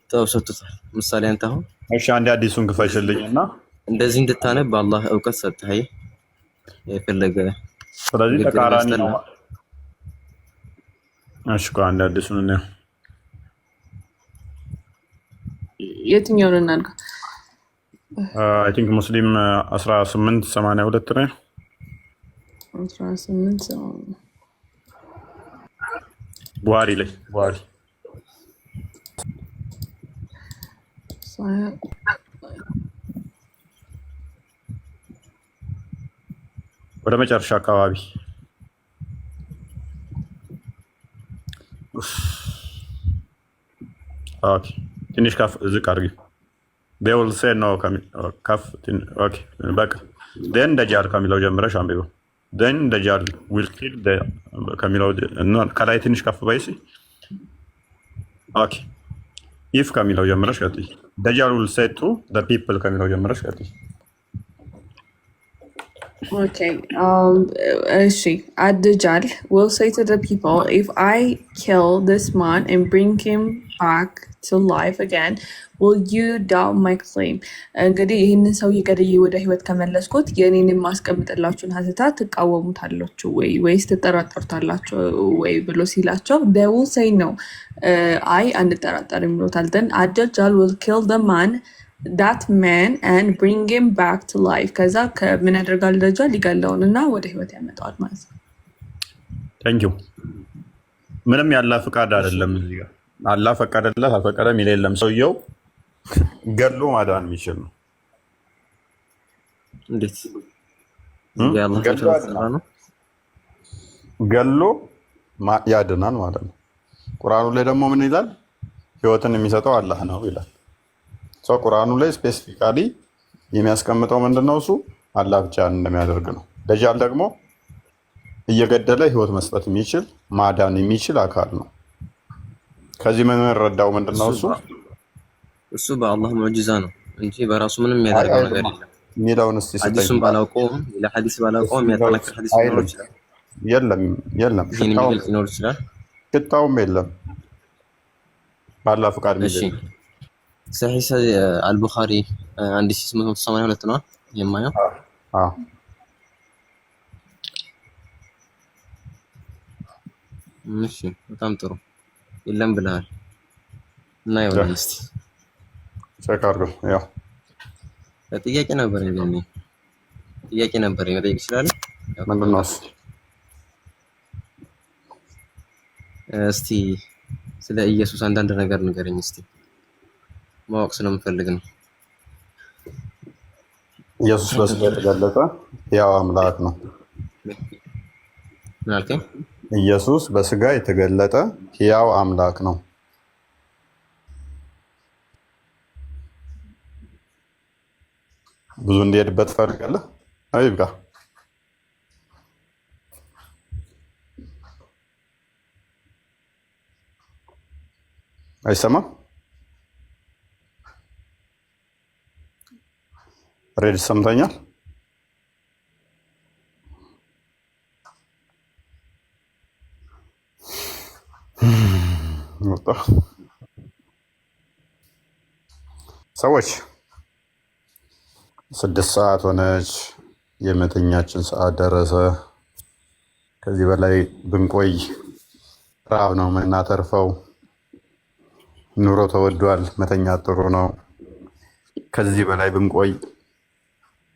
ጥበብ ሰጥቷል። ምሳሌ አንተ አሁን እሺ፣ አንድ አዲሱን ክፈሽልኝና እንደዚህ እንድታነብ አላህ እውቀት ሰጥህ የፈለገ። ስለዚህ ተቃራኒ ነው። እሺ፣ አንድ አዲሱን ነው። የትኛውን እናድርግ? አይ ቲንክ ሙስሊም 1882 ነው። 18 ቡሃሪ ላይ ቡሃሪ ወደ መጨረሻ አካባቢ ኦኬ፣ ትንሽ ከፍ ዝቅ አድርጊ። they will say no ከፍ ኦኬ፣ በቃ then ደጃል ከሚለው ጀምረሽ አንብቢው። then ደጃል will kill ከሚለው ከላይ ትንሽ ከፍ በይሲ። ኦኬ፣ if ከሚለው ጀምረሽ ቀጥይ። ደጃል will say to the people ከሚለው ጀምረሽ ቀጥይ። Okay. Ad-Dajjal will say to the people, if I kill this man and bring him back to life again, will you doubt my claim? እንግዲህ ይህንን ሰው ይገድይ ወደ ህይወት ከመለስኩት የኔን የማስቀምጥላችሁን ሀተታ ትቃወሙታላችሁ ወይስ ትጠራጠሩታላችሁ ወይ ብሎ ሲላቸው they will say no. አይ አንጠራጠርም ብሎታል። then Ad-Dajjal will kill the man that man and bring him back to life. ከዛ ከምን ያደርጋል? ደጃል ሊገለውንና ወደ ህይወት ያመጣዋል ማለት ነው። ታንኪዩ። ምንም ያለ ፍቃድ አይደለም እዚህ ጋር አላህ ፈቀደለት አልፈቀደም የለም። ሰውየው ገሎ ማዳን የሚችል ነው። እንዴት ያላህ ፈቃድ ነው? ገሎ ያድናል ማለት ነው። ቁርአኑ ላይ ደግሞ ምን ይላል? ህይወትን የሚሰጠው አላህ ነው ይላል። ሰው ቁርአኑ ላይ ስፔሲፊካሊ የሚያስቀምጠው ምንድነው? እሱ አላህ ብቻ እንደሚያደርግ ነው። ደጃል ደግሞ እየገደለ ህይወት መስጠት የሚችል ማዳን የሚችል አካል ነው። ከዚህ ምን እንረዳው ምንድነው? እሱ በአላህ ሙዕጂዛ ነው እንጂ በራሱ ምንም የሚያደርገው ነገር የለም። ሚላውን እስቲ ሐዲሱን ባላውቀውም ለሐዲስ ባላውቀውም የሚያጠናክር ሐዲስ ሊኖር ይችላል። የለም ሊኖር ይችላል። ሽታውም የለም። በአላህ ፍቃድ ነው። እሺ ሰሒህ አልቡኻሪ 1882 ነው የማየው። እሺ በጣም ጥሩ። የለም ብለሃል እና ይወጣል። እስቲ ቼክ አድርገው። ያው ጥያቄ ነበር እንዴ? ጥያቄ ነበር መጠየቅ ይችላል? ምንድነው? እስቲ ስለ ኢየሱስ አንዳንድ ነገር ንገረኝ እስቲ። ማወቅ ስለምፈልግ ነው። ኢየሱስ በስጋ የተገለጠ ሕያው አምላክ ነው። ምን አልከኝ? ኢየሱስ በስጋ የተገለጠ ሕያው አምላክ ነው። ብዙ እንዲሄድበት ትፈልጋለህ? አይብቃ። አይሰማም? ሬድ ሰምተኛል? ሰዎች 6 ሰዓት ሆነች። የመተኛችን ሰዓት ደረሰ። ከዚህ በላይ ብንቆይ ራብ ነው የምናተርፈው። ኑሮ ተወዷል። መተኛት ጥሩ ነው። ከዚህ በላይ ብንቆይ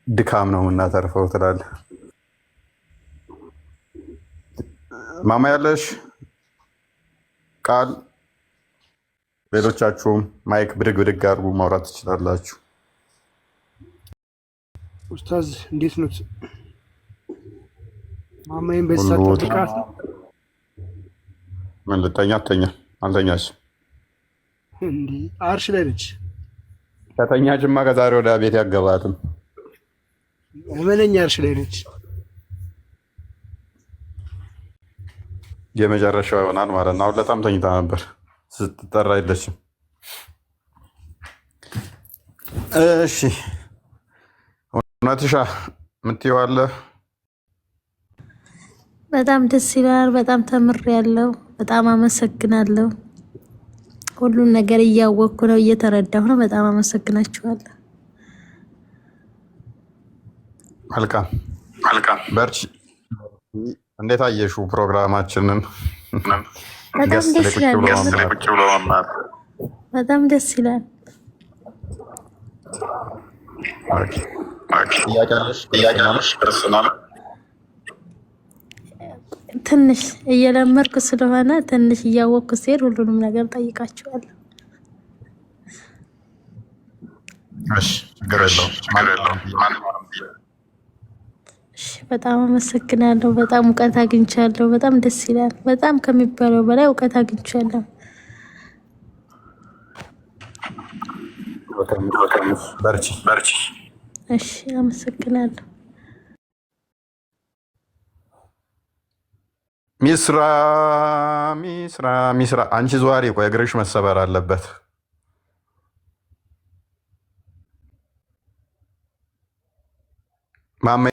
ድካም ነው የምናተርፈው ትላለህ። ማማ ያለሽ ቃል፣ ሌሎቻችሁም ማይክ ብድግ ብድግ አድርጉ፣ ማውራት ትችላላችሁ። ኡስታዝ እንዴት ነው? ማማዬን በዚህ ሰዓት ጠብቃት። ምን ልተኛ? አትተኛ? አልተኛችም እንዴ? አርሽ ላይ ነች። ከተኛችማ ከዛሬ ወደ ቤት ያገባትም። እመነኛ አርሽ ላይ ነች። የመጨረሻው ይሆናል ማለት ነው። አሁን በጣም ተኝታ ነበር ስትጠራ የለችም። እሺ እውነትሻ የምትይው አለ? በጣም ደስ ይላል። በጣም ተምሬያለሁ። በጣም አመሰግናለሁ። ሁሉን ነገር እያወቅኩ ነው፣ እየተረዳሁ ነው። በጣም አመሰግናችኋለሁ። መልካም በርቺ። እንዴት አየሽው ፕሮግራማችንን? በጣም ደስ ይላል። በጣም ደስ ይላል። ትንሽ እየለመድኩ ስለሆነ ትንሽ እያወቅኩ ሲሄድ ሁሉንም ነገር ጠይቃችኋለሁ። እሺ ችግር የለውም። በጣም አመሰግናለሁ። በጣም እውቀት አግኝቻለሁ። በጣም ደስ ይላል። በጣም ከሚባለው በላይ እውቀት አግኝቻለሁ። በርቺ። እሺ አመሰግናለሁ። ሚስራ አንቺ ዘዋሪ ቆይ፣ እግርሽ መሰበር አለበት። ማማ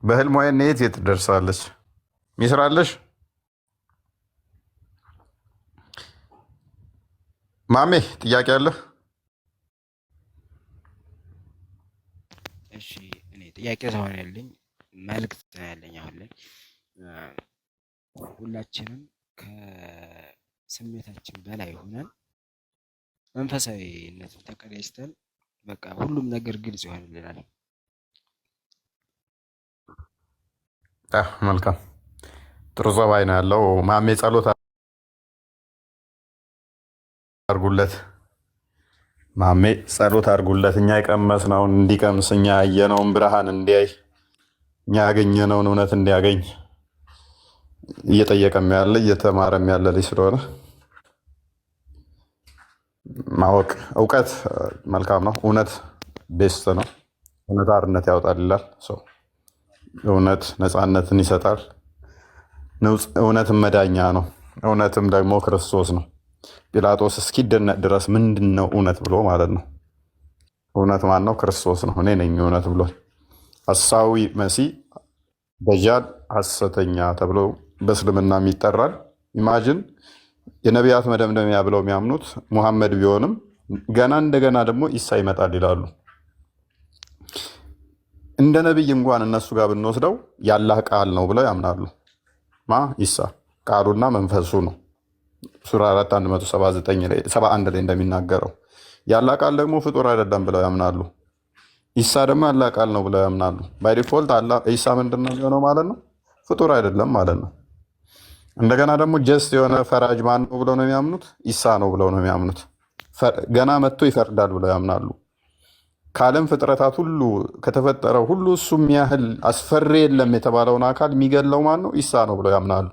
በህልሟ የት ትደርሳለች? ሚስራለሽ ማሜ ጥያቄ አለ? እሺ እኔ ጥያቄ ሳይሆን ያለኝ መልዕክት ነው ያለኝ። አሁን ላይ ሁላችንም ከስሜታችን በላይ ሆነን መንፈሳዊነትን ተቀዳጅተን በቃ ሁሉም ነገር ግልጽ ይሆንልናል። መልካም ጥሩ ጸባይ ነው ያለው ማሜ። ጸሎት አድርጉለት ማሜ፣ ጸሎት አድርጉለት። እኛ የቀመስነውን እንዲቀምስ፣ እኛ ያየነውን ብርሃን እንዲያይ፣ እኛ ያገኘነውን እውነት እንዲያገኝ እየጠየቀም ያለ እየተማረም ያለ ልጅ ስለሆነ ማወቅ እውቀት መልካም ነው። እውነት ቤስት ነው። እውነት አርነት ያወጣል ይላል። እውነት ነፃነትን ይሰጣል። እውነትም መዳኛ ነው። እውነትም ደግሞ ክርስቶስ ነው። ጲላጦስ እስኪደነቅ ድረስ ምንድን ነው እውነት ብሎ ማለት ነው። እውነት ማን ነው? ክርስቶስ ነው። እኔ ነኝ እውነት ብሎ ሐሳዊ መሲህ ደጃል ሐሰተኛ ተብሎ በእስልምና ይጠራል። ኢማጅን የነቢያት መደምደሚያ ብለው የሚያምኑት ሙሐመድ ቢሆንም ገና እንደገና ደግሞ ኢሳ ይመጣል ይላሉ። እንደ ነቢይ እንኳን እነሱ ጋር ብንወስደው ያላህ ቃል ነው ብለው ያምናሉ። ኢሳ ቃሉና መንፈሱ ነው። ሱራ 4:171 ላይ እንደሚናገረው ያላህ ቃል ደግሞ ፍጡር አይደለም ብለው ያምናሉ። ኢሳ ደግሞ ያላህ ቃል ነው ብለው ያምናሉ። ባይ ዲፎልት ኢሳ ምንድን ነው የሚሆነው ማለት ነው? ፍጡር አይደለም ማለት ነው። እንደገና ደግሞ ጀስት የሆነ ፈራጅ ማን ነው ብለው ነው የሚያምኑት? ኢሳ ነው ብለው ነው የሚያምኑት። ገና መጥቶ ይፈርዳል ብለው ያምናሉ። ከዓለም ፍጥረታት ሁሉ ከተፈጠረው ሁሉ እሱም ያህል አስፈሪ የለም የተባለውን አካል የሚገለው ማን ነው? ኢሳ ነው ብለው ያምናሉ።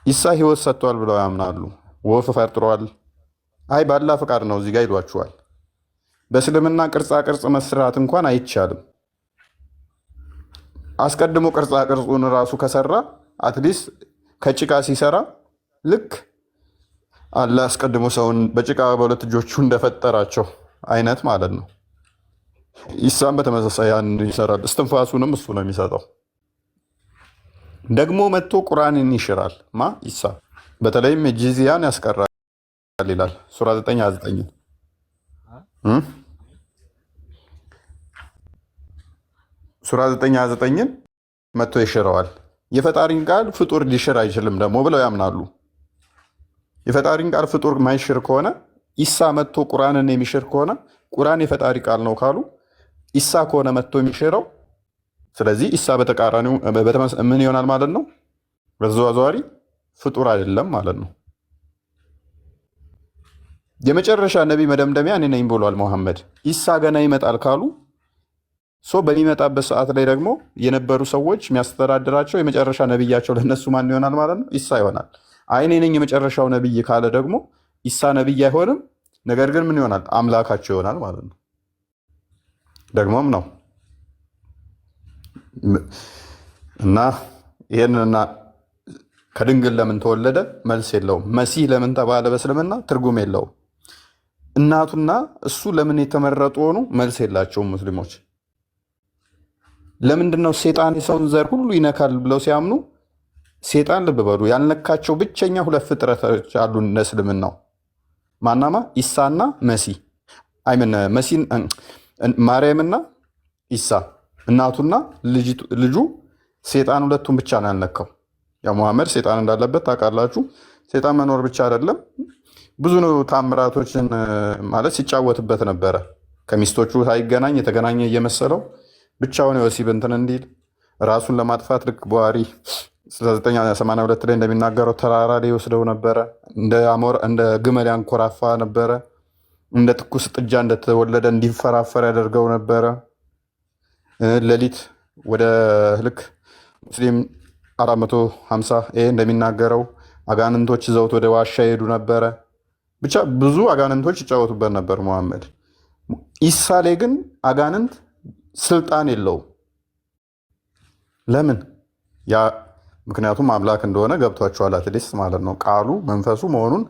ኢሳ ህይወት ሰጥቷል ብለው ያምናሉ። ወፍ ፈጥሯል። አይ ባላ ፈቃድ ነው እዚህ ጋር ይሏችኋል። በእስልምና ቅርጻ ቅርጽ መስራት እንኳን አይቻልም። አስቀድሞ ቅርጻ ቅርጹን ራሱ ከሰራ አትሊስት ከጭቃ ሲሰራ ልክ አላህ አስቀድሞ ሰውን በጭቃ በሁለት እጆቹ እንደፈጠራቸው አይነት ማለት ነው። ኢሳም በተመሳሳይ ያን ይሰራል። እስትንፋሱንም እሱ ነው የሚሰጠው። ደግሞ መጥቶ ቁርአንን ይሽራል። ኢሳ በተለይም ጂዚያን ያስቀራል ይላል ሱራ 9:29 ሱራ 9:29 መጥቶ ይሽረዋል። የፈጣሪን ቃል ፍጡር ሊሽር አይችልም ደግሞ ብለው ያምናሉ። የፈጣሪን ቃል ፍጡር ማይሽር ከሆነ ኢሳ መጥቶ ቁርአንን የሚሽር ከሆነ ቁርአን የፈጣሪ ቃል ነው ካሉ ኢሳ ከሆነ መጥቶ የሚሽረው ስለዚህ ኢሳ በተቃራኒው ምን ይሆናል ማለት ነው? በተዘዋዋሪ ፍጡር አይደለም ማለት ነው። የመጨረሻ ነቢ መደምደሚያ እኔ ነኝ ብሏል መሐመድ። ኢሳ ገና ይመጣል ካሉ በሚመጣበት ሰዓት ላይ ደግሞ የነበሩ ሰዎች የሚያስተዳድራቸው የመጨረሻ ነብያቸው ለነሱ ማን ይሆናል ማለት ነው? ኢሳ ይሆናል። አይ እኔ ነኝ የመጨረሻው ነብይ ካለ ደግሞ ኢሳ ነብይ አይሆንም፣ ነገር ግን ምን ይሆናል? አምላካቸው ይሆናል ማለት ነው። ደግሞም ነው እና ይሄንና ከድንግል ለምን ተወለደ መልስ የለውም። መሲህ ለምን ተባለ በእስልምና ትርጉም የለውም። እናቱና እሱ ለምን የተመረጡ ሆኑ መልስ የላቸውም ሙስሊሞች። ለምንድነው ሴጣን የሰውን ዘር ሁሉ ይነካል ብለው ሲያምኑ ሴጣን ልብ በሉ ያልነካቸው ብቸኛ ሁለት ፍጥረቶች አሉ እስልምናው ማናማ ኢሳና መሲህ አይምን መሲህ ማርያምና ኢሳ እናቱና ልጁ ሴጣን ሁለቱም ብቻ ነው ያልነካው። ያ ሙሐመድ ሴጣን እንዳለበት ታውቃላችሁ። ሴጣን መኖር ብቻ አይደለም ብዙ ነው ታምራቶችን ማለት ሲጫወትበት ነበረ። ከሚስቶቹ ሳይገናኝ የተገናኘ እየመሰለው ብቻውን የወሲብ እንትን እንዲል ራሱን ለማጥፋት ልክ በዋሪ 1982 ላይ እንደሚናገረው ተራራ ላይ ወስደው ነበረ። እንደ ግመል ያንኮራፋ ነበረ። እንደ ትኩስ ጥጃ እንደተወለደ እንዲፈራፈር ያደርገው ነበረ። ሌሊት ወደ ልክ ሙስሊም 450 እንደሚናገረው አጋንንቶች ይዘውት ወደ ዋሻ ይሄዱ ነበረ። ብቻ ብዙ አጋንንቶች ይጫወቱበት ነበር መሐመድ። ኢሳ ላይ ግን አጋንንት ስልጣን የለውም። ለምን? ያ ምክንያቱም አምላክ እንደሆነ ገብቷቸዋል። አትሊስት ማለት ነው ቃሉ መንፈሱ መሆኑን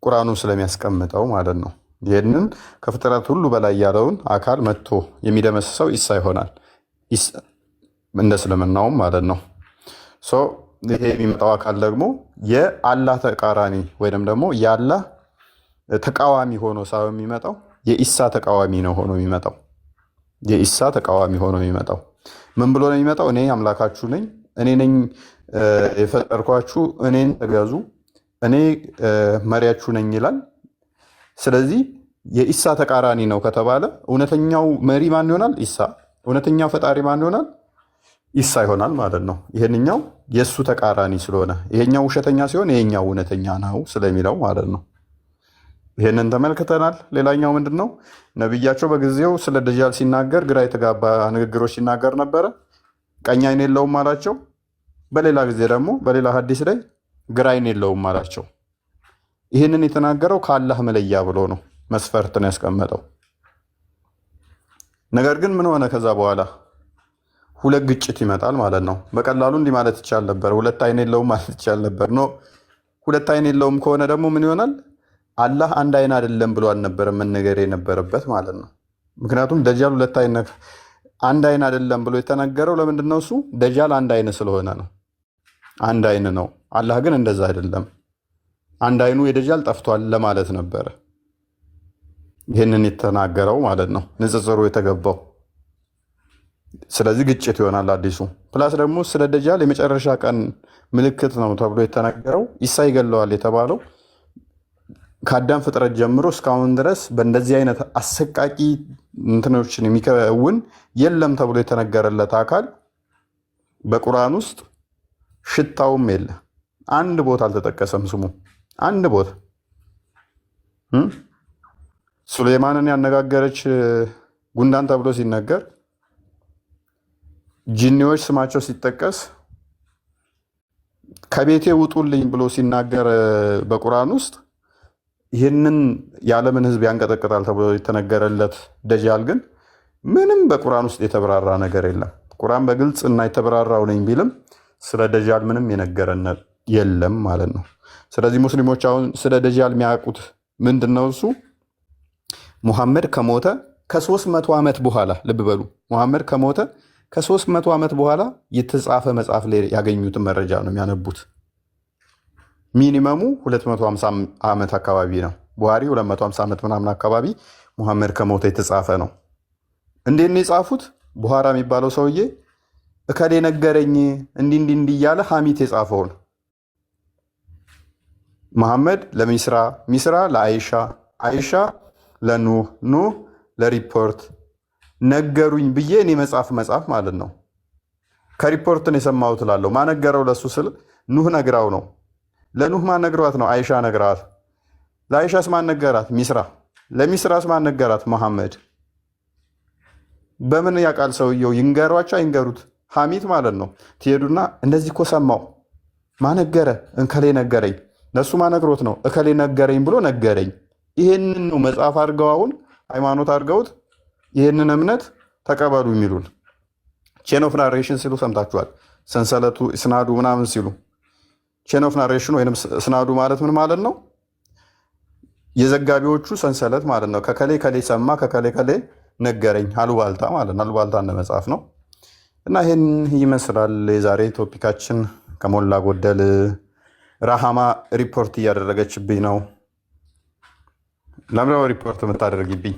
ቁርአኑ ስለሚያስቀምጠው ማለት ነው። ይህንን ከፍጥረት ሁሉ በላይ ያለውን አካል መጥቶ የሚደመስሰው ኢሳ ይሆናል እንደ እስልምናውም ማለት ነው። ይሄ የሚመጣው አካል ደግሞ የአላህ ተቃራኒ ወይም ደግሞ የአላህ ተቃዋሚ ሆኖ ሳይሆን የሚመጣው የኢሳ ተቃዋሚ ነው ሆኖ የሚመጣው የኢሳ ተቃዋሚ ሆኖ የሚመጣው ምን ብሎ ነው የሚመጣው? እኔ አምላካችሁ ነኝ፣ እኔ ነኝ የፈጠርኳችሁ፣ እኔን ተገዙ፣ እኔ መሪያችሁ ነኝ ይላል። ስለዚህ የኢሳ ተቃራኒ ነው ከተባለ እውነተኛው መሪ ማን ይሆናል? ኢሳ። እውነተኛው ፈጣሪ ማን ይሆናል? ኢሳ ይሆናል ማለት ነው። ይሄንኛው የእሱ ተቃራኒ ስለሆነ ይሄኛው ውሸተኛ ሲሆን ይሄኛው እውነተኛ ነው ስለሚለው ማለት ነው። ይሄንን ተመልክተናል። ሌላኛው ምንድን ነው? ነቢያቸው በጊዜው ስለ ደጃል ሲናገር ግራ የተጋባ ንግግሮች ሲናገር ነበረ። ቀኝ አይን የለውም አላቸው። በሌላ ጊዜ ደግሞ በሌላ ሐዲስ ላይ ግራ አይን የለውም አላቸው። ይህንን የተናገረው ከአላህ መለያ ብሎ ነው መስፈርትን ያስቀመጠው። ነገር ግን ምን ሆነ? ከዛ በኋላ ሁለት ግጭት ይመጣል ማለት ነው። በቀላሉ እንዲህ ማለት ይቻል ነበር፣ ሁለት አይን የለውም ማለት ይቻል ነበር። ኖ ሁለት አይን የለውም ከሆነ ደግሞ ምን ይሆናል? አላህ አንድ አይን አይደለም ብሎ አልነበረም መነገር የነበረበት ማለት ነው። ምክንያቱም ደጃል ሁለት አይን አንድ አይን አይደለም ብሎ የተነገረው ለምንድን ነው? እሱ ደጃል አንድ አይን ስለሆነ ነው። አንድ አይን ነው። አላህ ግን እንደዛ አይደለም። አንድ አይኑ የደጃል ጠፍቷል ለማለት ነበረ ይህንን የተናገረው ማለት ነው፣ ንጽጽሩ የተገባው። ስለዚህ ግጭት ይሆናል አዲሱ። ፕላስ ደግሞ ስለ ደጃል የመጨረሻ ቀን ምልክት ነው ተብሎ የተነገረው ኢሳ ይገለዋል የተባለው ከአዳም ፍጥረት ጀምሮ እስካሁን ድረስ በእንደዚህ አይነት አሰቃቂ እንትኖችን የሚከውን የለም ተብሎ የተነገረለት አካል በቁርአን ውስጥ ሽታውም የለ። አንድ ቦታ አልተጠቀሰም ስሙ። አንድ ቦታ ሱሌማንን ያነጋገረች ጉንዳን ተብሎ ሲነገር ጂኒዎች ስማቸው ሲጠቀስ ከቤቴ ውጡልኝ ብሎ ሲናገር በቁርአን ውስጥ ይህንን የዓለምን ሕዝብ ያንቀጠቅጣል ተብሎ የተነገረለት ደጃል ግን ምንም በቁርአን ውስጥ የተብራራ ነገር የለም። ቁርአን በግልጽ እና የተብራራው ነኝ ቢልም ስለ ደጃል ምንም የነገረን የለም ማለት ነው። ስለዚህ ሙስሊሞች አሁን ስለ ደጃል የሚያውቁት ምንድን ነው? እሱ ሙሐመድ ከሞተ ከ300 ዓመት በኋላ ልብ በሉ፣ ሙሐመድ ከሞተ ከ300 ዓመት በኋላ የተጻፈ መጽሐፍ ላይ ያገኙትን መረጃ ነው የሚያነቡት። ሚኒመሙ 250 ዓመት አካባቢ ነው። ቡሃሪ 250 ዓመት ምናምን አካባቢ ሙሐመድ ከሞተ የተጻፈ ነው። እንዴት ነው የጻፉት? ቡሃራ የሚባለው ሰውዬ እከሌ ነገረኝ እንዲህ እያለ ሐሚት የጻፈውን መሐመድ ለሚስራ፣ ሚስራ ለአይሻ፣ አይሻ ለኑህ፣ ኑህ ለሪፖርት ነገሩኝ ብዬ እኔ መጽሐፍ ማለት ነው። ከሪፖርትን የሰማሁት እላለሁ። ማነገረው ለሱ ስል ኑህ ነግራው ነው። ለኑህ ማን ነግሯት ነው? አይሻ ነግራት። ለአይሻስ ማን ነገራት? ሚስራ። ለሚስራስ ማን ነገራት? መሐመድ። በምን ያውቃል ሰውየው? ይንገሯቸው አይንገሩት? ሐሚት ማለት ነው። ትሄዱና እንደዚህ እኮ ሰማው ማነገረ እንከሌ ነገረኝ። ለሱ ማነግሮት ነው? እከሌ ነገረኝ ብሎ ነገረኝ። ይሄንን ነው መጽሐፍ አድርገው አሁን ሃይማኖት አድርገውት ይህንን እምነት ተቀበሉ የሚሉን። ቼን ኦፍ ናሬሽን ሲሉ ሰምታችኋል። ሰንሰለቱ ስናዱ ምናምን ሲሉ ቼን ኦፍ ናሬሽን ወይም ስናዱ ማለት ምን ማለት ነው? የዘጋቢዎቹ ሰንሰለት ማለት ነው። ከከሌ ከሌ ሰማ፣ ከከሌ ከሌ ነገረኝ፣ አሉባልታ ማለት ነው። አሉባልታ እንደ መጽሐፍ ነው። እና ይህን ይመስላል የዛሬ ቶፒካችን። ከሞላ ጎደል ረሃማ ሪፖርት እያደረገችብኝ ነው። ለምንድነው ሪፖርት የምታደርግብኝ?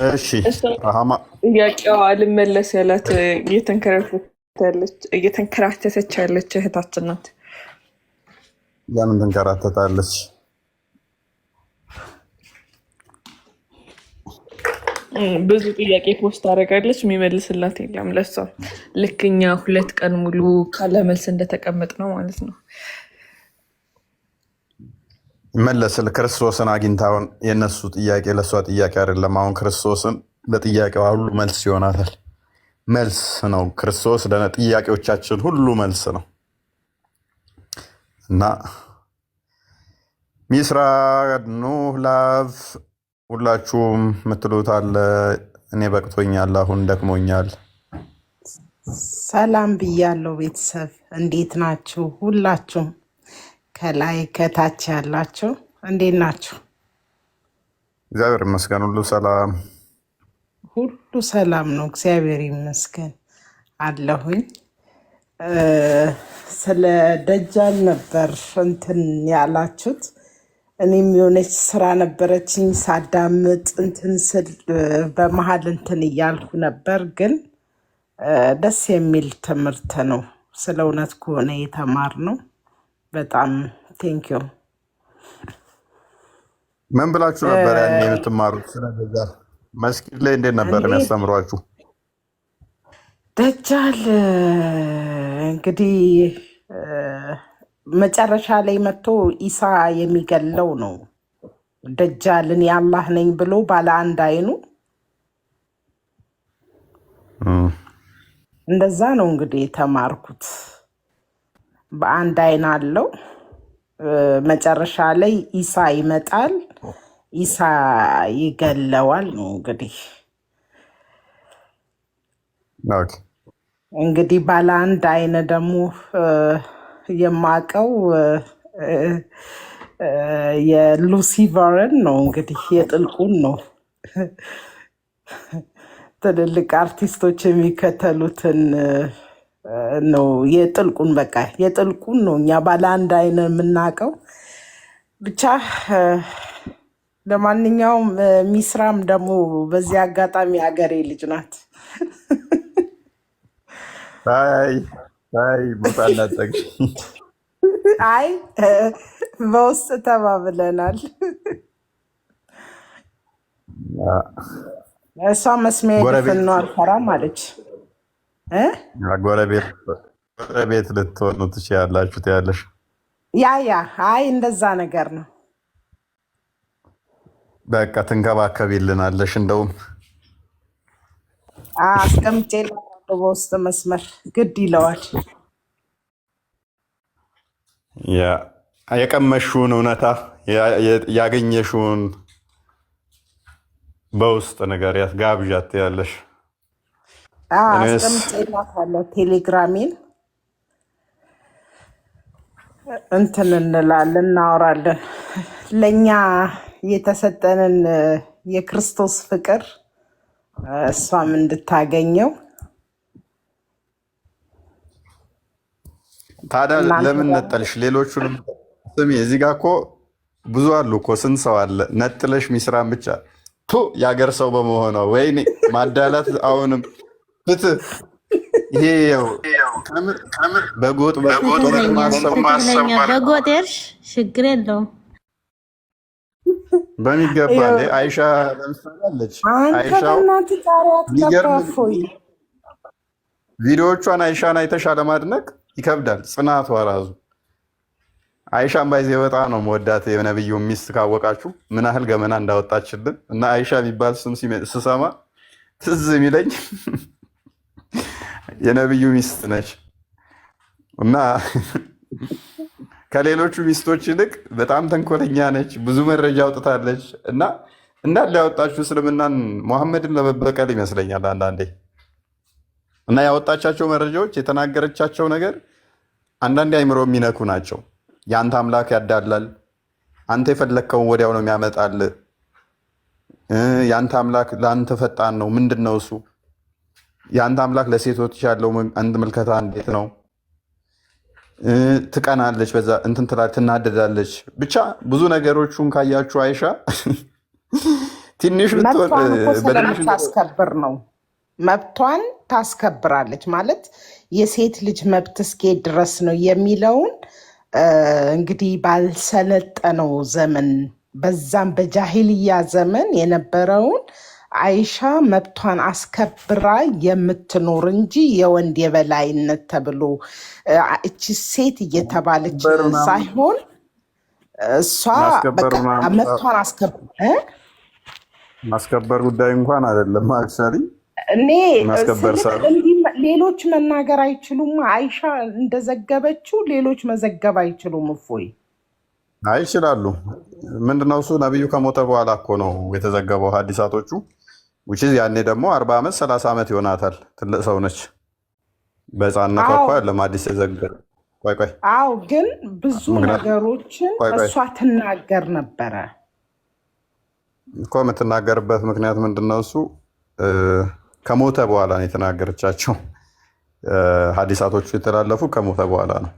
እሺ ጥያቄዋ አልመለስ ያላት እየተንከራተተች ያለች እህታችን ናት። ለምን ትንከራተታለች? ብዙ ጥያቄ ፖስት አደረጋለች፣ የሚመልስላት የለም። ለሷ ልክኛ 2 ቀን ሙሉ ካለ መልስ እንደተቀመጥ ነው ማለት ነው። መለስል ክርስቶስን አግኝታውን የነሱ ጥያቄ ለእሷ ጥያቄ አይደለም። አሁን ክርስቶስን ለጥያቄዋ ሁሉ መልስ ይሆናታል። መልስ ነው ክርስቶስ ለጥያቄዎቻችን ሁሉ መልስ ነው። እና ሚስራ ኑህ ላቭ ሁላችሁም የምትሉት አለ። እኔ በቅቶኛል፣ አሁን ደክሞኛል። ሰላም ብያለሁ ቤተሰብ፣ እንዴት ናችሁ? ሁላችሁም ከላይ ከታች ያላችሁ እንዴት ናችሁ? እግዚአብሔር ይመስገን፣ ሁሉ ሰላም፣ ሁሉ ሰላም ነው። እግዚአብሔር ይመስገን አለሁኝ። ስለ ደጃል ነበር እንትን ያላችሁት። እኔም የሆነች ስራ ነበረችኝ ሳዳምጥ እንትን ስል በመሀል እንትን እያልኩ ነበር። ግን ደስ የሚል ትምህርት ነው። ስለ እውነት ከሆነ የተማርነው በጣም ቴንኪዩ። ምን ብላችሁ ነበር ያኔ የምትማሩት? ስለ ደጃል መስጊድ ላይ እንዴት ነበር የሚያስተምሯችሁ? ደጃል እንግዲህ መጨረሻ ላይ መጥቶ ኢሳ የሚገለው ነው። ደጃልን የአላህ ነኝ ብሎ ባለ አንድ አይኑ እንደዛ ነው እንግዲህ የተማርኩት። በአንድ አይን አለው። መጨረሻ ላይ ኢሳ ይመጣል፣ ኢሳ ይገለዋል ነው እንግዲህ። እንግዲህ ባለ አንድ አይነ ደግሞ የማቀው የሉሲፈርን ነው እንግዲህ፣ የጥልቁን ነው። ትልልቅ አርቲስቶች የሚከተሉትን ነው የጥልቁን፣ በቃ የጥልቁን ነው እኛ ባለ አንድ አይነ የምናውቀው። ብቻ ለማንኛውም ሚስራም ደግሞ በዚህ አጋጣሚ ሀገሬ ልጅ ናት። ቦታ እናጠቅሽ። አይ በውስጥ ተባብለናል። እሷ መስሚያ ድፍን ነው አልፈራም አለች። ጎረቤት ልትሆኑ ትችያላችሁ ትያለሽ። ያ አይ እንደዛ ነገር ነው። በቃ ትንከባከቢልናለሽ። እንደውም አስቀምጬ በውስጥ መስመር ግድ ይለዋል። የቀመሽውን እውነታ ያገኘሽውን በውስጥ ነገር ጋብዣት ያለሽ አስቀምጬላታለሁ። ቴሌግራሜን እንትን እንላለን፣ እናወራለን። ለእኛ የተሰጠንን የክርስቶስ ፍቅር እሷም እንድታገኘው። ታዲያ ለምን ነጠልሽ? ሌሎቹንም ስሚ፣ እዚህ ጋ እኮ ብዙ አሉ እኮ። ስንት ሰው አለ? ነጥለሽ ሚስራን ብቻ የሀገር ሰው በመሆኗ ወይኔ ማዳላት። አሁንም ፍትህ ይሄ ያው ከምር በጎጥ ማሰብ ትክክለኛ በጎጥ እርሽ ችግር የለውም። በሚገባ አይሻ ለምሳሌ አለች። አይሻው ቪዲዮዎቿን አይሻን አይተሻ ለማድነቅ ይከብዳል ጽናቷ ራሱ። አይሻን ባይዜ በጣም ነው መወዳት የነብዩ ሚስት ካወቃችሁ ምን ያህል ገመና እንዳወጣችልን እና አይሻ ቢባል ስም ስሰማ ትዝ የሚለኝ የነብዩ ሚስት ነች እና ከሌሎቹ ሚስቶች ይልቅ በጣም ተንኮለኛ ነች። ብዙ መረጃ አውጥታለች እና እንዳለ ያወጣችሁ እስልምናን ሙሐመድን ለመበቀል ይመስለኛል አንዳንዴ። እና ያወጣቻቸው መረጃዎች የተናገረቻቸው ነገር አንዳንዴ አይምሮ የሚነኩ ናቸው። የአንተ አምላክ ያዳላል፣ አንተ የፈለግከውን ወዲያው ነው የሚያመጣል። የአንተ አምላክ ለአንተ ፈጣን ነው። ምንድን ነው እሱ? የአንተ አምላክ ለሴቶች ያለው አንድ ምልከታ እንዴት ነው? ትቀናለች፣ በዛ እንትን ትላለች፣ ትናደዳለች። ብቻ ብዙ ነገሮቹን ካያችሁ አይሻ ትንሽ ብትሆን ታስከብር ነው መብቷን ታስከብራለች ማለት የሴት ልጅ መብት እስኪሄድ ድረስ ነው የሚለውን እንግዲህ ባልሰለጠነው ዘመን በዛም በጃሂልያ ዘመን የነበረውን አይሻ መብቷን አስከብራ የምትኖር እንጂ የወንድ የበላይነት ተብሎ እቺ ሴት እየተባለች ሳይሆን እሷ መብቷን ማስከበር ጉዳይ እንኳን አይደለም። አክቹዋሊ እኔ ሌሎች መናገር አይችሉም። አይሻ እንደዘገበችው ሌሎች መዘገብ አይችሉም። እፎይ አይችላሉ። ምንድነው እሱ ነብዩ ከሞተ በኋላ እኮ ነው የተዘገበው ሀዲሳቶቹ። ያኔ ደግሞ 40 ዓመት 30 ዓመት ይሆናታል። ትልቅ ሰው ነች። በህፃንነቷ እኮ ለማዲስ የዘገበ ቆይ አዎ፣ ግን ብዙ ነገሮችን እሷ ትናገር ነበረ እኮ። የምትናገርበት ምክንያት ምንድነው እሱ ከሞተ በኋላ ነው የተናገረቻቸው። ሀዲሳቶቹ የተላለፉ ከሞተ በኋላ ነው።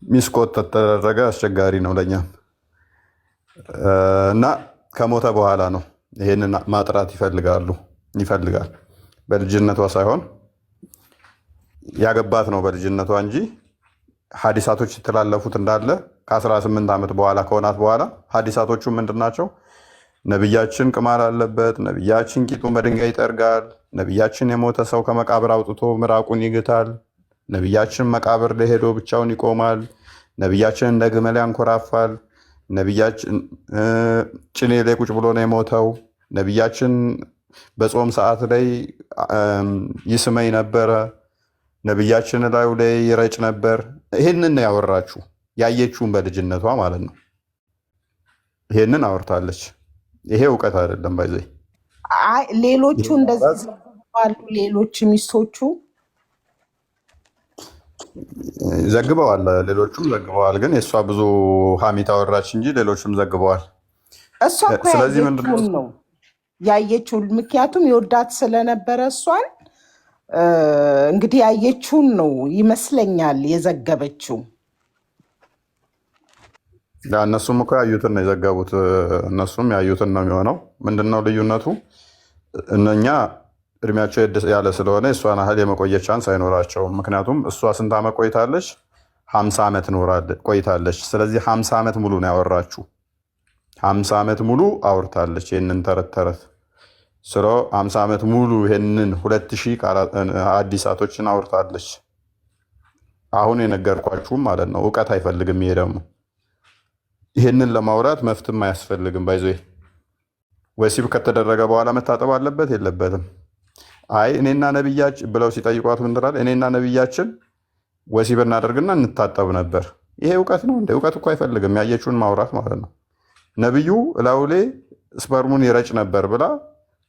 ሚስኮት ተደረገ፣ አስቸጋሪ ነው ለኛም እና ከሞተ በኋላ ነው። ይሄንን ማጥራት ይፈልጋል። በልጅነቷ ሳይሆን ያገባት ነው በልጅነቷ እንጂ ሀዲሳቶች የተላለፉት እንዳለ ከ18 ዓመት በኋላ ከሆናት በኋላ ሀዲሳቶቹ ምንድናቸው? ነቢያችን ቅማል አለበት፣ ነቢያችን ቂጡን በድንጋይ ይጠርጋል፣ ነቢያችን የሞተ ሰው ከመቃብር አውጥቶ ምራቁን ይግታል፣ ነቢያችን መቃብር ላይ ሄዶ ብቻውን ይቆማል፣ ነቢያችን እንደ ግመል ያንኮራፋል፣ ነቢያችን ጭኔ ላይ ቁጭ ብሎ ነው የሞተው፣ ነቢያችን በጾም ሰዓት ላይ ይስመኝ ነበረ፣ ነቢያችን ላዩ ላይ ይረጭ ነበር። ይህንን ነው ያወራችሁ፣ ያየችውን በልጅነቷ ማለት ነው። ይሄንን አወርታለች። ይሄ እውቀት አይደለም። ባይዘይ ሌሎቹ እንደዚህ ዘግበዋል። ሌሎች ሚስቶቹ ዘግበዋል፣ ሌሎቹም ዘግበዋል። ግን የእሷ ብዙ ሀሚት አወራች እንጂ ሌሎችም ዘግበዋል። እሷ እኮ ያየችውን ነው ያየችውን፣ ምክንያቱም የወዳት ስለነበረ እሷን እንግዲህ ያየችውን ነው ይመስለኛል የዘገበችው። እነሱም እኮ ያዩትን ነው የዘገቡት። እነሱም ያዩትን ነው የሚሆነው። ምንድነው ልዩነቱ? እነኛ እድሜያቸው ያለ ስለሆነ እሷን ያህል የመቆየት ቻንስ አይኖራቸውም። ምክንያቱም እሷ ስንት ዓመት ቆይታለች? 50 ዓመት ቆይታለች። ስለዚህ 50 ዓመት ሙሉ ነው ያወራችሁ። 50 ዓመት ሙሉ አውርታለች ይህንን ተረት ስለ 50 ዓመት ሙሉ ይህንን 2000 ሀዲሳቶችን አውርታለች። አሁን የነገርኳችሁም ማለት ነው። እውቀት አይፈልግም። ይሄ ደግሞ ይህንን ለማውራት መፍትም አያስፈልግም። ባይዞ ወሲብ ከተደረገ በኋላ መታጠብ አለበት የለበትም? አይ እኔና ነብያችን ብለው ሲጠይቋት ምን ትላለች? እኔና ነብያችን ወሲብ እናደርግና እንታጠብ ነበር። ይሄ እውቀት ነው እንደ እውቀት እኮ አይፈልግም። ያየችውን ማውራት ማለት ነው። ነብዩ እላዩ ላይ ስፐርሙን ይረጭ ነበር ብላ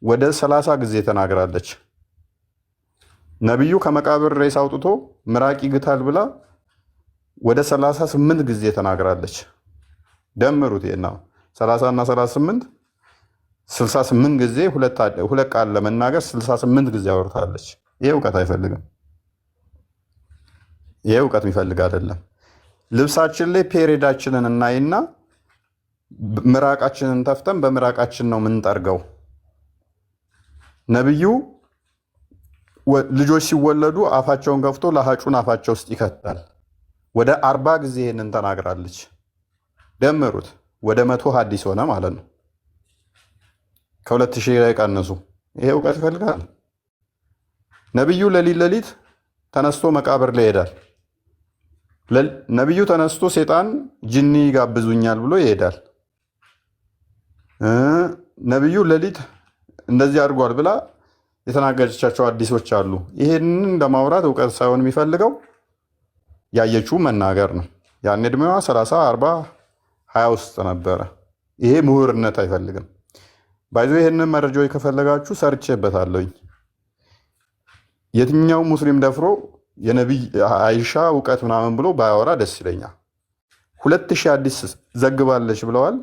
ወደ 30 ጊዜ ተናግራለች። ነብዩ ከመቃብር ሬሳ አውጥቶ ምራቅ ይግታል ብላ ወደ 38 ጊዜ ተናግራለች። ደምሩት። ይሄና 30 እና 38 68 ጊዜ ሁለት ቃል ለመናገር 68 ጊዜ አወርታለች። ይሄ እውቀት አይፈልግም። ይሄ እውቀት የሚፈልግ አይደለም። ልብሳችን ላይ ፔሬዳችንን እናይና ምራቃችንን ተፍተን በምራቃችን ነው የምንጠርገው። ነብዩ ልጆች ሲወለዱ አፋቸውን ከፍቶ ለሀጩን አፋቸው ውስጥ ይከታል። ወደ 40 ጊዜ ይህንን ተናግራለች። ደምሩት፣ ወደ 100 ሀዲስ ሆነ ማለት ነው። ከ2000 ላይ ቀንሱ። ይሄ እውቀት ይፈልጋል። ነቢዩ ሌሊት ተነስቶ መቃብር ላይ ይሄዳል። ነቢዩ ተነስቶ ሴጣን ጅኒ ጋብዙኛል ብሎ ይሄዳል። ነቢዩ ሌሊት እንደዚህ አድርጓል ብላ የተናገረቻቸው ሀዲሶች አሉ። ይሄንን ለማውራት እውቀት ሳይሆን የሚፈልገው ያየችው መናገር ነው። ያን ዕድሜዋ 30፣ 40፣ 20 ውስጥ ነበረ። ይሄ ምሁርነት አይፈልግም። ባይዞ ይህንን መረጃዎች ከፈለጋችሁ ሰርቼበታለሁኝ። የትኛው ሙስሊም ደፍሮ የነቢይ አይሻ እውቀት ምናምን ብሎ ባያወራ ደስ ይለኛል። 2000 ሀዲስ ዘግባለች ብለዋል።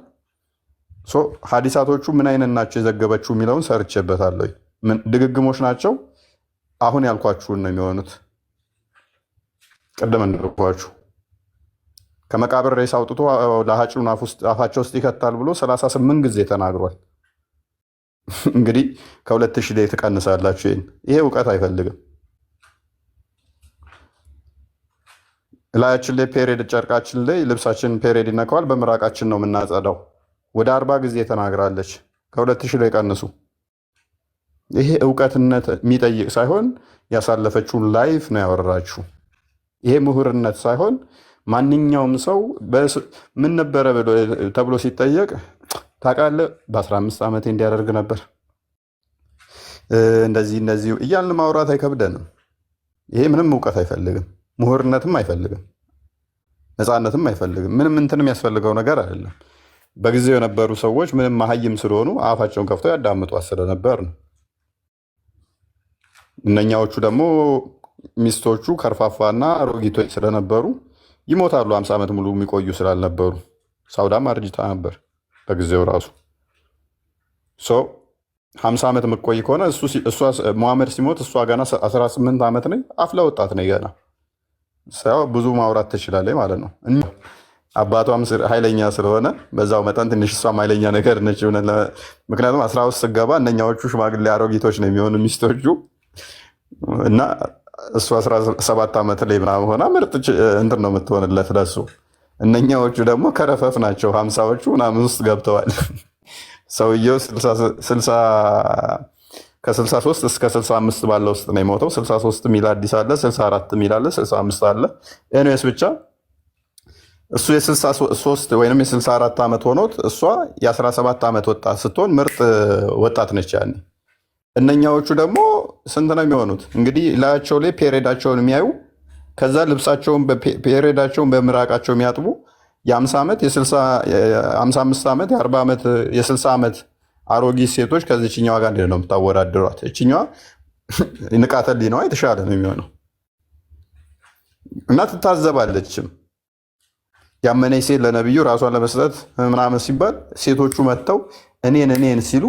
ሀዲሳቶቹ ምን አይነት ናቸው የዘገበችው የሚለውን ሰርቼበታለሁኝ። ድግግሞች ናቸው። አሁን ያልኳችሁን ነው የሚሆኑት። ቅድም እንደልኳችሁ ከመቃብር ሬሳ አውጥቶ ለሀጩን አፋቸው ውስጥ ይከታል ብሎ 38 ጊዜ ተናግሯል። እንግዲህ ከ2000 ላይ ትቀንሳላችሁ። ይሄ እውቀት አይፈልግም። ላያችን ላይ ፔሬድ፣ ጨርቃችን ላይ ልብሳችን ፔሬድ ይነካዋል። በምራቃችን ነው የምናጸዳው። ወደ 40 ጊዜ ተናግራለች። ከ2000 ላይ ቀንሱ። ይሄ እውቀትነት የሚጠይቅ ሳይሆን ያሳለፈችውን ላይፍ ነው ያወራችሁ። ይሄ ምሁርነት ሳይሆን ማንኛውም ሰው ምን ነበረ ተብሎ ሲጠየቅ ታውቃለህ፣ በ15 ዓመቴ እንዲያደርግ ነበር እንደዚህ እያልን ማውራት አይከብደንም። ይሄ ምንም እውቀት አይፈልግም፣ ምሁርነትም አይፈልግም፣ ነፃነትም አይፈልግም። ምንም እንትን የሚያስፈልገው ነገር አይደለም። በጊዜው የነበሩ ሰዎች ምንም መሀይም ስለሆኑ አፋቸውን ከፍተው ያዳምጧት ስለነበር ነው። እነኛዎቹ ደግሞ ሚስቶቹ ከርፋፋና አሮጊቶች ስለነበሩ ይሞታሉ። 50 ዓመት ሙሉ የሚቆዩ ስላልነበሩ ሳውዳም አርጅታ ነበር በጊዜው ራሱ። 50 ዓመት የምትቆይ ከሆነ ሙሐመድ ሲሞት እሷ ገና 18 ዓመት ነኝ፣ አፍላ ወጣት ነኝ ገና። ብዙ ማውራት ትችላለች ማለት ነው። አባቷም ኃይለኛ ስለሆነ በዛው መጠን ትንሽ እሷም ኃይለኛ ነገር ነች። ምክንያቱም 12 ስገባ እነኛዎቹ ሽማግሌ አሮጊቶች ነው የሚሆኑ ሚስቶቹ እና እሱ 17 ዓመት ላይ ምናምን ሆና ምርጥ እንትን ነው የምትሆንለት ለሱ። እነኛዎቹ ደግሞ ከረፈፍ ናቸው፣ 50ዎቹ ምናምን ውስጥ ገብተዋል። ሰውየው ከ63 እስከ 65 ባለው ውስጥ ነው የሞተው። 63 ሚል አዲስ አለ፣ 64 ሚል አለ፣ 65 አለ። ኤኒዌይስ ብቻ እሱ የ63 ወይም የ64 ዓመት ሆኖት እሷ የ17 ዓመት ወጣት ስትሆን ምርጥ ወጣት ነች ያኔ። እነኛዎቹ ደግሞ ስንት ነው የሚሆኑት? እንግዲህ ላያቸው ላይ ፔሬዳቸውን የሚያዩ ከዛ ልብሳቸውን ፔሬዳቸውን በምራቃቸው የሚያጥቡ የ50 ዓመት የ55 ዓመት የ40 ዓመት የ60 ዓመት አሮጊት ሴቶች ከዚችኛዋ ጋር እንዴት ነው የምታወዳድሯት? እችኛዋ ንቃተ ህሊናዋ የተሻለ ነው የሚሆነው እና ትታዘባለችም። ያመነች ሴት ለነቢዩ ራሷን ለመስጠት ምናምን ሲባል ሴቶቹ መጥተው እኔን ሲሉ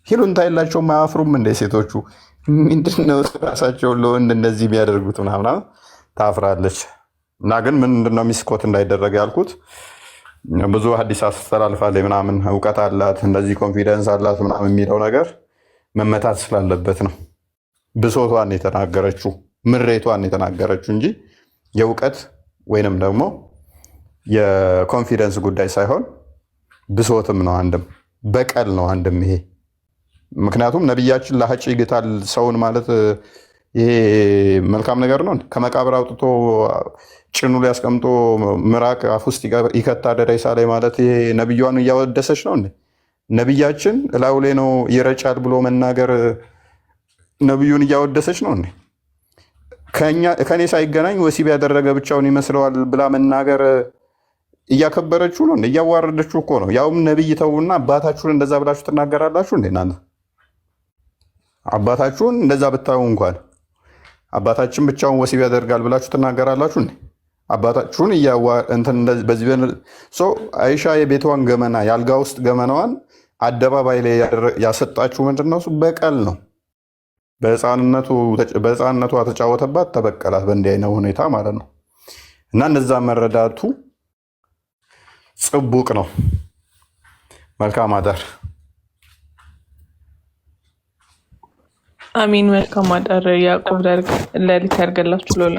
ሂሉንታ የላቸውም፣ አያፍሩም እንደ ሴቶቹ ምንድነው ራሳቸውን ለወንድ እንደዚህ የሚያደርጉት ምናምን ታፍራለች። እና ግን ምንድነው ሚስኮት እንዳይደረግ ያልኩት ብዙ ሀዲስ አስተላልፋለች ምናምን እውቀት አላት እንደዚህ ኮንፊደንስ አላት ምናምን የሚለው ነገር መመታት ስላለበት ነው። ብሶቷን የተናገረችው ምሬቷን የተናገረችው እንጂ የእውቀት ወይንም ደግሞ የኮንፊደንስ ጉዳይ ሳይሆን ብሶትም ነው፣ አንድም በቀል ነው አንድም ይሄ። ምክንያቱም ነቢያችን ለሀጭ ይግታል ሰውን ማለት ይሄ መልካም ነገር ነው። ከመቃብር አውጥቶ ጭኑ ላይ አስቀምጦ ምራቅ አፍ ውስጥ ይከታል ሬሳ ላይ ማለት ይሄ ነቢዩን እያወደሰች ነው እንዴ? ነቢያችን እላዩ ላይ ነው ይረጫል ብሎ መናገር ነቢዩን እያወደሰች ነው እንዴ? ከኔ ሳይገናኝ ወሲብ ያደረገ ብቻውን ይመስለዋል ብላ መናገር እያከበረችው ነው፣ እያዋረደችው እኮ ነው። ያውም ነቢይ ተውና አባታችሁን እንደዛ ብላችሁ ትናገራላችሁ እንዴ? እናንተ አባታችሁን እንደዛ ብታዩ እንኳን አባታችን ብቻውን ወሲብ ያደርጋል ብላችሁ ትናገራላችሁ እንዴ? አባታችሁን በዚህ አይሻ የቤቷን ገመና የአልጋ ውስጥ ገመናዋን አደባባይ ላይ ያሰጣችሁ ምንድን ነው? እሱ በቀል ነው። በሕፃንነቷ ተጫወተባት፣ ተበቀላት በእንዲህ አይነት ሁኔታ ማለት ነው። እና እነዛ መረዳቱ ጽቡቅ ነው። መልካም አዳር። አሚን። መልካም አዳር ያዕቆብ ሌሊት ያርገላችሁ ሎላ